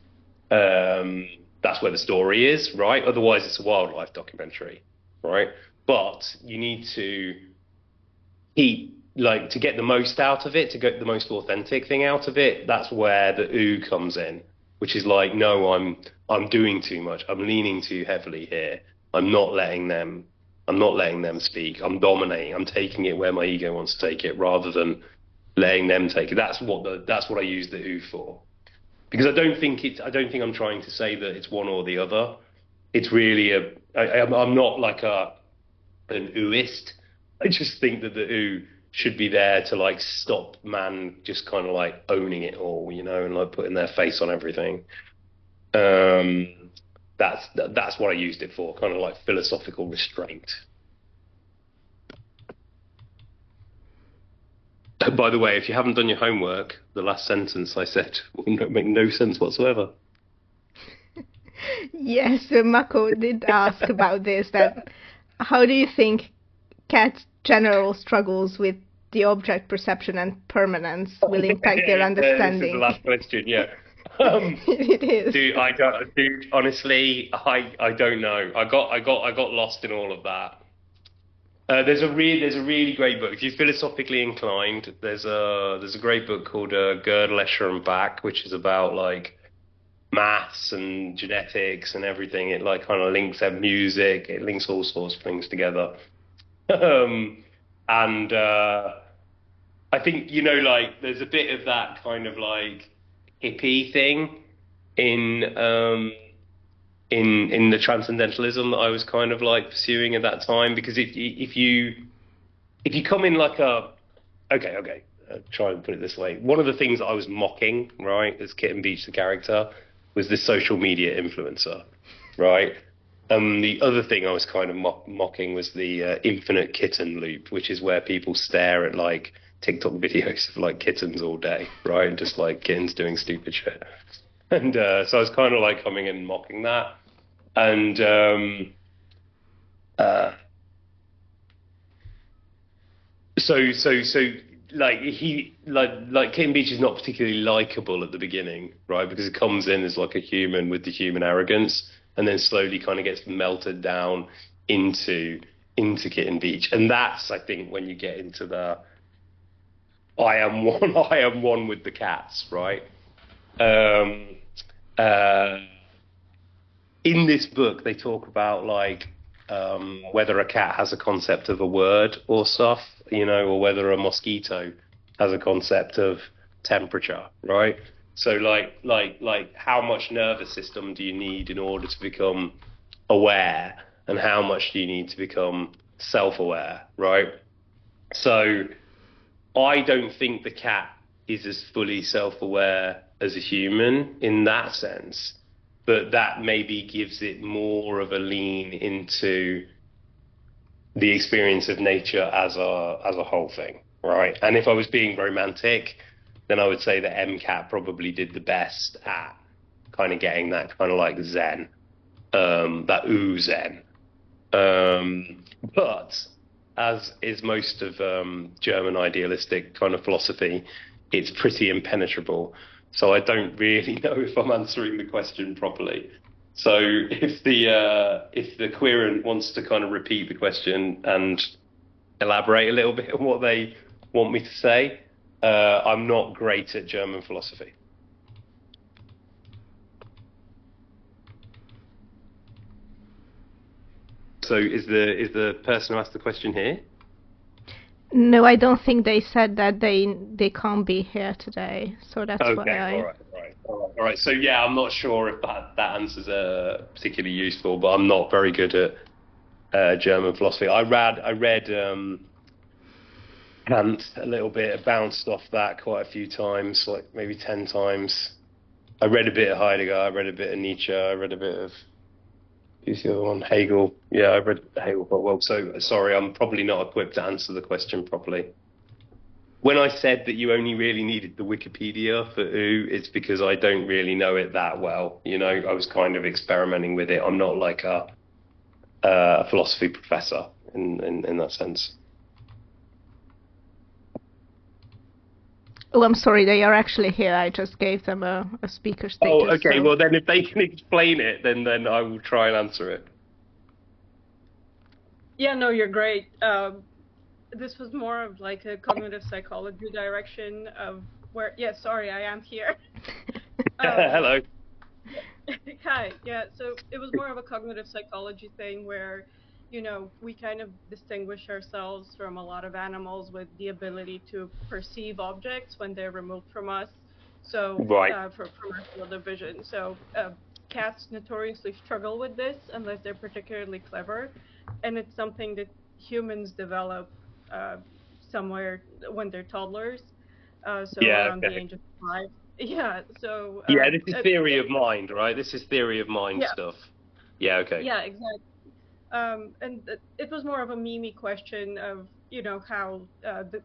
that's where the story is, right? Otherwise, it's a wildlife documentary, right? But you need to to get the most out of it, to get the most authentic thing out of it. That's where the ooh comes in, which is like, no, I'm doing too much. I'm leaning too heavily here. I'm not letting them speak. I'm dominating. I'm taking it where my ego wants to take it, rather than letting them take it. That's what I use the ooh for, because I don't think I'm trying to say that it's one or the other. It's really I'm not like an ooist. I just think that the ooh should be there to like stop man just kind of like owning it all, and like putting their face on everything. That's what I used it for, kind of like philosophical restraint. By the way, if you haven't done your homework, the last sentence I said will make no sense whatsoever. Yes, Mako did ask about this. That how do you think cats' general struggles with the object perception and permanence will impact their understanding? This is the last question. Yeah. It is. Dude, honestly, I don't know. I got lost in all of that. There's a really great book. If you're philosophically inclined, there's a great book called Gödel, Escher and Bach, which is about like maths and genetics and everything. It like kind of links music. It links all sorts of things together. And I think like there's a bit of that kind of like hippie thing in the transcendentalism that I was kind of like pursuing at that time, because if you come in like try and put it this way, one of the things that I was mocking, right, as Kitten Beach the character, was this social media influencer, right? The other thing I was kind of mocking was the infinite kitten loop, which is where people stare at like TikTok videos of like kittens all day, right? And just like kittens doing stupid shit. And so I was kind of like coming in and mocking that. And so like Kitten Beach is not particularly likable at the beginning, right? Because it comes in as like a human with the human arrogance, and then slowly kind of gets melted down into Kitten Beach. And that's, I think, when you get into the I am one with the cats, right? Um, uh, in this book, they talk about like whether a cat has a concept of a word or stuff, you know, or whether a mosquito has a concept of temperature, right? So like how much nervous system do you need in order to become aware, and how much do you need to become self-aware, right? So I don't think the cat is as fully self-aware as a human in that sense, but that maybe gives it more of a lean into the experience of nature as a whole thing, right? And if I was being romantic, then I would say that MCAT probably did the best at kind of getting that kind of like zen, that zen. But as is most of German idealistic kind of philosophy, it's pretty impenetrable. So I don't really know if I'm answering the question properly. So if the querent wants to kind of repeat the question and elaborate a little bit on what they want me to say, I'm not great at German philosophy. So is the person who asked the question here? No, I don't think they said that they can't be here today, so that's why All right. So yeah, I'm not sure if that answers particularly useful, but I'm not very good at German philosophy. I read Kant a little bit. I bounced off that quite a few times, like maybe 10 times. I read a bit of Heidegger. I read a bit of Nietzsche. I read a bit of, who's the other one? Hegel. Yeah, I read Hegel quite well. So sorry, I'm probably not equipped to answer the question properly. When I said that you only really needed the Wikipedia for OO, it's because I don't really know it that well. You know, I was kind of experimenting with it. I'm not like a philosophy professor in that sense. Oh, I'm sorry, they are actually here. I just gave them a speaker status. Oh, okay. So. Well, then if they can explain it, then I will try and answer it. Yeah, no, you're great. This was more of like a cognitive psychology direction of where, yeah, sorry, I am here. Hello. Hi, yeah, so it was more of a cognitive psychology thing where, you know, we kind of distinguish ourselves from a lot of animals with the ability to perceive objects when they're removed from us. So, right. From our field of vision. So, cats notoriously struggle with this unless they're particularly clever. And it's something that humans develop somewhere when they're toddlers, so around the age of 5. Yeah, so... yeah, this is theory of mind, right? This is theory of mind stuff. Yeah, okay. Yeah, exactly. And it was more of a meme question of, you know, how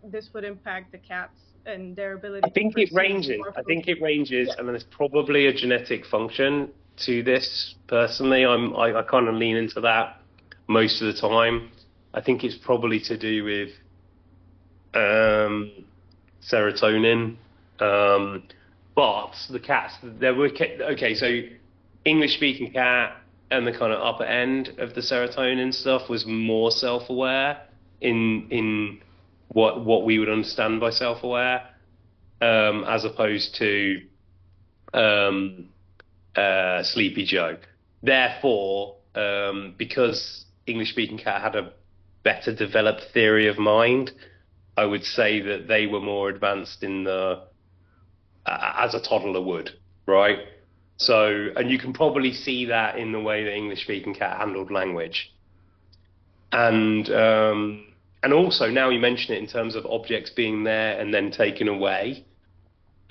this would impact the cats and their ability to it ranges. I think it ranges, and there's probably a genetic function to this. Personally, I kind of lean into that most of the time. I think it's probably to do with serotonin. But the cats, there were okay. So English-speaking cat and the kind of upper end of the serotonin stuff was more self-aware in what we would understand by self-aware, as opposed to Sleepy Joe. Therefore, because English-speaking cat had a better developed theory of mind, I would say that they were more advanced in as a toddler would, right? So, and you can probably see that in the way that English-speaking cat handled language. And also, now you mention it in terms of objects being there and then taken away,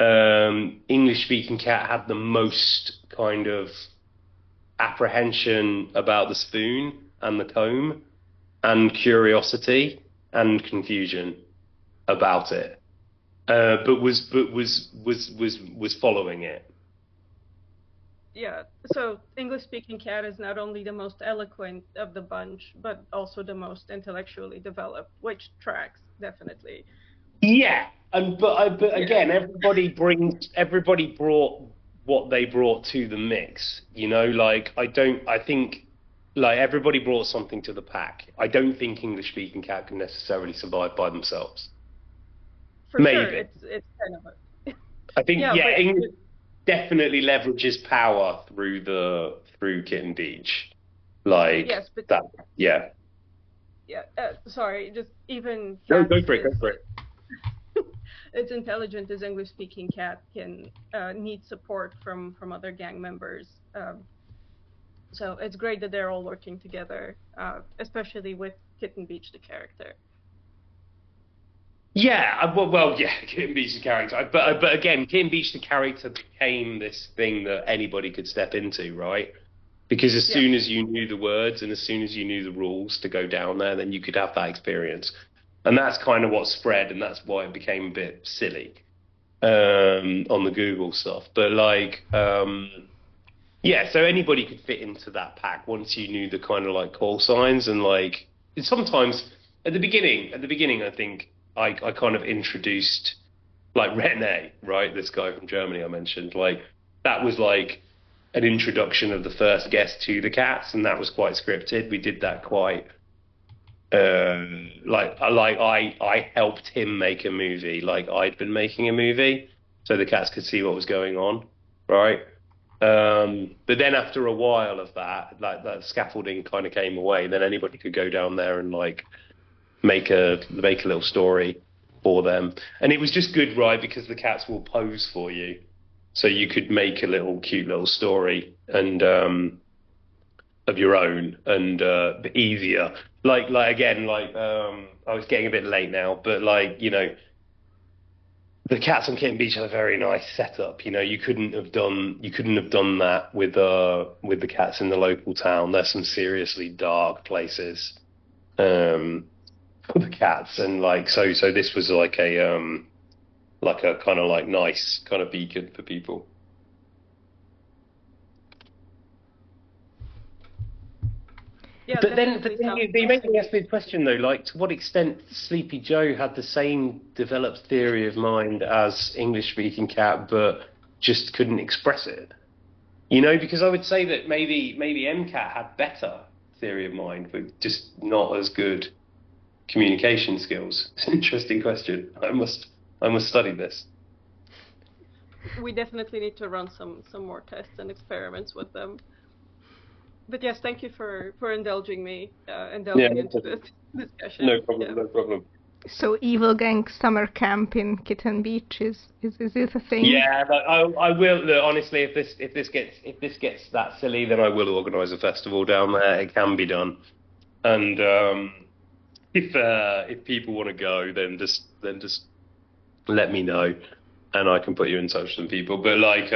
English-speaking cat had the most kind of apprehension about the spoon and the comb, and curiosity and confusion about it, but was following it. Yeah, so English-speaking cat is not only the most eloquent of the bunch, but also the most intellectually developed, which tracks definitely. Yeah, but again, everybody brought what they brought to the mix. You know, like I think like everybody brought something to the pack. I don't think English-speaking cat can necessarily survive by themselves. For sure, it's kind of a... I think definitely leverages power through Kitten Beach. Like yes, but that, yeah. Yeah, sorry, just even Go cats for it, go for it. as intelligent as English-speaking cat can need support from other gang members. So it's great that they're all working together, especially with Kitten Beach, the character. Yeah, well, yeah, Kitten Beach the character, but again, Kitten Beach the character became this thing that anybody could step into, right? Because as soon as you knew the words and as soon as you knew the rules to go down there, then you could have that experience, and that's kind of what spread, and that's why it became a bit silly on the Google stuff. But like, yeah, so anybody could fit into that pack once you knew the kind of like call signs and like sometimes at the beginning, I think I kind of introduced like Rene, right? This guy from Germany I mentioned, like that was like an introduction of the first guest to the cats, and that was quite scripted. We did that quite I helped him make a movie, like I'd been making a movie, so the cats could see what was going on, right? But then after a while of that, like that scaffolding kind of came away. Then anybody could go down there and like make a little story for them, and it was just good, right? Because the cats will pose for you, so you could make a little cute little story and of your own and easier. Like again, like I was getting a bit late now, but like the cats on Kitten Beach have a very nice setup. You couldn't have done that with the cats in the local town. There's some seriously dark places for the cats, and like so this was like a kind of like nice kind of beacon for people. Yeah, but then you make me ask me a question though, like to what extent Sleepy Joe had the same developed theory of mind as English-speaking cat, but just couldn't express it? Because I would say that maybe MCAT had better theory of mind, but just not as good communication skills. It's an interesting question. I must study this. We definitely need to run some more tests and experiments with them. But yes, thank you for indulging me into this discussion. No problem. So Evil Gang summer camp in Kitten Beach is this a thing? Yeah, I will. Look, honestly, if this gets that silly, then I will organise a festival down there. It can be done, and if people want to go, then just let me know, and I can put you in touch with some people. But like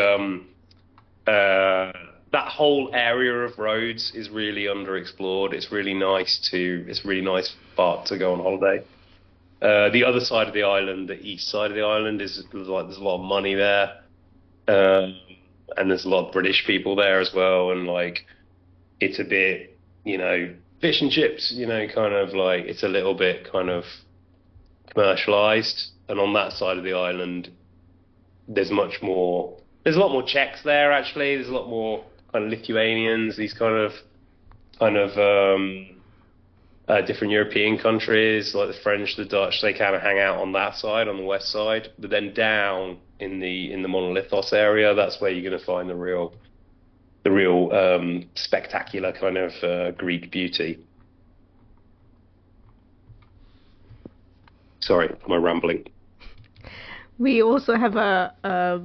that whole area of roads is really underexplored. It's really nice spot to go on holiday. The other side of the island, the east side of the island, is like there's a lot of money there, and there's a lot of British people there as well. And like it's a bit, fish and chips, kind of like it's a little bit kind of commercialized. And on that side of the island, there's a lot more Czechs there actually. There's a lot more kind of Lithuanians, these kind of different European countries like the French, the Dutch. They kind of hang out on that side, on the west side. But then down in the Monolithos area, that's where you're going to find the real spectacular kind of Greek beauty. Sorry, am I rambling? We also have a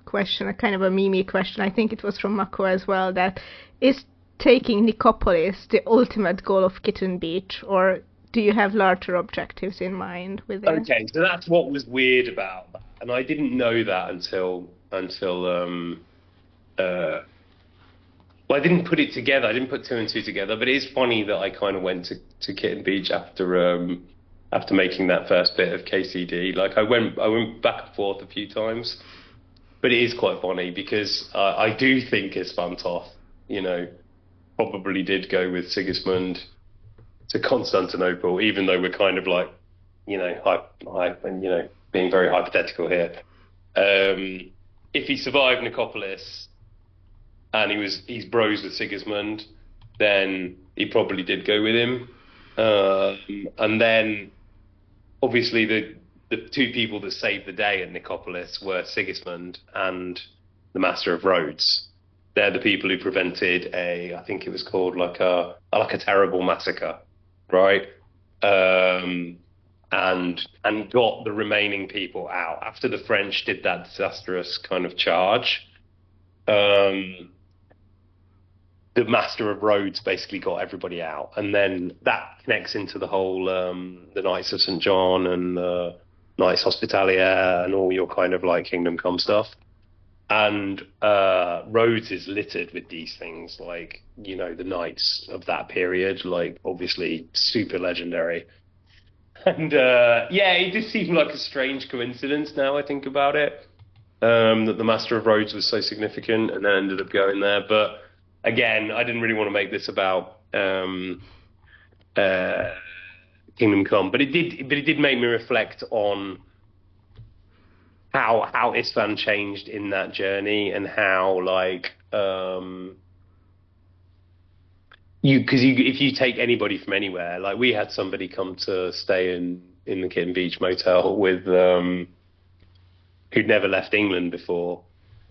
question, a kind of a meme question. I think it was from Mako as well. That is taking Nicopolis the ultimate goal of Kitten Beach, or do you have larger objectives in mind with it? Okay, so that's what was weird about that, and I didn't know that until I didn't put it together. I didn't put two and two together. But it is funny that I kind of went to Kitten Beach after making that first bit of KCD. Like I went back and forth a few times, but it is quite funny because I do think Ispantoff, probably did go with Sigismund to Constantinople, even though we're kind of like, hype and, being very hypothetical here. If he survived Nicopolis and he's bros with Sigismund, then he probably did go with him. And then obviously the two people that saved the day at Nicopolis were Sigismund and the Master of Rhodes. They're the people who prevented I think it was called like a terrible massacre, right? And got the remaining people out after the French did that disastrous kind of charge. The Master of Rhodes basically got everybody out, and then that connects into the whole the Knights of St. John and the Knights Hospitalier and all your kind of like Kingdom Come stuff. And Rhodes is littered with these things, like, you know, the knights of that period, like obviously super legendary. And yeah, it just seemed like a strange coincidence now I think about it, that the Master of Rhodes was so significant and then ended up going there. But again, I didn't really want to make this about Kingdom Come, but it did make me reflect on how Istvan changed in that journey, and how like if you take anybody from anywhere, like we had somebody come to stay in the Kitten Beach motel with who'd never left England before,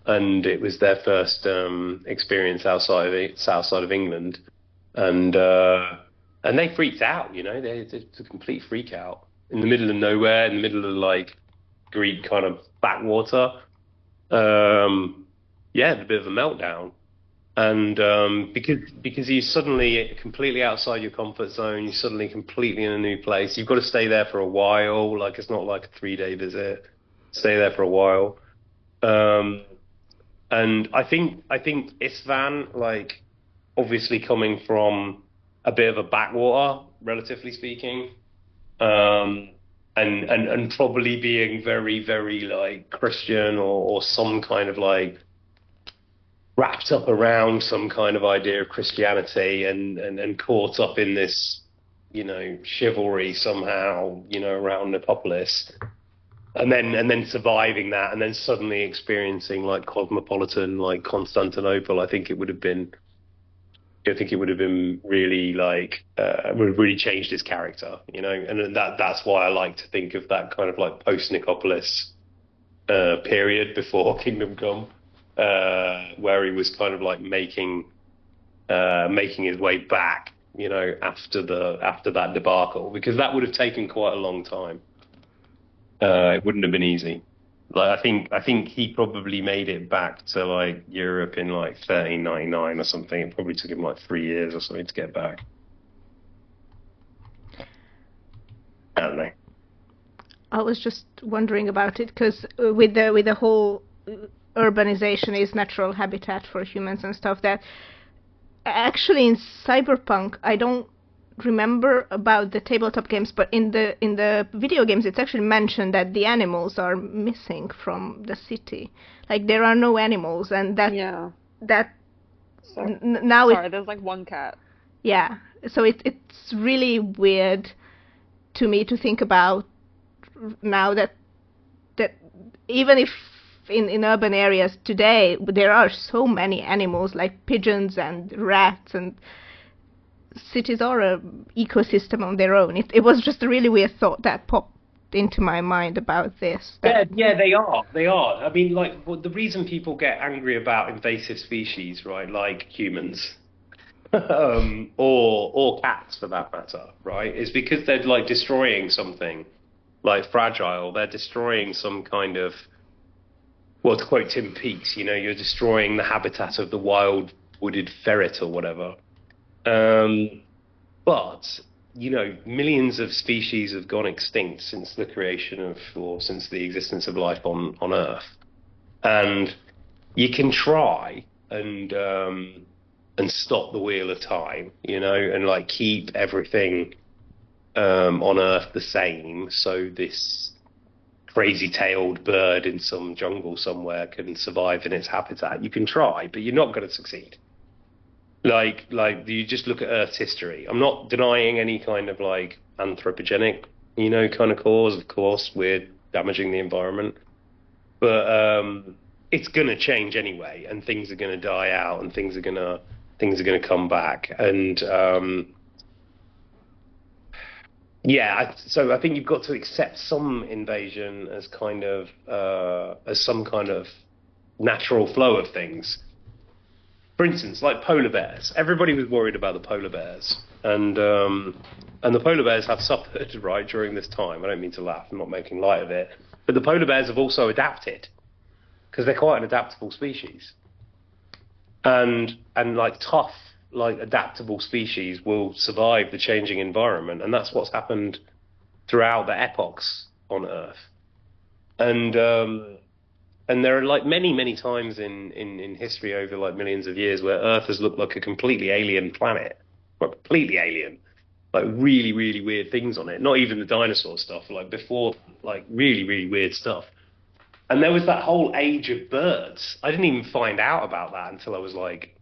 and it was their first experience outside of England, and they freaked out, you know, it's a complete freak out in the middle of nowhere, in the middle of like Greek kind of backwater. Yeah, a bit of a meltdown. And because you're suddenly completely outside your comfort zone, you're suddenly completely in a new place. You've got to stay there for a while. Like, it's not like a 3-day visit. Stay there for a while. And I think Istvan, like, obviously coming from a bit of a backwater, relatively speaking, and probably being very, very like Christian or some kind of like wrapped up around some kind of idea of Christianity and caught up in this, you know, chivalry somehow, you know, around Nicopolis, and then surviving that, and then suddenly experiencing like cosmopolitan like Constantinople. I think it would have been really like would have really changed his character, you know, and that's why I like to think of that kind of like post Nicopolis period before Kingdom Come. Where he was kind of like making his way back, you know, after that debacle, because that would have taken quite a long time. It wouldn't have been easy. Like I think he probably made it back to like Europe in like 1399 or something. It probably took him like 3 years or something to get back. I don't know. I was just wondering about it because with the whole urbanization is natural habitat for humans and stuff, that actually in Cyberpunk I don't remember about the tabletop games, but in the video games it's actually mentioned that the animals are missing from the city. Like there are no animals, and that there's like one cat. Yeah, so it's really weird to me to think about now that even if in urban areas today there are so many animals like pigeons and rats, and cities are an ecosystem on their own. It was just a really weird thought that popped into my mind about this. Yeah, they are. I mean, like, well, the reason people get angry about invasive species, right, like humans, or cats for that matter, right, is because they're like destroying something like fragile. They're destroying some kind of, well, to quote Tim Peake, you know, you're destroying the habitat of the wild wooded ferret or whatever. But, you know, millions of species have gone extinct since the creation of, or since the existence of life on Earth. And you can try and stop the wheel of time, you know, and like keep everything on Earth the same, so this crazy-tailed bird in some jungle somewhere can survive in its habitat. You can try, but you're not going to succeed. Like you just look at Earth's history. I'm not denying any kind of like anthropogenic, you know, kind of cause. Of course, we're damaging the environment, but it's going to change anyway, and things are going to die out, and things are going to come back, and yeah, so I think you've got to accept some invasion as kind of as some kind of natural flow of things. For instance, like polar bears. Everybody was worried about the polar bears, and the polar bears have suffered, right, during this time. I don't mean to laugh. I'm not making light of it. But the polar bears have also adapted, because they're quite an adaptable species. And like tough, like adaptable species will survive the changing environment, and that's what's happened throughout the epochs on Earth. And there are like many times in history over like millions of years where Earth has looked like a completely alien planet, or completely alien, like really weird things on it. Not even the dinosaur stuff, like before, like really weird stuff. And there was that whole age of birds. I didn't even find out about that until I was like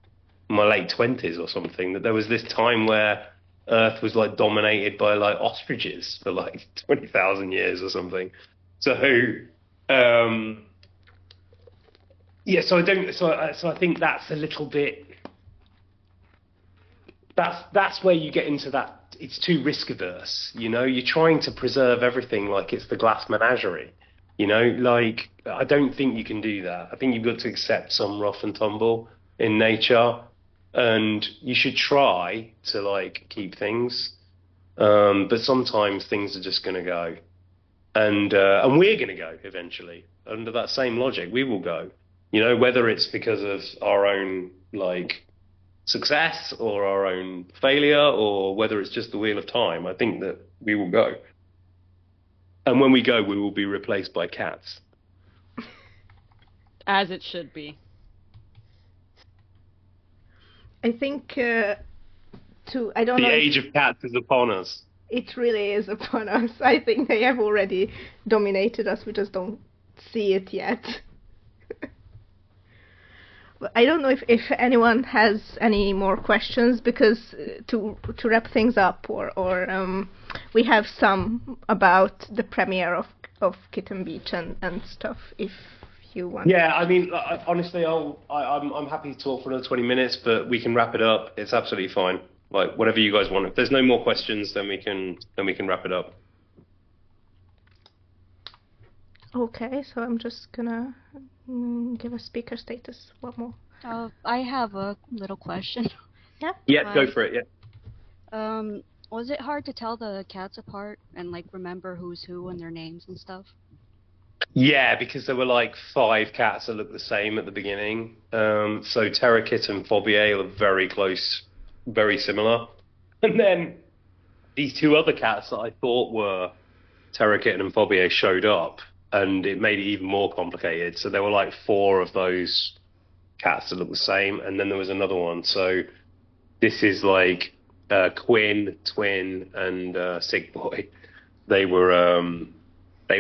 in my late 20s or something, that there was this time where Earth was like dominated by like ostriches for like 20,000 years or something. So, yeah, so I think that's a little bit, that's where you get into that, it's too risk averse, you know, you're trying to preserve everything like it's the glass menagerie, you know, like, I don't think you can do that. I think you've got to accept some rough and tumble in nature, and you should try to like keep things, but sometimes things are just going to go, and we're going to go eventually. Under that same logic, we will go, you know, whether it's because of our own like success or our own failure, or whether it's just the wheel of time. I think that we will go, and when we go, we will be replaced by cats. As it should be. I think I don't know. The age of cats is upon us. It really is upon us. I think they have already dominated us. We just don't see it yet. But I don't know if anyone has any more questions, because to wrap things up, or we have some about the premiere of Kitten Beach and stuff, if you want. Yeah, I mean, honestly, I'm happy to talk for another 20 minutes, but we can wrap it up. It's absolutely fine. Like, whatever you guys want. If there's no more questions, then we can wrap it up. Okay, so I'm just gonna give a speaker status. One more. I have a little question. Yeah. Yeah, go for it. Yeah. Was it hard to tell the cats apart and like remember who's who and their names and stuff? Yeah, because there were like 5 cats that looked the same at the beginning. So Terrakit and Fobier are very close, very similar. And then these 2 other cats that I thought were Terrakit and Fobier showed up, and it made it even more complicated. So there were like 4 of those cats that looked the same, and then there was another one. So this is like Quinn, Twin, and Sick Boy. They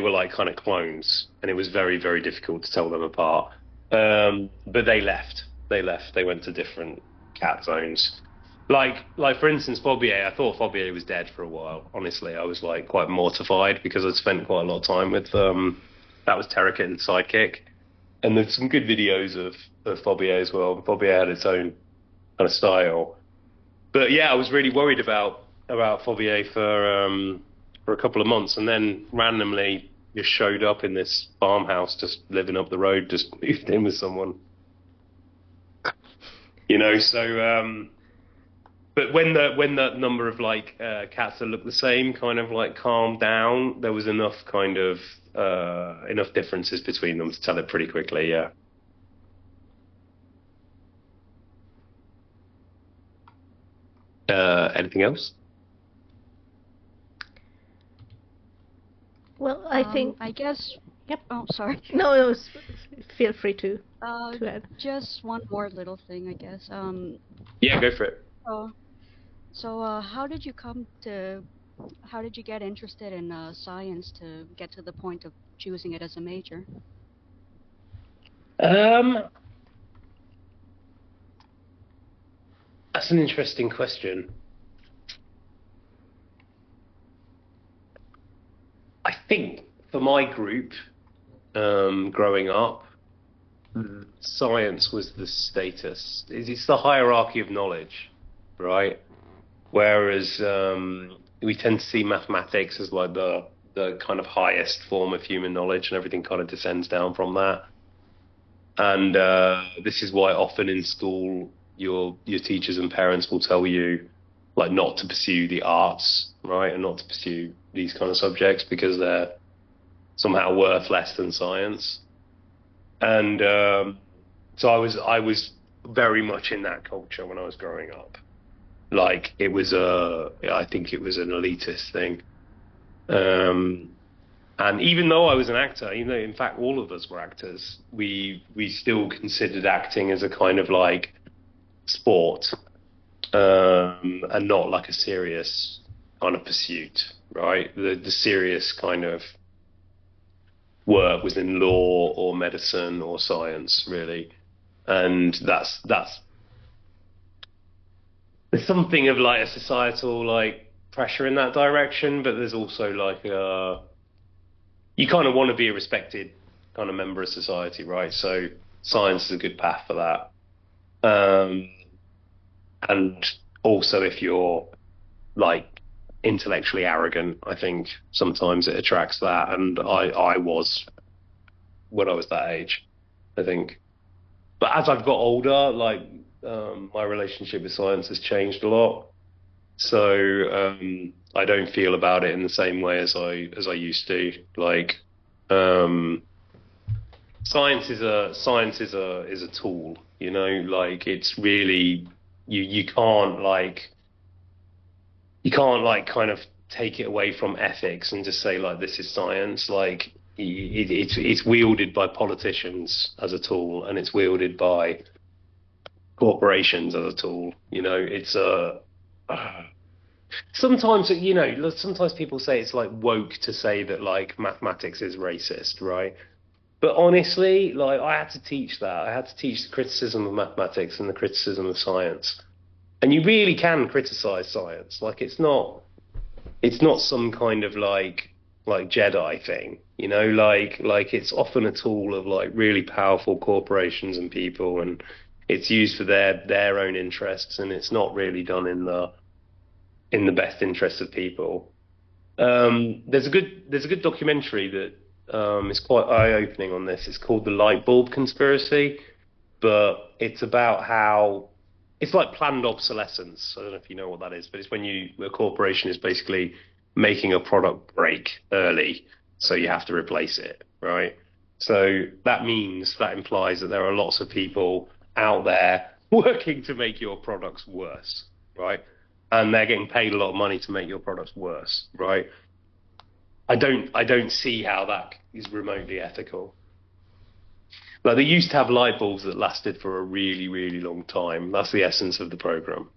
were like kind of clones, and it was very difficult to tell them apart. But they left. They went to different cat zones. Like for instance, Fobier. I thought Fobier was dead for a while. Honestly, I was like quite mortified, because I'd spent quite a lot of time with that was Terrakit and Sidekick, and there's some good videos of Fobier as well. Fobier had its own kind of style. But yeah, I was really worried about Fobier for a couple of months, and then randomly just showed up in this farmhouse just living up the road, just moved in with someone. You know, so but when the number of like cats that look the same kind of like calmed down, there was enough kind of enough differences between them to tell it pretty quickly. Yeah. Anything else? Well, I think. I guess. Yep. Oh, sorry. No, feel free to add. Just one more little thing, I guess. Yeah, go for it. So how did you get interested in science to get to the point of choosing it as a major? That's an interesting question. I think for my group, growing up, science was the status. It's the hierarchy of knowledge, right? Whereas we tend to see mathematics as like the kind of highest form of human knowledge, and everything kind of descends down from that. And this is why often in school your teachers and parents will tell you like not to pursue the arts, right, and not to pursue these kind of subjects because they're somehow worth less than science. And so I was very much in that culture when I was growing up. Like it was I think it was an elitist thing. And even though I was an actor, even though in fact all of us were actors, we still considered acting as a kind of like sport, and not like a serious kind of pursuit, right? The serious kind of work was in law or medicine or science, really. And that's there's something of like a societal like pressure in that direction, but there's also like you kind of want to be a respected kind of member of society, right? So science is a good path for that. And also if you're like intellectually arrogant, I think sometimes it attracts that. And I was when I was that age, I think. But as I've got older, like my relationship with science has changed a lot. So I don't feel about it in the same way as I used to. Like science is a tool, you know. Like it's really you can't kind of take it away from ethics and just say like this is science. Like it's wielded by politicians as a tool, and it's wielded by corporations as a tool. You know, it's sometimes, you know, sometimes people say it's like woke to say that like mathematics is racist, right? But honestly, like I had to teach that. I had to teach the criticism of mathematics and the criticism of science. And you really can criticize science. Like it's not some kind of like Jedi thing, you know, like it's often a tool of like really powerful corporations and people, and it's used for their own interests, and it's not really done in the best interest of people. There's a good documentary that is quite eye-opening on this. It's called The Light Bulb Conspiracy, but it's about how it's like planned obsolescence. I don't know if you know what that is, but it's when a corporation is basically making a product break early, so you have to replace it, right? So that implies that there are lots of people out there working to make your products worse, right? And they're getting paid a lot of money to make your products worse, right? I don't see how that is remotely ethical. Like they used to have light bulbs that lasted for a really, really long time. That's the essence of the program.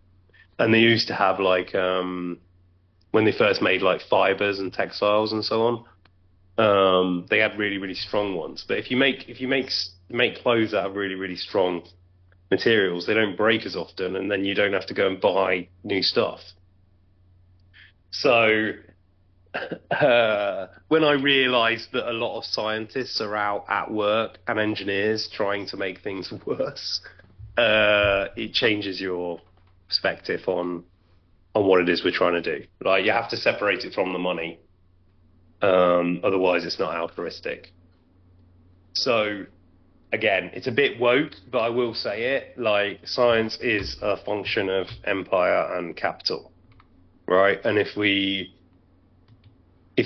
And they used to have like when they first made like fibers and textiles and so on, they had really, really strong ones. But if you make clothes out of really, really strong materials, they don't break as often, and then you don't have to go and buy new stuff. So when I realized that a lot of scientists are out at work and engineers trying to make things worse, it changes your perspective on what it is we're trying to do. Like you have to separate it from the money, otherwise it's not altruistic. So again, it's a bit woke, but I will say it, like science is a function of empire and capital, right? And if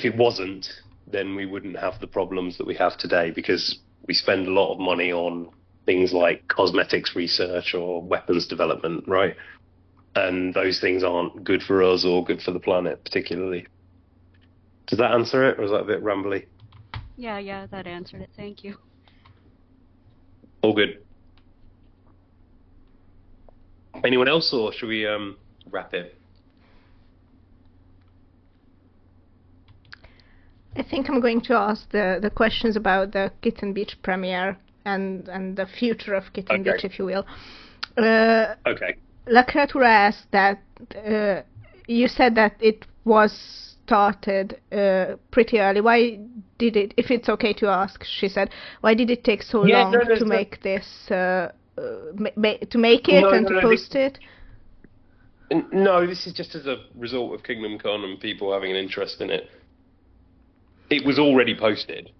it wasn't, then we wouldn't have the problems that we have today, because we spend a lot of money on things like cosmetics research or weapons development, right? And those things aren't good for us or good for the planet particularly. Does that answer it, or is that a bit rambly? Yeah, that answered it. Thank you. All good. Anyone else, or should we wrap it? I think I'm going to ask the questions about the Kitten Beach premiere and the future of Kitten Beach, if you will. Okay. La Creatura asked that you said that it was started pretty early. Why did it, if it's okay to ask, she said, why did it take so long to make this, to make it and to post it? No, this is just as a result of Kingdom Con and people having an interest in it. It was already posted.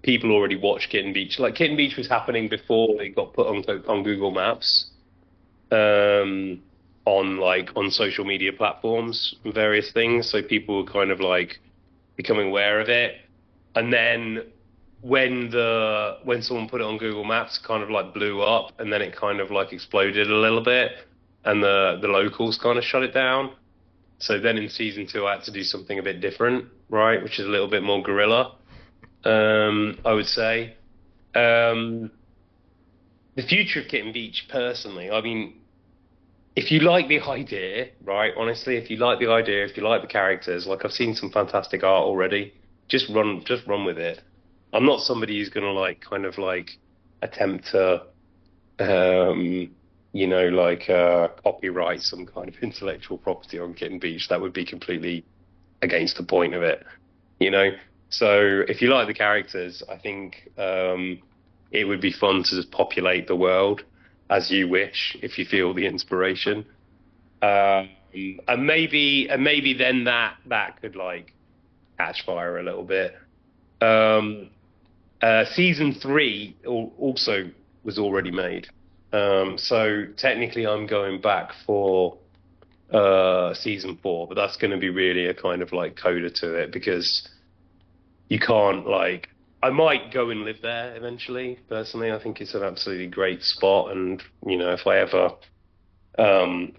people already watch Kitten Beach. Like Kitten Beach was happening before it got put on Google Maps, on social media platforms and various things. So people were kind of like becoming aware of it. And then when someone put it on Google Maps, kind of like blew up, and then it kind of like exploded a little bit, and the locals kind of shut it down. So then in season 2, I had to do something a bit different, right? Which is a little bit more guerrilla. I would say. The future of Kitten Beach, personally, I mean, if you like the idea, right, honestly, if you like the idea, if you like the characters, like I've seen some fantastic art already, just run with it. I'm not somebody who's going to like kind of like attempt to, copyright some kind of intellectual property on Kitten Beach. That would be completely against the point of it, you know? So if you like the characters, I think it would be fun to just populate the world as you wish, if you feel the inspiration. And maybe then that could like catch fire a little bit. Season 3 also was already made. So technically I'm going back for season 4, but that's going to be really a kind of like coda to it, because you can't like, I might go and live there eventually. Personally, I think it's an absolutely great spot, and you know, if I ever, I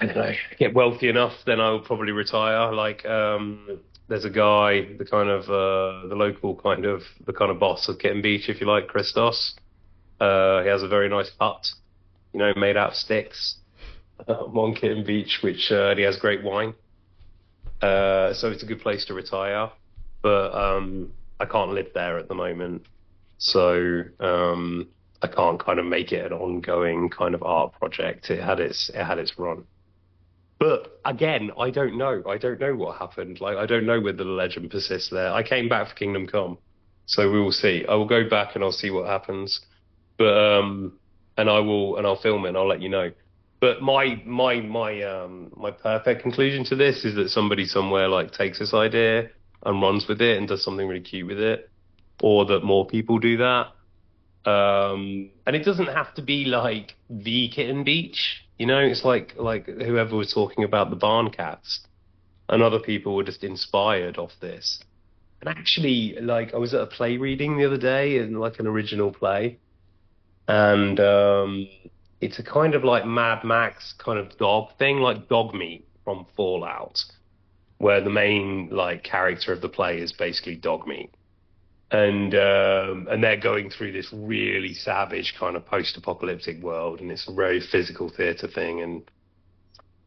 don't know, get wealthy enough, then I'll probably retire. Like, there's a guy, the kind of the local kind of boss of Kitten Beach, if you like, Christos. He has a very nice hut, you know, made out of sticks on Kitten Beach, which and he has great wine. So it's a good place to retire, but I can't live there at the moment, so I can't kind of make it an ongoing kind of art project. It had its run, but again, I don't know what happened. Like, I don't know whether the legend persists there. I came back for Kingdom Come, so we will see. I will go back and I'll see what happens, but I'll film it and I'll let you know. But my perfect conclusion to this is that somebody somewhere like takes this idea and runs with it and does something really cute with it, or that more people do that. And it doesn't have to be like the Kitten Beach, you know. It's like whoever was talking about the barn cats, and other people were just inspired off this. And actually, like, I was at a play reading the other day, in like an original play, and it's a kind of like Mad Max kind of dog thing, like Dog Meat from Fallout, where the main like character of the play is basically Dog Meat, and they're going through this really savage kind of post-apocalyptic world, and it's a very physical theatre thing and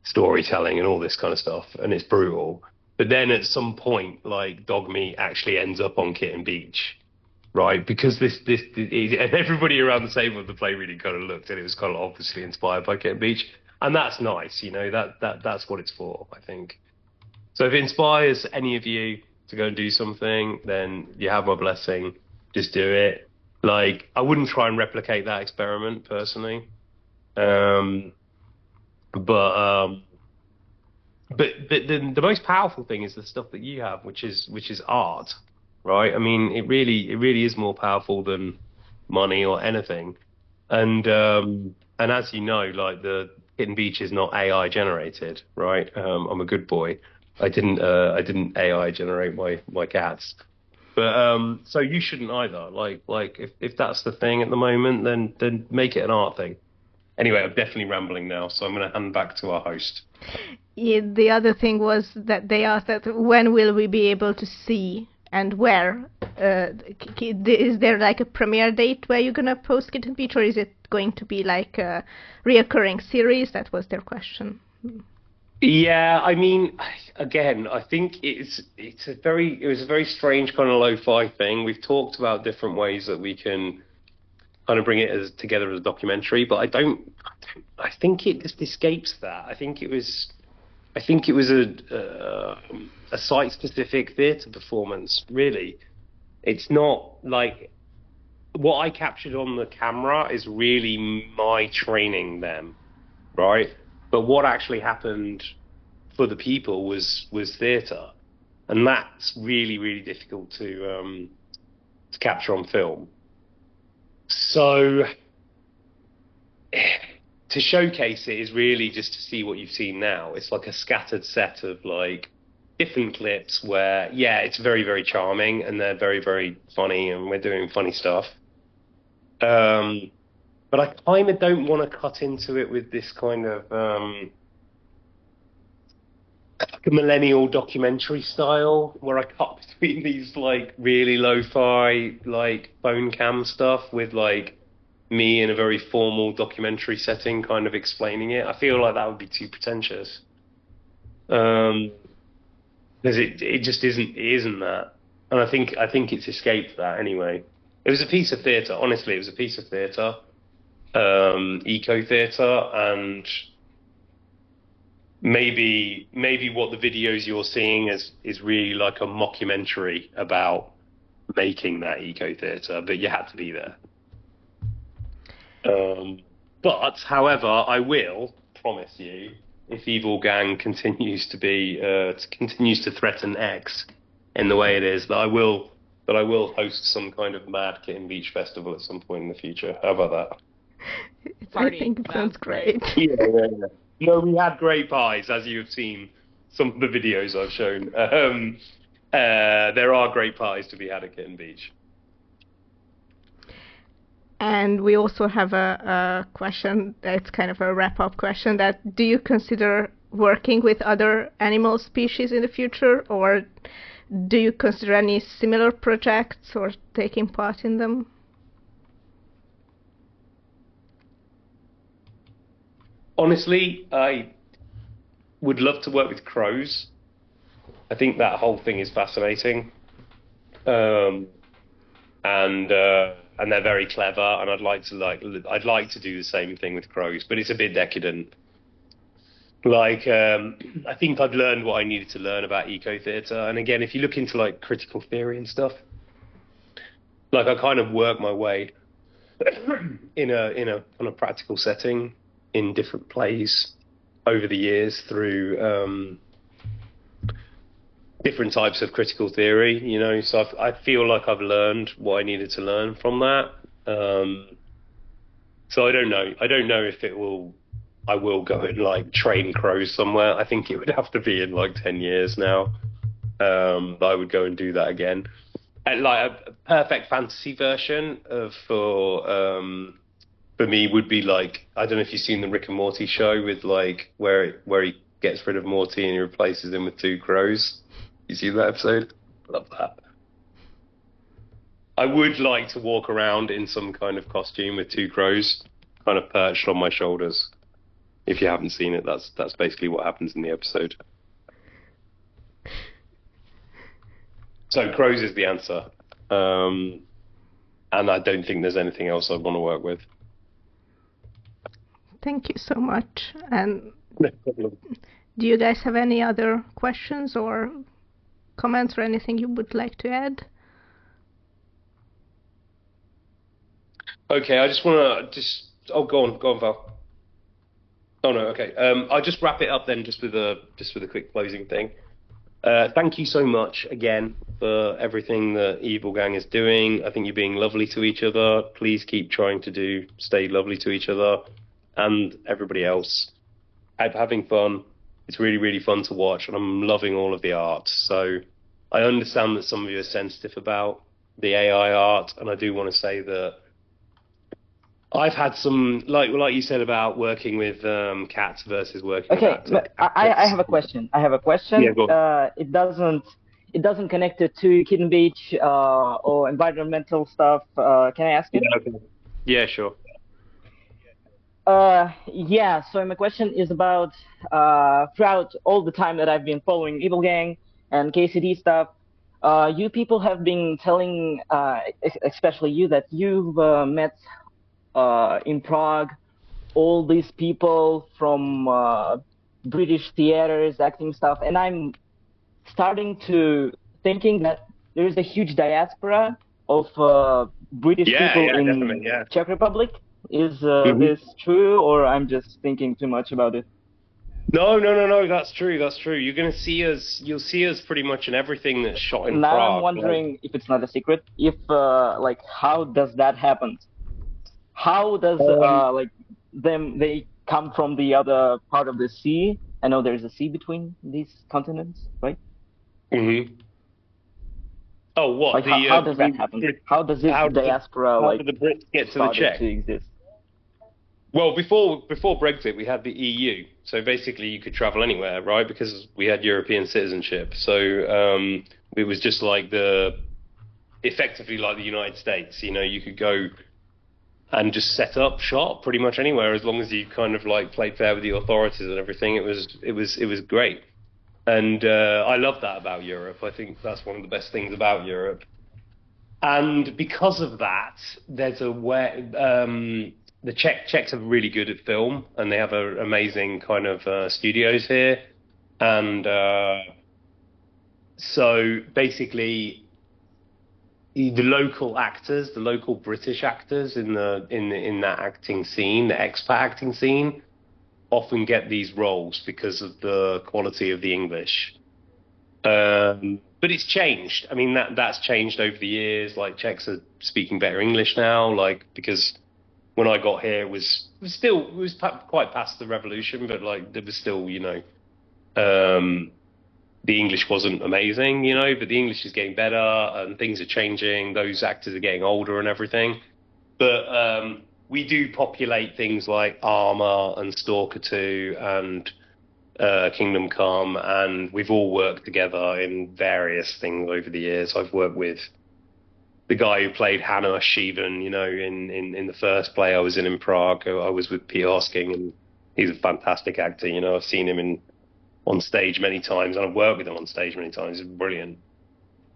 storytelling and all this kind of stuff, and it's brutal. But then at some point, like, Dog Meat actually ends up on Kitten Beach. Right, because this and everybody around the table of the play reading kind of looked, and it was kind of obviously inspired by Kitten Beach, and that's nice, you know. That's what it's for, I think. So if it inspires any of you to go and do something, then you have my blessing. Just do it. Like, I wouldn't try and replicate that experiment personally, but the most powerful thing is the stuff that you have, which is art. Right, I mean, it really is more powerful than money or anything, and as you know, like, the Kitten Beach is not AI generated, right? I'm a good boy. I didn't AI generate my cats, but so you shouldn't either. Like if that's the thing at the moment, then make it an art thing. Anyway, I'm definitely rambling now, so I'm going to hand back to our host. Yeah, the other thing was that they asked that when will we be able to see and where? Is there like a premiere date where you're gonna post Kitten Beach, or is it going to be like a reoccurring series? That was their question. Yeah, I mean, again, I think it was a very strange kind of lo-fi thing. We've talked about different ways that we can kind of bring it together as a documentary, but I think it just escapes that. I think it was a site-specific theatre performance, really. It's not like what I captured on the camera is really my training them, right? But what actually happened for the people was theatre. and that's really, really difficult to capture on film. So to showcase it is really just to see what you've seen now. It's like a scattered set of like different clips where, yeah, it's very, very charming and they're very, very funny and we're doing funny stuff. But I kind of don't want to cut into it with this kind of like a millennial documentary style where I cut between these like really lo-fi like phone cam stuff with like me in a very formal documentary setting kind of explaining it. I feel like that would be too pretentious. Because it just isn't that. And I think it's escaped that anyway. It was a piece of theatre, honestly, it was a piece of theatre. Eco theatre, and maybe what the videos you're seeing is really like a mockumentary about making that eco theatre, but you had to be there. But however, I will promise you, if Evil Gang continues to threaten X in the way it is, that I will host some kind of mad Kitten Beach festival at some point in the future. How about that? I think it sounds great. Yeah. No, we had great pies, as you have seen some of the videos I've shown. There are great pies to be had at Kitten Beach. And we also have a question, it's kind of a wrap-up question, that do you consider working with other animal species in the future, or do you consider any similar projects or taking part in them? Honestly, I would love to work with crows. I think that whole thing is fascinating. And they're very clever, and I'd like to do the same thing with crows, but it's a bit decadent. Like, I think I've learned what I needed to learn about eco theatre, and again, if you look into like critical theory and stuff, like I kind of work my way in a practical setting in different plays over the years through different types of critical theory, you know, so I feel like I've learned what I needed to learn from that. So I don't know if I will go and like train crows somewhere. I think it would have to be in like 10 years now. I would go and do that again. And like a perfect fantasy version for me would be like, I don't know if you've seen the Rick and Morty show with like where he gets rid of Morty and he replaces him with two crows. You see that episode? Love that. I would like to walk around in some kind of costume with two crows kind of perched on my shoulders. If you haven't seen it, that's basically what happens in the episode. So crows is the answer. And I don't think there's anything else I'd want to work with. Thank you so much. And do you guys have any other questions or comments or anything you would like to add? Okay, I just want to go on, Val. Oh no, okay. I'll just wrap it up then, just with a quick closing thing. Thank you so much again for everything that Evil Gang is doing. I think you're being lovely to each other. Please keep trying to stay lovely to each other and everybody else. I'm having fun. It's really, really fun to watch, and I'm loving all of the art. So I understand that some of you are sensitive about the AI art, and I do want to say that I've had some, like you said about working with cats versus working with cats. Okay, I have a question. Yeah, go on. It doesn't connect it to Kitten Beach or environmental stuff. Can I ask it? Yeah, okay. Yeah, sure. Yeah, so my question is about throughout all the time that I've been following Evil Gang and KCD stuff, you people have been telling, especially you, that you've met in Prague all these people from British theaters, acting stuff, and I'm starting to thinking that there is a huge diaspora of British people in Czech Republic. Is this true, or I'm just thinking too much about it? No. That's true. That's true. You're gonna see us. You'll see us pretty much in everything that's shot in Now I'm Prague. wondering if it's not a secret. If like, how does that happen? How does like they come from the other part of the sea? I know there's a sea between these continents, right? Mm-hmm. Oh, what? Like, how does that happen? How does this diaspora how do the Brits get to the Czech? To exist? Well, before Brexit, we had the EU, so basically you could travel anywhere, right? Because we had European citizenship. So it was just like effectively like the United States. You know, you could go and just set up shop pretty much anywhere as long as you kind of like played fair with the authorities and everything. It was great, and I love that about Europe. I think that's one of the best things about Europe, and because of that, there's a way. The Czechs are really good at film, and they have amazing kind of studios here, and so basically the local actors, the local British actors in that acting scene, the expat acting scene, often get these roles because of the quality of the English. But it's changed. I mean, that's changed over the years. Like, Czechs are speaking better English now, like, because when I got here, it was quite past the revolution, but like there was still, you know, the English wasn't amazing, you know, but the English is getting better and things are changing. Those actors are getting older and everything. But we do populate things like Armour and Stalker 2 and Kingdom Come, and we've all worked together in various things over the years. I've worked with the guy who played Hanush even, you know, in the first play I was in Prague. I was with Peter Hosking, and he's a fantastic actor. You know, I've seen him on stage many times, and I've worked with him on stage many times. He's brilliant.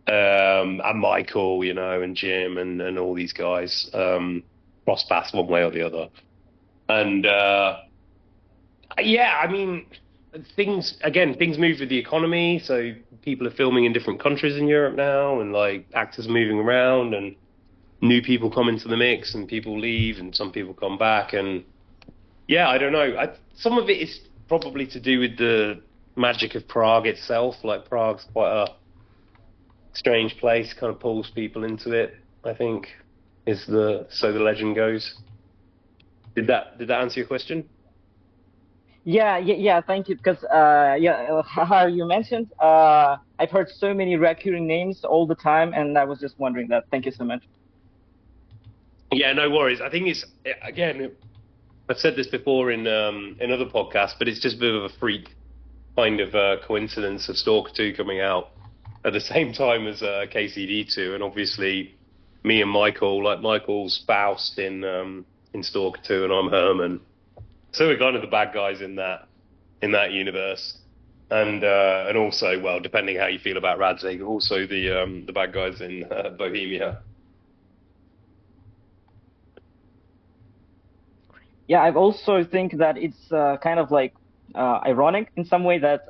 And Michael, you know, and Jim, and all these guys cross paths one way or the other. And yeah, I mean, things move with the economy, so people are filming in different countries in Europe now, and like actors are moving around, and new people come into the mix, and people leave, and some people come back, and yeah, I don't know. Some of it is probably to do with the magic of Prague itself. Like, Prague's quite a strange place, kind of pulls people into it, I think, so the legend goes. Did that answer your question? Yeah. Thank you. Because how you mentioned, I've heard so many recurring names all the time, and I was just wondering that. Thank you so much. Yeah, no worries. I think I've said this before in other podcasts, but it's just a bit of a freak kind of coincidence of Stalker 2 coming out at the same time as KCD 2, and obviously me and Michael, like Michael's Faust in Stalker 2, and I'm Herman. So we're kind of the bad guys in that universe, and also, well, depending how you feel about Radzig, also the bad guys in Bohemia. Yeah, I also think that it's kind of like ironic in some way that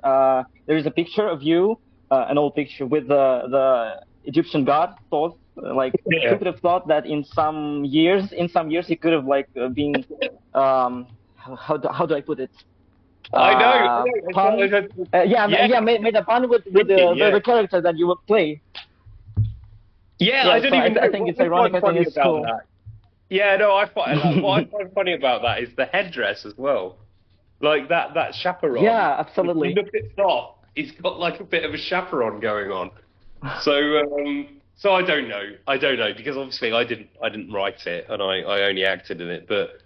there is a picture of you, an old picture with the Egyptian god Thoth. Like, yeah. Who could have thought that in some years he could have like been how do I put it? I know. Pun? Made a pun with the character that you would play. Yeah, I don't even know. I think it's ironic. I think it's cool. That. Yeah, no, what I find funny about that is the headdress as well. Like that chaperon. Yeah, absolutely. If you look at Thoth, he's got like a bit of a chaperon going on. So I don't know because obviously I didn't write it, and I only acted in it, but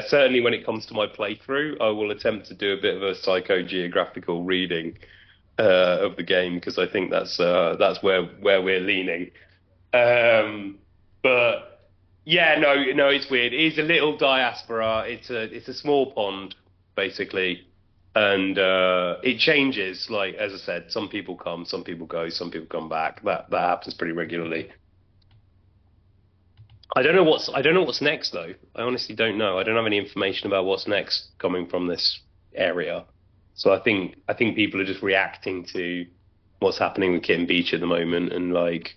certainly when it comes to my playthrough, I will attempt to do a bit of a psychogeographical reading of the game, because I think that's where we're leaning. But yeah, no, it's weird. It's a little diaspora. It's a small pond, basically, and it changes. Like, as I said, some people come, some people go, some people come back. That happens pretty regularly. I don't know what's next, though. I honestly don't know. I don't have any information about what's next coming from this area. So I think people are just reacting to what's happening with Kitten Beach at the moment, and like,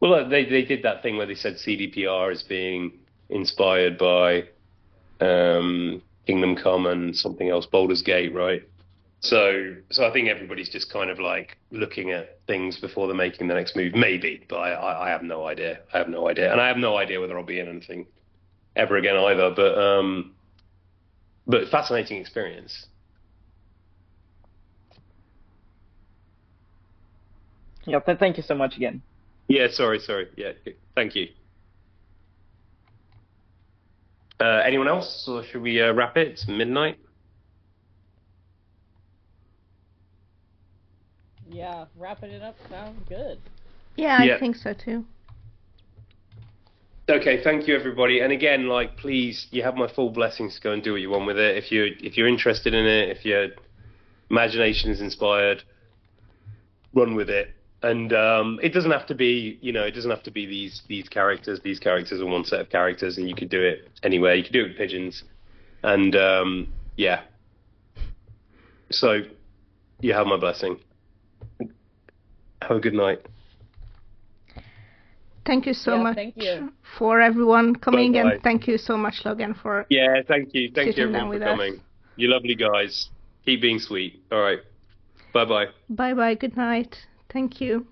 well, they did that thing where they said CDPR is being inspired by Kingdom Come and something else, Baldur's Gate, right? So I think everybody's just kind of like looking at things before they're making the next move, maybe. But I have no idea. I have no idea, and I have no idea whether I'll be in anything ever again either. But fascinating experience. Yeah, thank you so much again. Yeah, sorry. Yeah, thank you. Anyone else, or should we wrap it? It's midnight. Yeah, wrapping it up sounds good. Yeah, I think so too. Okay, thank you everybody. And again, like, please, you have my full blessings to go and do what you want with it. If you're interested in it, if your imagination is inspired, run with it. And it doesn't have to be, it doesn't have to be these characters. These characters are one set of characters, and you could do it anywhere. You could do it with pigeons, and yeah. So you have my blessing. Have a good night. Thank you so much thank you. for everyone coming, Bye-bye. and thank you so much, Logan, for thank you everyone for coming. Us. You lovely guys. Keep being sweet. All right. Bye-bye. Bye-bye. Good night. Thank you.